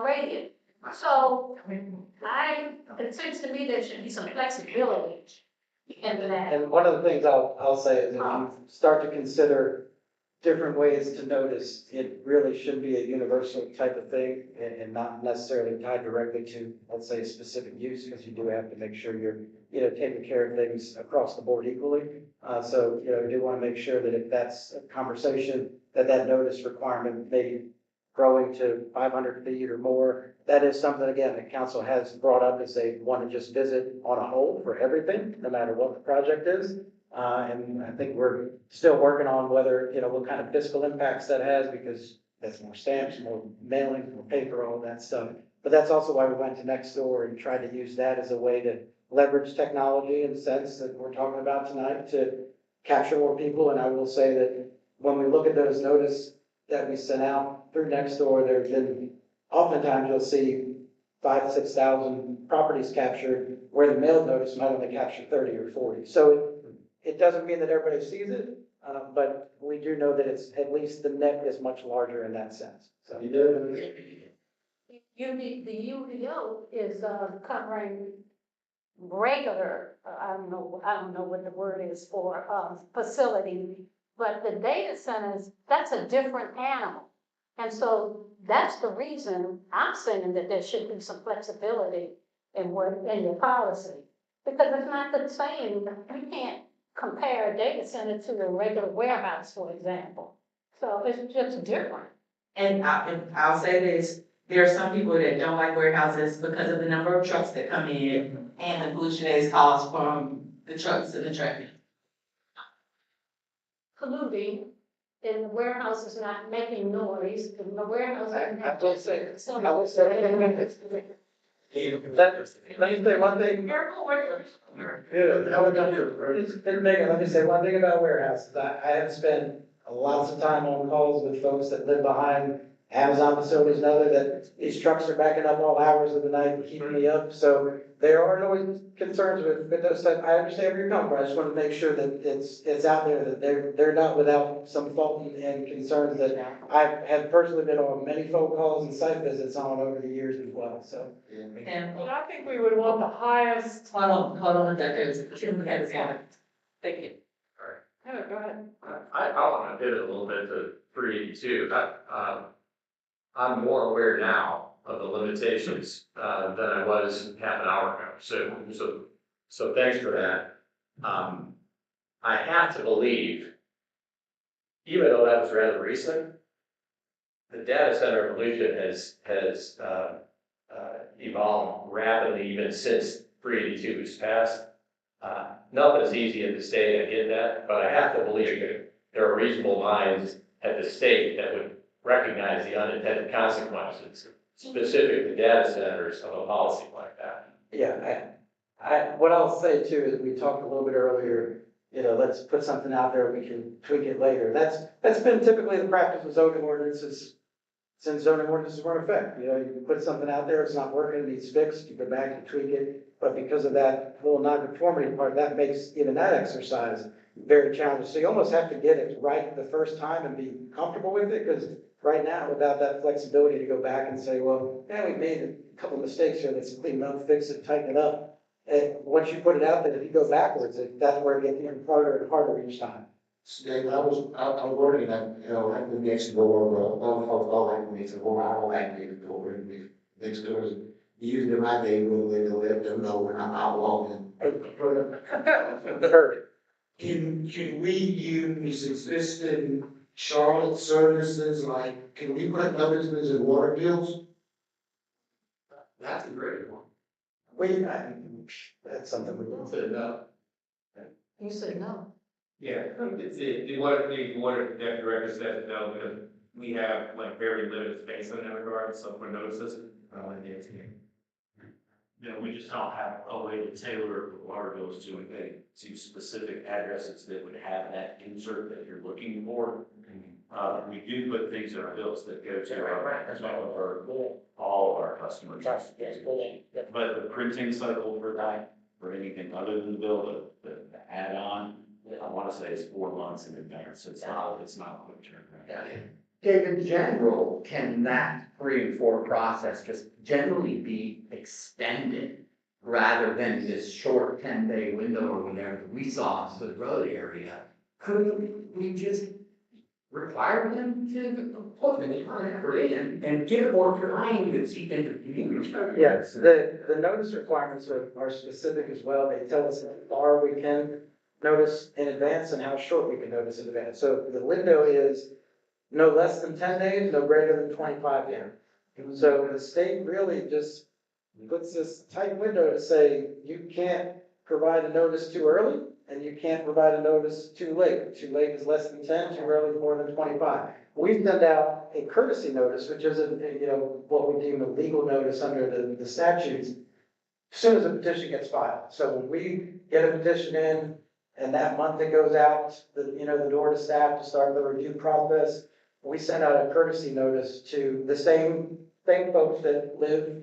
radius. So it seems to me there should be some flexibility in that. And one of the things I'll say is if you start to consider different ways to notice, it really should be a universal type of thing and not necessarily tied directly to, let's say, a specific use, because you do have to make sure you're, taking care of things across the board equally. So, you do want to make sure that if that's a conversation, that notice requirement may growing to 500 feet or more. That is something, again, that council has brought up as they want to just visit on a whole for everything, no matter what the project is. And I think we're still working on whether, what kind of fiscal impacts that has, because that's more stamps, more mailing, more paper, all that stuff. But that's also why we went to Nextdoor and tried to use that as a way to leverage technology in the sense that we're talking about tonight to capture more people. And I will say that when we look at those notices that we sent out through Nextdoor, there have been, oftentimes you'll see 5,000 to 6,000 properties captured where the mailed notice might only capture 30 or 40. So it doesn't mean that everybody sees it, but we do know that it's at least the net is much larger in that sense. So The UDO is covering regular, I don't know what the word is for, facility, but the data centers, that's a different animal. And so that's the reason I'm saying that there should be some flexibility in your policy. Because it's not the same, you can't compare a data center to a regular warehouse, for example. So it's just different. And I'll say this, there are some people that don't like warehouses because of the number of trucks that come in and the pollution that is caused from the trucks and the traffic. Polluting, and the warehouse is not making noise, and the warehouse. I will say, let me say one thing. Let me say one thing about warehouses. I have spent lots of time on calls with folks that live behind Amazon facilities and other that these trucks are backing up all hours of the night, keeping me up. So there are no concerns with those type. I understand where you're coming from. I just want to make sure that it's out there, that they're not without some fault and concerns that I have personally been on many phone calls and site visits on over the years as well. So. And But I think we would want the highest. hold on, Kim had his hand. Thank you. No, go ahead. I want to pivot a little bit to 382. I'm more aware now of the limitations than I was half an hour ago. So thanks for that. I have to believe, even though that was rather recent, the data center evolution has evolved rapidly even since 382 was passed. Nothing's easy in the state, I get that, but I have to believe there are reasonable minds at the state that would recognize the unintended consequences specific to data centers of a policy like that. Yeah, what I'll say too is we talked a little bit earlier, let's put something out there, we can tweak it later. That's been typically the practice with zoning ordinances since zoning ordinances were in effect. You put something out there, it's not working, it needs fixed, you go back and tweak it. But because of that little non-conformity part, that makes even that exercise very challenging. So you almost have to get it right the first time and be comfortable with it, because right now, without that flexibility to go back and say, well, yeah, we made a couple of mistakes here, let's clean them up, fix it, tighten it up. And once you put it out there, if you go backwards, that's where it gets even harder and harder each time. Dave, I was working at, at the next door, next door, I don't like next door, next doors. Usually my neighborhood, they let them know when I'm out walking. Can we use existing Charlotte services, like, can we put notices in water bills? That's a great one. That's something we can Said no. You said no. Yeah, the water director said no, because we have like very limited space in that regard, so for notices, we just don't have a way to tailor water bills to specific addresses that would have that insert that you're looking for. We do put things in our bills that go to all of our customers. But the printing cycle for that, for anything other than the bill, the add-on, I want to say it's 4 months in advance. It's not quick turnaround. Dave, in general, can that 3 and 4 process just generally be extended rather than this short 10-day window or whatever that we saw in the road area? Could we just require them to put the effort in and get more time to seep into the community? Yes, the notice requirements are specific as well. They tell us how far we can notice in advance and how short we can notice in advance. So the window is no less than 10 days, no greater than 25 days. So the state really just puts this tight window to say you can't provide a notice too early and you can't provide a notice too late. Too late is less than 10, too early more than 25. We send out a courtesy notice, which is what we deem a legal notice under the statutes, as soon as a petition gets filed. So when we get a petition in, and that month it goes out, the door to staff to start the review process, we send out a courtesy notice to the same folks that live,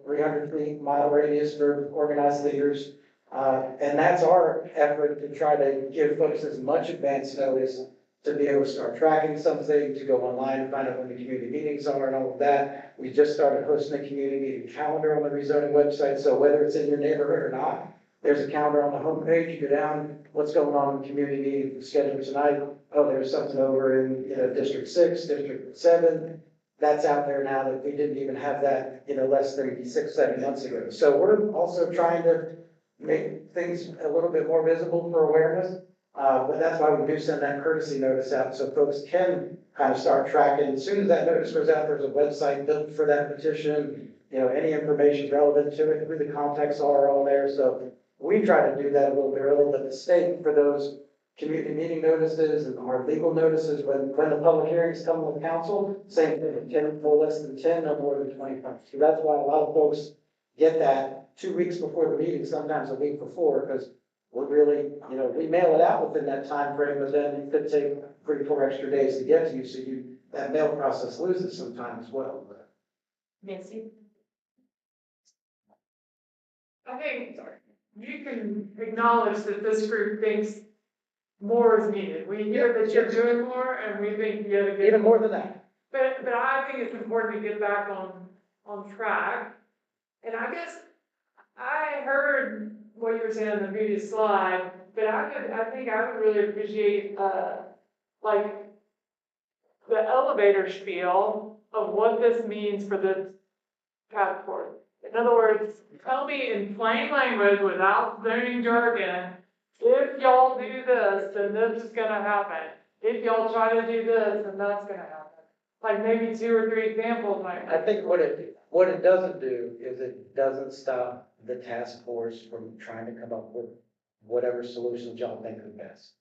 300 feet, mile radius for organized leaders. And that's our effort to try to give folks as much advance notice to be able to start tracking something, to go online and find out when the community meetings are and all of that. We just started hosting a community meeting calendar on the rezoning website. So whether it's in your neighborhood or not, there's a calendar on the homepage. You go down, what's going on in the community meeting scheduled tonight? Oh, there's something over in, District 6, District 7. That's out there now that we didn't even have that, less than 6-7 months ago. So we're also trying to make things a little bit more visible for awareness. But that's why we do send that courtesy notice out so folks can kind of start tracking. As soon as that notice goes out, there's a website built for that petition. Any information relevant to it, who the contacts are on there. So we try to do that a little bit early, but the state for those community meeting notices and our legal notices, when the public hearings come with council, same thing, 10, no less than 10, no more than 25. So that's why a lot of folks get that 2 weeks before the meeting, sometimes a week before, because we're really, we mail it out within that time frame, but then it could take 3 or 4 extra days to get to you, so that mail process loses some time as well. Nancy? I think you can acknowledge that this group thinks more is needed. We hear that you're doing more, and we think you gotta get even more than that. But I think it's important to get back on track. And I guess I heard what you were saying on the previous slide, but I think I would really appreciate like the elevator spiel of what this means for the task force. In other words, tell me in plain language without zoning jargon, if y'all do this, then this is gonna happen. If y'all try to do this, then that's gonna happen. Like maybe 2 or 3 examples might. I think what it doesn't do is it doesn't stop the task force from trying to come up with whatever solutions y'all think are best.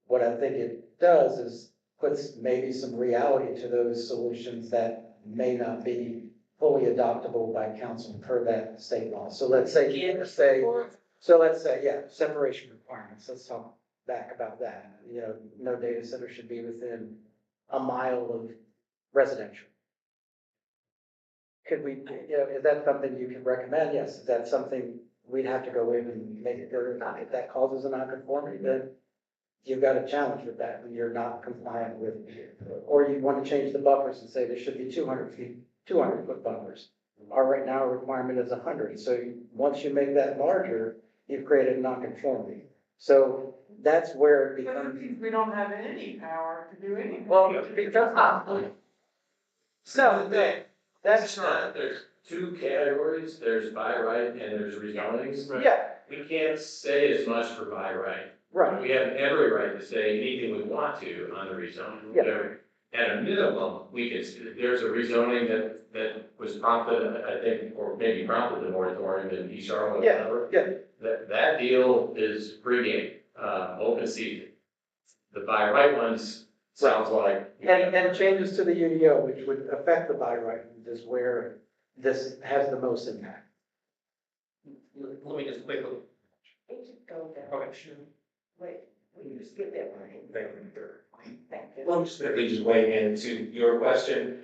What I think it does is puts maybe some reality to those solutions that may not be fully adoptable by council per that state law. So let's say, yeah, separation requirements, let's talk back about that. You know, no data center should be within a mile of residential. Could we, you know, is that something you can recommend? Yes. Is that something we'd have to go in and make it or not? If that causes a nonconformity, then you've got a challenge with that when you're not compliant with, or you want to change the buffers and say there should be 200 feet, 200-foot buffers. Our right now requirement is 100. So once you make that larger, you've created a nonconformity. So that's where it becomes. We don't have any power to do anything. Well, because that's There's two categories, there's by right and there's rezonings. Yeah. We can't say as much for by right. Right. We have every right to say anything we want to on the rezoning. Yeah. At a minimum, we could, there's a rezoning that was prompted, I think, or maybe prompted the moratorium in East Charlotte. That deal is pregame, open season. The by right ones sounds like. And changes to the UDO, which would affect the by right, is where this has the most impact. Let me just quickly. Okay, sure. Wait, we just get that one. Thank you. Let me just quickly just weigh into your question.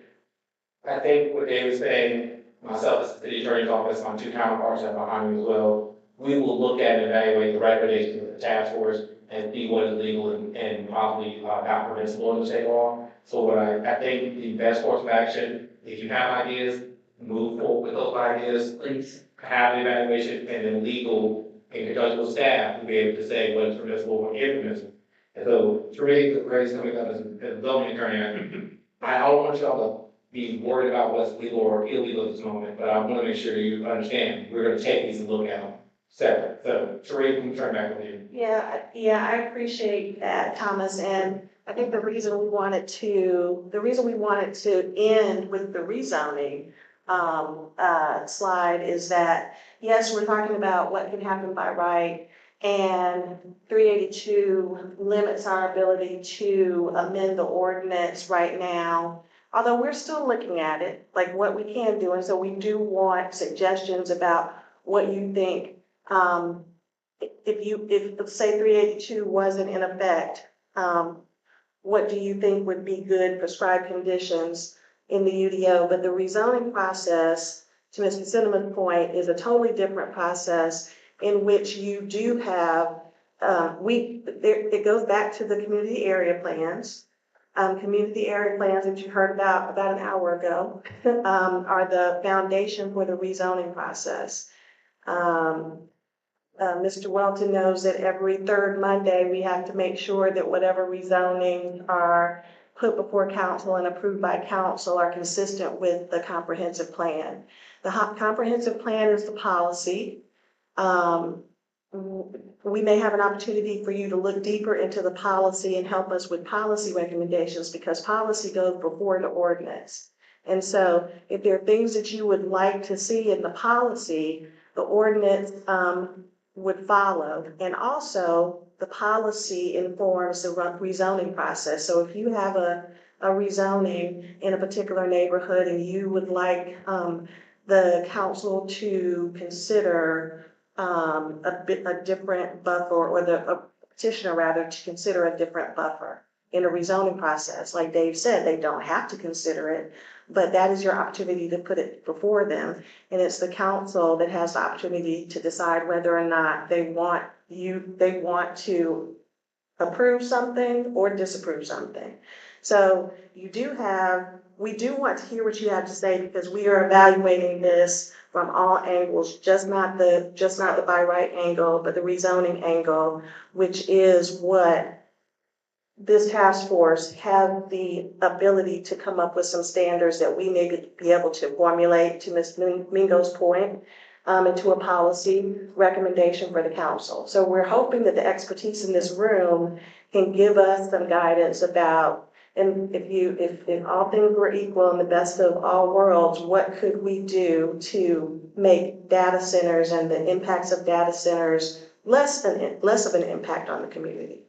I think what Dave was saying, myself as the city attorney's office, my two counterparts are behind me as well. We will look at and evaluate the recommendations of the task force and see what is legal and probably not permissible in the state law. So what I think the best course of action, if you have ideas, move forward with those ideas. Please have an evaluation, and then legal in conjunction with staff will be able to say what's permissible, what isn't permissible. And so, Therese, coming up as a zoning attorney, I don't want y'all to be worried about what's legal or illegal at this moment, but I want to make sure you understand, we're going to take these and look at them separate. So, Therese, let me turn back with you. Yeah, I appreciate that, Thomas, and I think the reason we wanted to end with the rezoning slide is that, yes, we're talking about what can happen by right, and 382 limits our ability to amend the ordinance right now, although we're still looking at it, like what we can do, and so we do want suggestions about what you think. If say 382 wasn't in effect, what do you think would be good prescribed conditions in the UDO? But the rezoning process, to Mr. Cinnamon's point, is a totally different process in which you do have, it goes back to the community area plans. Community area plans that you heard about an hour ago are the foundation for the rezoning process. Mr. Welton knows that every third Monday, we have to make sure that whatever rezoning are put before council and approved by council are consistent with the comprehensive plan. The comprehensive plan is the policy. We may have an opportunity for you to look deeper into the policy and help us with policy recommendations, because policy goes before the ordinance. And so if there are things that you would like to see in the policy, the ordinance would follow. And also the policy informs the rezoning process. So if you have a rezoning in a particular neighborhood and you would like the council to consider a different buffer, or a petitioner rather, to consider a different buffer in a rezoning process, like Dave said, they don't have to consider it, but that is your opportunity to put it before them. And it's the council that has the opportunity to decide whether or not they want to approve something or disapprove something. So we do want to hear what you have to say, because we are evaluating this from all angles, just not the by right angle, but the rezoning angle, which is what this task force have the ability to come up with some standards that we may be able to formulate, to Ms. Mingo's point, into a policy recommendation for the council. So we're hoping that the expertise in this room can give us some guidance about, and if all things were equal in the best of all worlds, what could we do to make data centers and the impacts of data centers less of an impact on the community?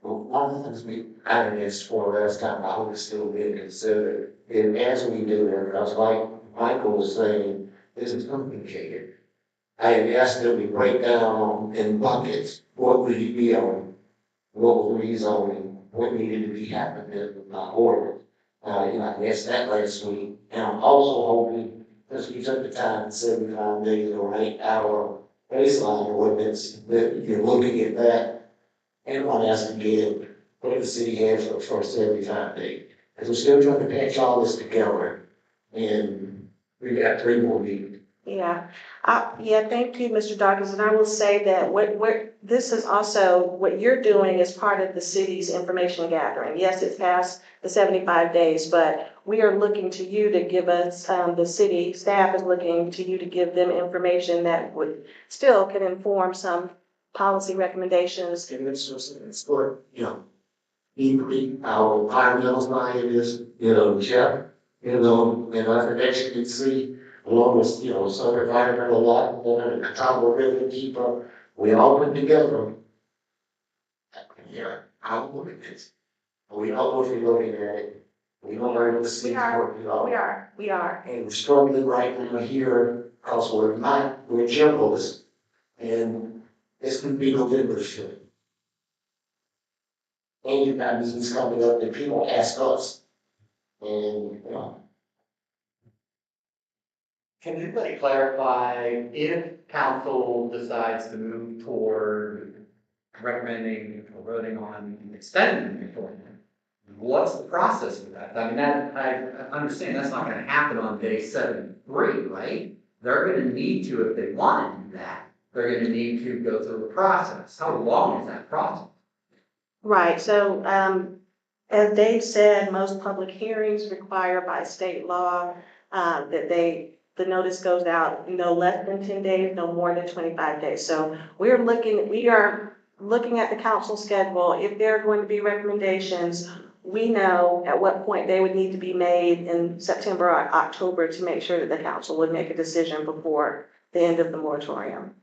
Well, one of the things I asked for last time, I hope it's still being considered, and as we do it, because like Michael was saying, this is complicated. I had asked that we break down in buckets, what would you be on, what was rezoning, what needed to be happening in my order. I asked that last week, and I'm also hoping, because we took the time, 75 days to write our baseline ordinance, that you're looking at that. And one has to get what the city has for the first 75 days. Because we're still trying to patch all this together. And we got 3 more meetings. Yeah, thank you, Mr. Dawkins, and I will say that this is also, what you're doing is part of the city's information gathering. Yes, it's past the 75 days, but we are looking to you to give us, the city staff is looking to you to give them information that would still can inform some policy recommendations. And this was for, increase our environmental scientists, Jeff, and I think you can see, along with, some environmental law, and a top of river keeper, we all put together. Yeah, I'll look at this. We all will be looking at it. We don't learn the city work. We are. And we're struggling right now here, because we're generalists. And it's going to be November shit. And you've got meetings coming up that people ask us. And, Can anybody clarify if council decides to move toward recommending or voting on extending the appointment? What's the process of that? I mean, I understand that's not gonna happen on day 73, right? They're gonna need to, if they want to do that, they're gonna need to go through a process. How long is that process? Right, so, as Dave said, most public hearings require by state law, that the notice goes out no less than 10 days, no more than 25 days. So we are looking at the council schedule. If there are going to be recommendations, we know at what point they would need to be made in September or October to make sure that the council would make a decision before the end of the moratorium.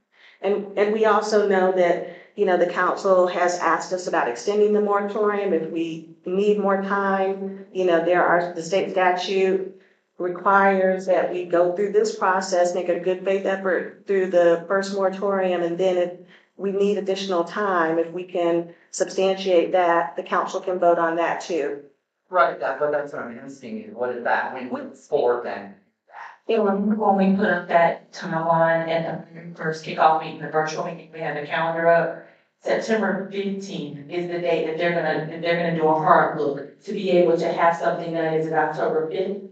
And we also know that, the council has asked us about extending the moratorium if we need more time. The state statute requires that we go through this process, make a good faith effort through the first moratorium, and then if we need additional time, if we can substantiate that, the council can vote on that too. Right, that's what I'm asking you. What is that? For then? When we put up that timeline at the first kickoff meeting, the virtual meeting, we had the calendar up. September 15th is the date that they're gonna do a hard look to be able to have something that is October 5th.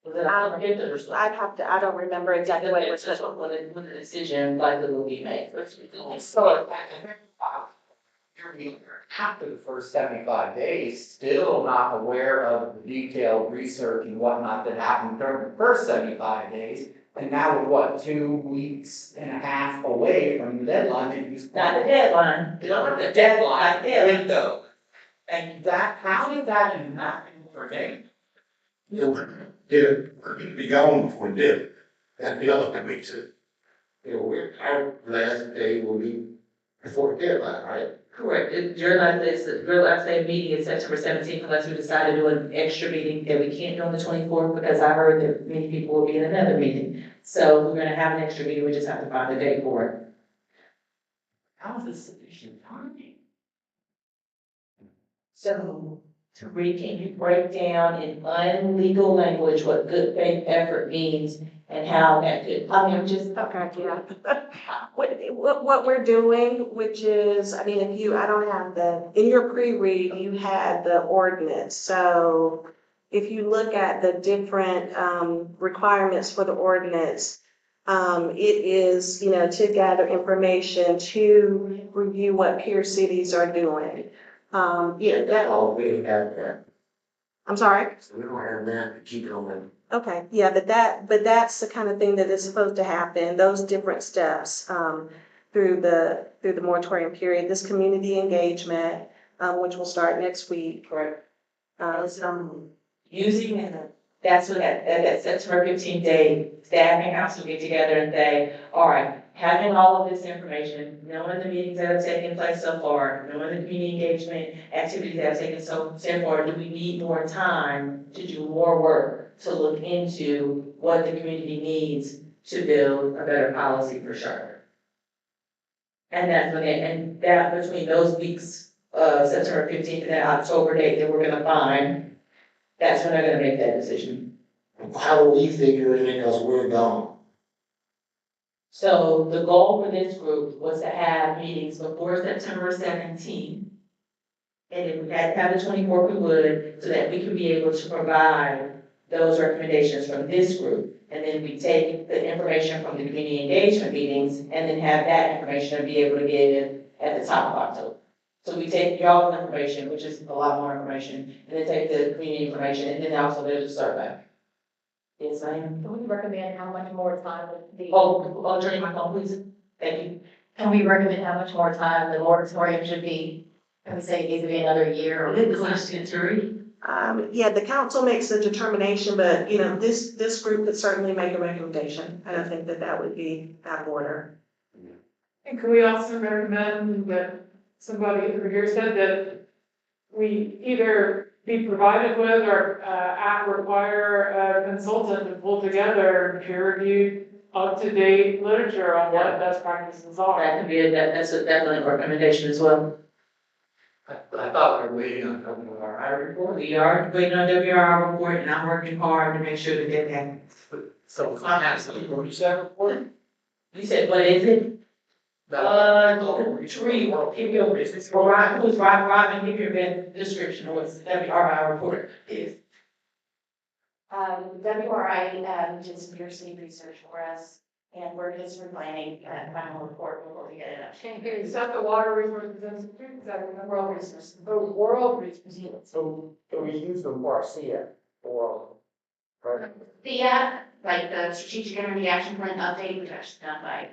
Was it October 5th or something? I don't remember exactly what it was. When the decision likely will be made. So, you're after the first 75 days, still not aware of the detailed research and whatnot that happened during the first 75 days. And now we're 2.5 weeks away from the deadline. Not the deadline. The deadline window. And how did that not pertain? It'll be gone before it did. That's the other thing we said. Our last day will be before the deadline, right? Correct. Your last day meeting is September 17th, unless we decide to do an extra meeting that we can't do on the 24th, because I heard that many people will be in another meeting. So we're gonna have an extra meeting, we just have to find a date for it. How is this sufficient timing? So, Tariq, can you break down in unlegal language what good faith effort means and how that could, What we're doing, which is, I don't have in your pre-read, you had the ordinance. So if you look at the different requirements for the ordinance, it is, to gather information, to review what peer cities are doing. Oh, we have that. I'm sorry? So we don't have that to keep it on. Okay, yeah, but that's the kind of thing that is supposed to happen, those different steps, through the moratorium period, this community engagement, which will start next week. Correct. Using, that's what that September 15th day, staff and council get together and say, all right, having all of this information, knowing the meetings that have taken place so far, knowing the community engagement activities that have taken so far, do we need more time to do more work to look into what the community needs to build a better policy for Charlotte? And that's when and that between those weeks, September 15th and that October date that we're gonna find, that's when they're gonna make that decision. How do we figure it in, because we're gone? So the goal for this group was to have meetings before September 17th. And if we had to have the 24th, we would, so that we could be able to provide those recommendations from this group. And then we take the information from the community engagement meetings and then have that information and be able to give at the top of October. So we take y'all's information, which is a lot more information, and then take the community information, and then also there's a survey. Yes, ma'am. Can we recommend how much more time the? Oh, turn your mic on, please. Thank you. Can we recommend how much more time the moratorium should be? Can we say it needs to be another year or? Good question, Terry. Yeah, the council makes a determination, but, you know, this group could certainly make a recommendation. I don't think that that would be out of order. And can we also recommend that somebody over here said that we either be provided with or require a consultant to pull together peer-reviewed, up-to-date literature on what best practices are? That could be that's definitely a recommendation as well. I thought we were waiting on WRI report. We are waiting on WRI report, and I'm working hard to make sure that that happens. So if I have something, what is that report? You said, what is it? Tree, give you a business, who's Robin, give you a description of what the WRI report is. WRI did some year-to-date research for us, and we're just replanning that final report before we get it up. Is that the Water Resources Institute? Is that the World Resources. The World Resources. So we use them for our CF, or, right? The, like the Strategic Energy Action Plan update, which actually done by,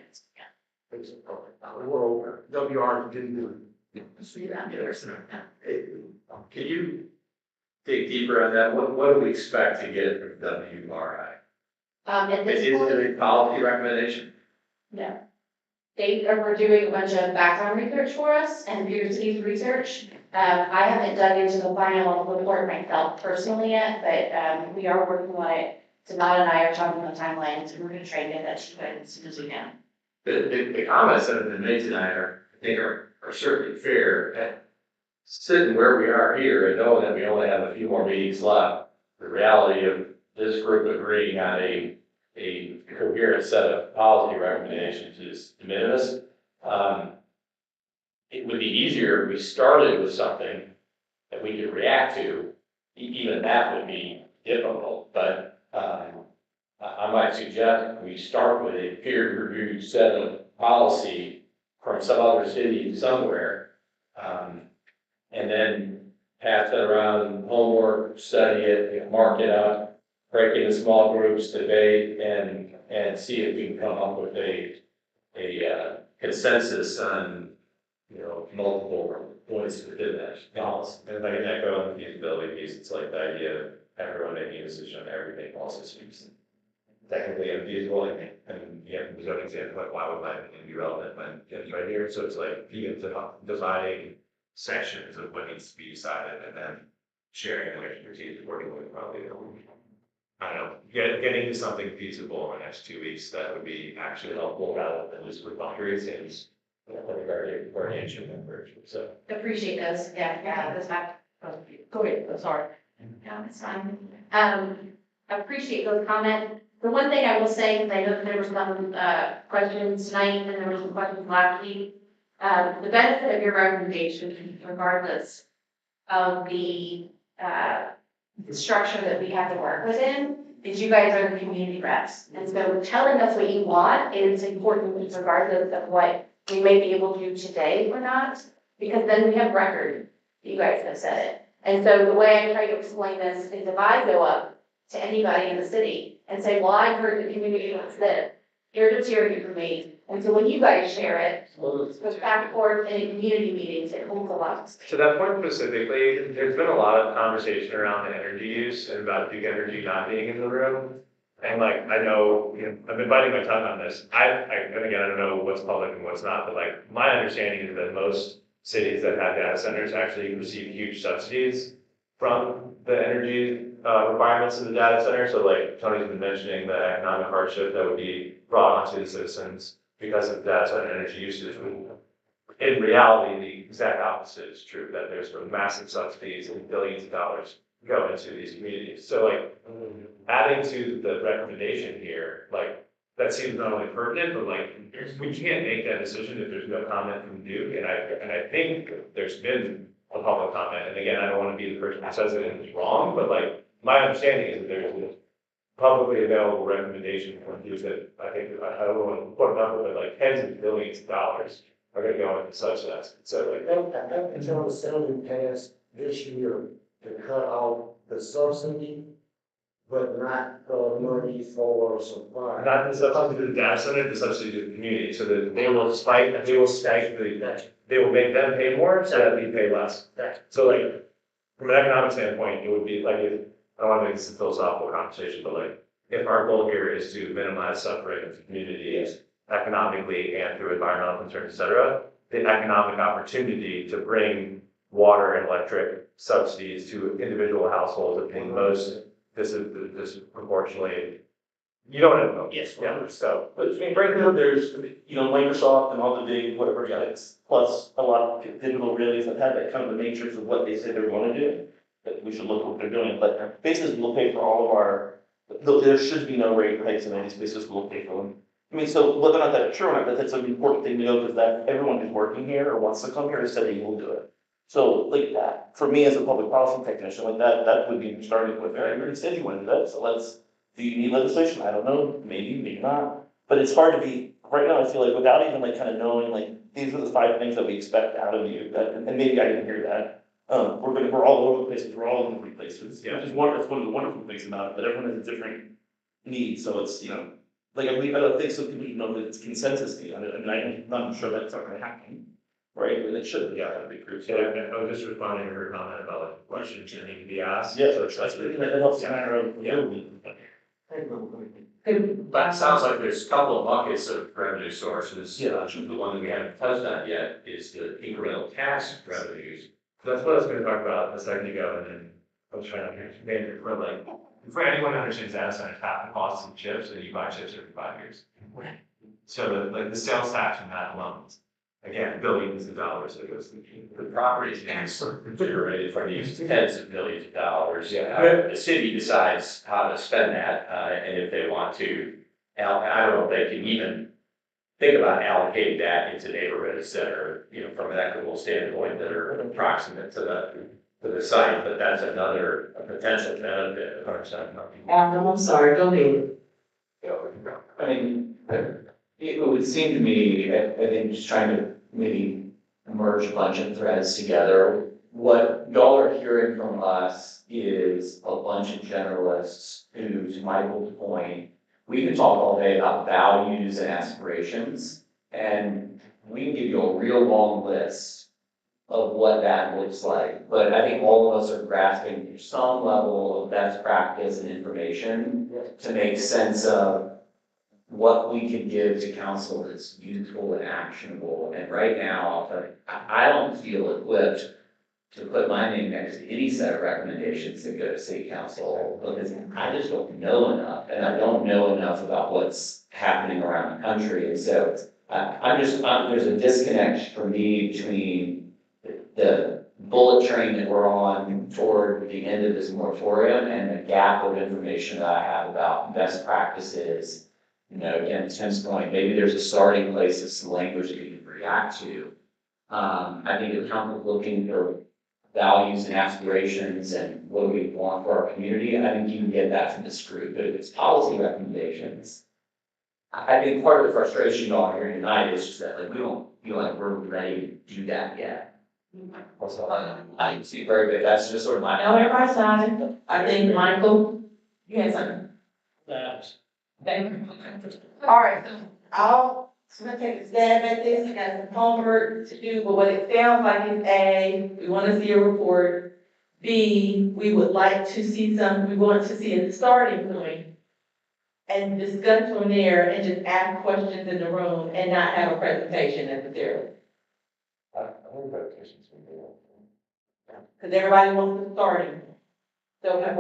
We're WR didn't do it. see that there. Can you dig deeper on that? What do we expect to get from WRI? At this Is point, it a policy recommendation? no. They are doing a bunch of background research for us and peer-to-peer research. I haven't dug into the final report myself personally yet, but we are working on it. Denai and I are talking on timelines, and we're gonna try to get that to you guys as soon as we can. The comments that have been made tonight I think are certainly fair. And sitting where we are here and knowing that we only have a few more meetings left, the reality of this group agreeing on a coherent set of policy recommendations is de minimis. It would be easier if we started with something that we could react to. Even that would be difficult, but I might suggest we start with a peer-reviewed set of policy from some other city somewhere, and then pass it around, homework, study it, mark it up, break it into small groups, debate, and see if we can come up with a consensus on, multiple points within that policy. And if I can echo on the feasibility piece, it's like the idea of everyone making a decision on everything also seems technically unfeasible, and there's no example, like, why would my opinion be relevant when it's right here? So it's like, even dividing sections of what needs to be decided, and then sharing the expertise accordingly, probably, I don't know, getting to something feasible in the next 2 weeks, that would be actually helpful, rather than just with boundaries, seems like a very coordination effort, so. Appreciate those, those back. Go ahead, I'm sorry. No, it's fine. Appreciate those comments. The one thing I will say, because I know that there were some questions tonight and there were some questions last week. The benefit of your recommendation, regardless of the structure that we have to work within, is you guys are the community reps. And so telling us what you want is important regardless of what we may be able to do today or not, because then we have record. You guys have said it. And so the way I try to explain this is if I go up to anybody in the city and say, well, I heard the community wants this, here's a hearing for me. And so when you guys share it, it goes back and forth in community meetings, it holds a lot. To that point specifically, there's been a lot of conversation around energy use and about Duke Energy not being in the room. And like, I know, I've been biting my tongue on this. And again, I don't know what's public and what's not, but like, my understanding is that most cities that have data centers actually receive huge subsidies from the energy requirements of the data center. So like Tony's been mentioning the economic hardship that would be brought onto the citizens because of data center energy usage. In reality, the exact opposite is true, that there's massive subsidies and billions of dollars go into these communities. So like, adding to the recommendation here, like, that seems not only pertinent, but like, we can't make that decision if there's no comment from Duke, and I think there's been a public comment, and again, I don't want to be the person who says it and it's wrong, but like, my understanding is that there's a publicly available recommendation from Duke that I think, I don't want to put a number, but like tens of billions of dollars are gonna go into subsidizing. So like, I think until the Senate passed this year to cut off the subsidy, but not, money for supply. not the subsidy to the data center, the subsidy to the community, so that they will spike they will make them pay more, so that we pay less. So like, from an economic standpoint, it would be like, if, I don't want to make this a philosophical conversation, but like, if our goal here is to minimize suffering of communities economically and through environmental concerns, et cetera, the economic opportunity to bring water and electric subsidies to individual households at paying most disproportionately. You don't know. Yes. Yeah, so. But I mean, right now, there's, Microsoft and all the big whatever guys, plus a lot of digital relays that have that kind of a matrix of what they say they're going to do. That we should look at what they're doing, but basically we'll pay for all of our, there should be no rate hikes in any spaces, we'll pay for them. I mean, so whether or not that's true or not, but that's an important thing to know, because that everyone who's working here or wants to come here has said they will do it. So like that, for me as a public policy technician, like that would be starting with, all right, you already said you wanted that, so do you need legislation? I don't know, maybe not. But it's hard to be, right now, I feel like without even like kind of knowing, like, these are the 5 things that we expect out of you, and maybe I didn't hear that. We're all over the places, we're all in different places. Yeah. That's one of the wonderful things about it, that everyone has a different need, so it's, like, I don't think so people know that it's consensus need. I'm not sure that's not gonna happen, right? But it should, that'd be groups. Yeah, I was just responding to her comment about like questions that need to be asked. Yeah, So that's really, that helps narrow. That sounds like there's a couple of buckets of revenue sources. Yeah. The one that we haven't touched on yet is the incremental tax revenues. That's what I was gonna talk about a second ago, and then I was trying to make it for like, for anyone who understands data centers, half the cost of chips, and you buy chips every 5 years. So the sales tax from that alone, again, billions of dollars that goes to The property tax generated from these tens of millions of dollars. Yeah. The city decides how to spend that, and if they want to, I don't know if they can even think about allocating that into neighborhoods that are, from an equitable standpoint, that are approximate to the site, but that's another potential benefit of I'm sorry, go ahead. I mean, it would seem to me, I think just trying to maybe merge a bunch of threads together. What y'all are hearing from us is a bunch of generalists who, to Michael's point, we can talk all day about values and aspirations, and we can give you a real long list of what that looks like. But I think all of us are grasping some level of best practice and information to make sense of what we can give to council that's useful and actionable. And right now, I'll tell you, I don't feel equipped to put my name next to any set of recommendations that go to city council, because I just don't know enough, and I don't know enough about what's happening around the country. And so there's a disconnect for me between the bullet train that we're on toward the end of this moratorium and the gap of information that I have about best practices. Again, Tim's point, maybe there's a starting place of some language that you can react to. I think if council's looking for values and aspirations and what do we want for our community, I think you can get that from this group. But if it's policy recommendations, I think part of the frustration y'all are hearing tonight is just that, like, we don't feel like we're ready to do that yet. Also, I can see very good. That's just sort of my. Now, everybody's silent. I think, Michael, you had something. All right, so I'm gonna take a stab at this. I got some homework to do, but what it sounds like is A, we want to see a report. B, we would like to see we want to see a starting point and discuss from there and just ask questions in the room and not have a presentation necessarily. I think presentations would be helpful. Because everybody wants to start it. So if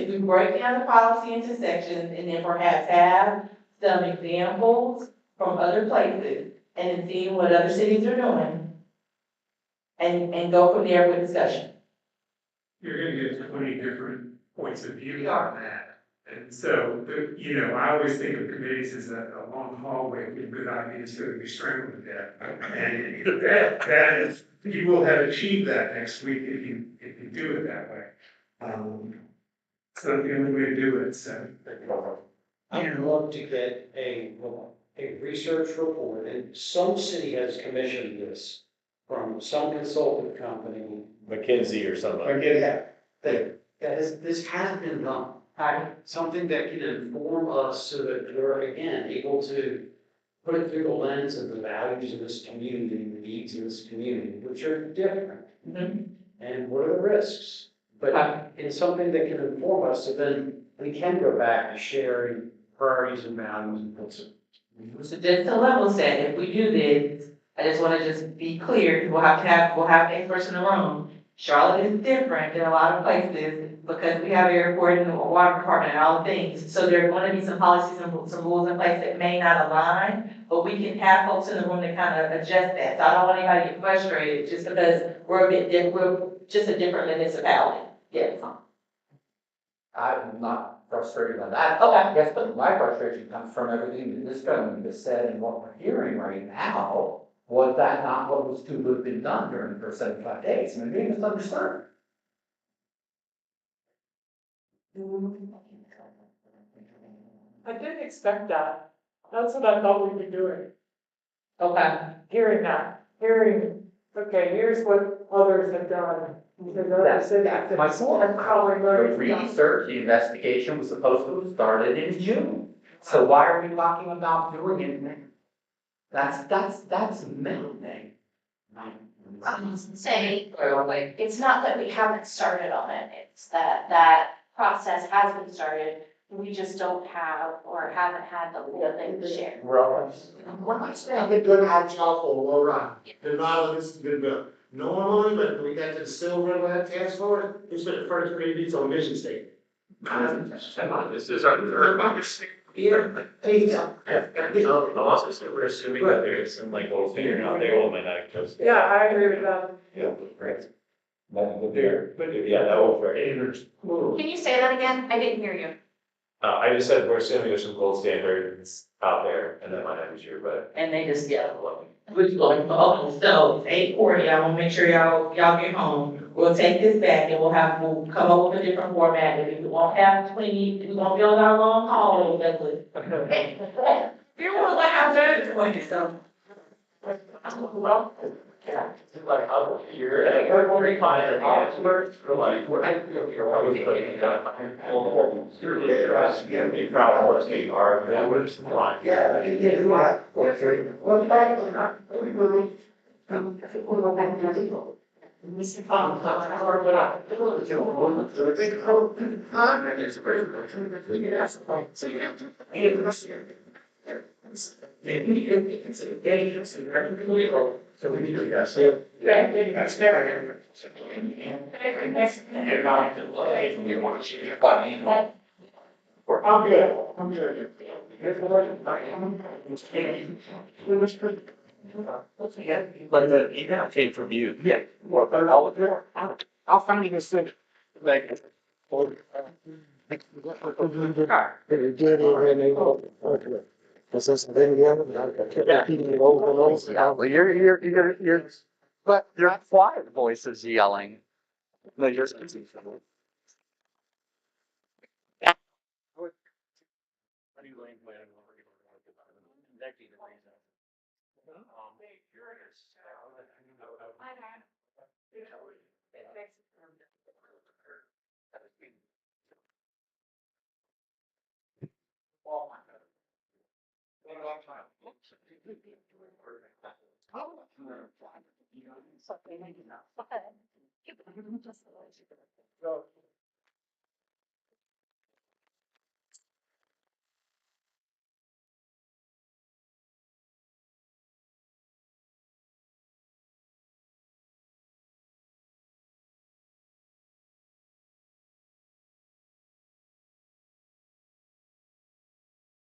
we break down the policy into sections and then perhaps have some examples from other places and then seeing what other cities are doing and go from there with discussion. You're gonna get 20 different points of view on that. And so, I always think of committees as a long hallway with good ideas that would be strangled to death. And that is, you will have achieved that next week if you do it that way. So the only way to do it, so. I would love to get a research report, and some city has commissioned this from some consultant company. McKinsey or somebody. Yeah, this has been done. Something that can inform us so that we're, again, able to put it through the lens of the values of this community, the needs of this community, which are different. And what are the risks? But it's something that can inform us, so then we can go back to sharing priorities and values and principles. So just to level set, if we do this, I just want to just be clear, because we'll have experts in the room. Charlotte is different than a lot of places because we have an airport and a water department and all the things. So there are going to be some policies and some rules in place that may not align, but we can have folks in the room to kind of adjust that. So I don't want anybody to get frustrated just because we're a bit different, we're just a different municipality. Yeah. I'm not frustrated by that. Okay. I guess, but my frustration comes from everything that this gentleman just said and what we're hearing right now. Was that not what was to have been done during the first 75 days? I mean, being misunderstood. I didn't expect that. That's what I thought we'd be doing. Okay. Hearing that, okay, here's what others have done. That's my point. The research, the investigation was supposed to have started in June. So why are we talking about doing it now? That's a middle thing. Say, it's not that we haven't started on it, it's that that process has been started. We just don't have or haven't had the thing to share. We're not saying we're good at job for a long run. The knowledge is good built. Normally, when we got to the Silver Lab Task Force, it's been the first community's own mission statement. This is our third. Yeah. I'm also saying we're assuming that there's some like gold standard out there that might not just. Yeah, I agree with that. Yeah, great. Yeah, that will vary. Can you say that again? I didn't hear you. I just said we're assuming there's some gold standards out there and that might not be true, but. And they just, which going, so 8:40, I want to make sure y'all get home. We'll take this back and we'll come up with a different format. And we won't have 20, we won't build our long hall. You will have to 20, so. Well, yeah, like other here, we're refining the experts for like, we're always putting you're proud of us, you are, that was fine. Yeah, So we need to guess. I'm good. But the email came from you. Yeah. I'll find this thing. Like. This is the video. Well, you're, but your quiet voice is yelling. No, yours is.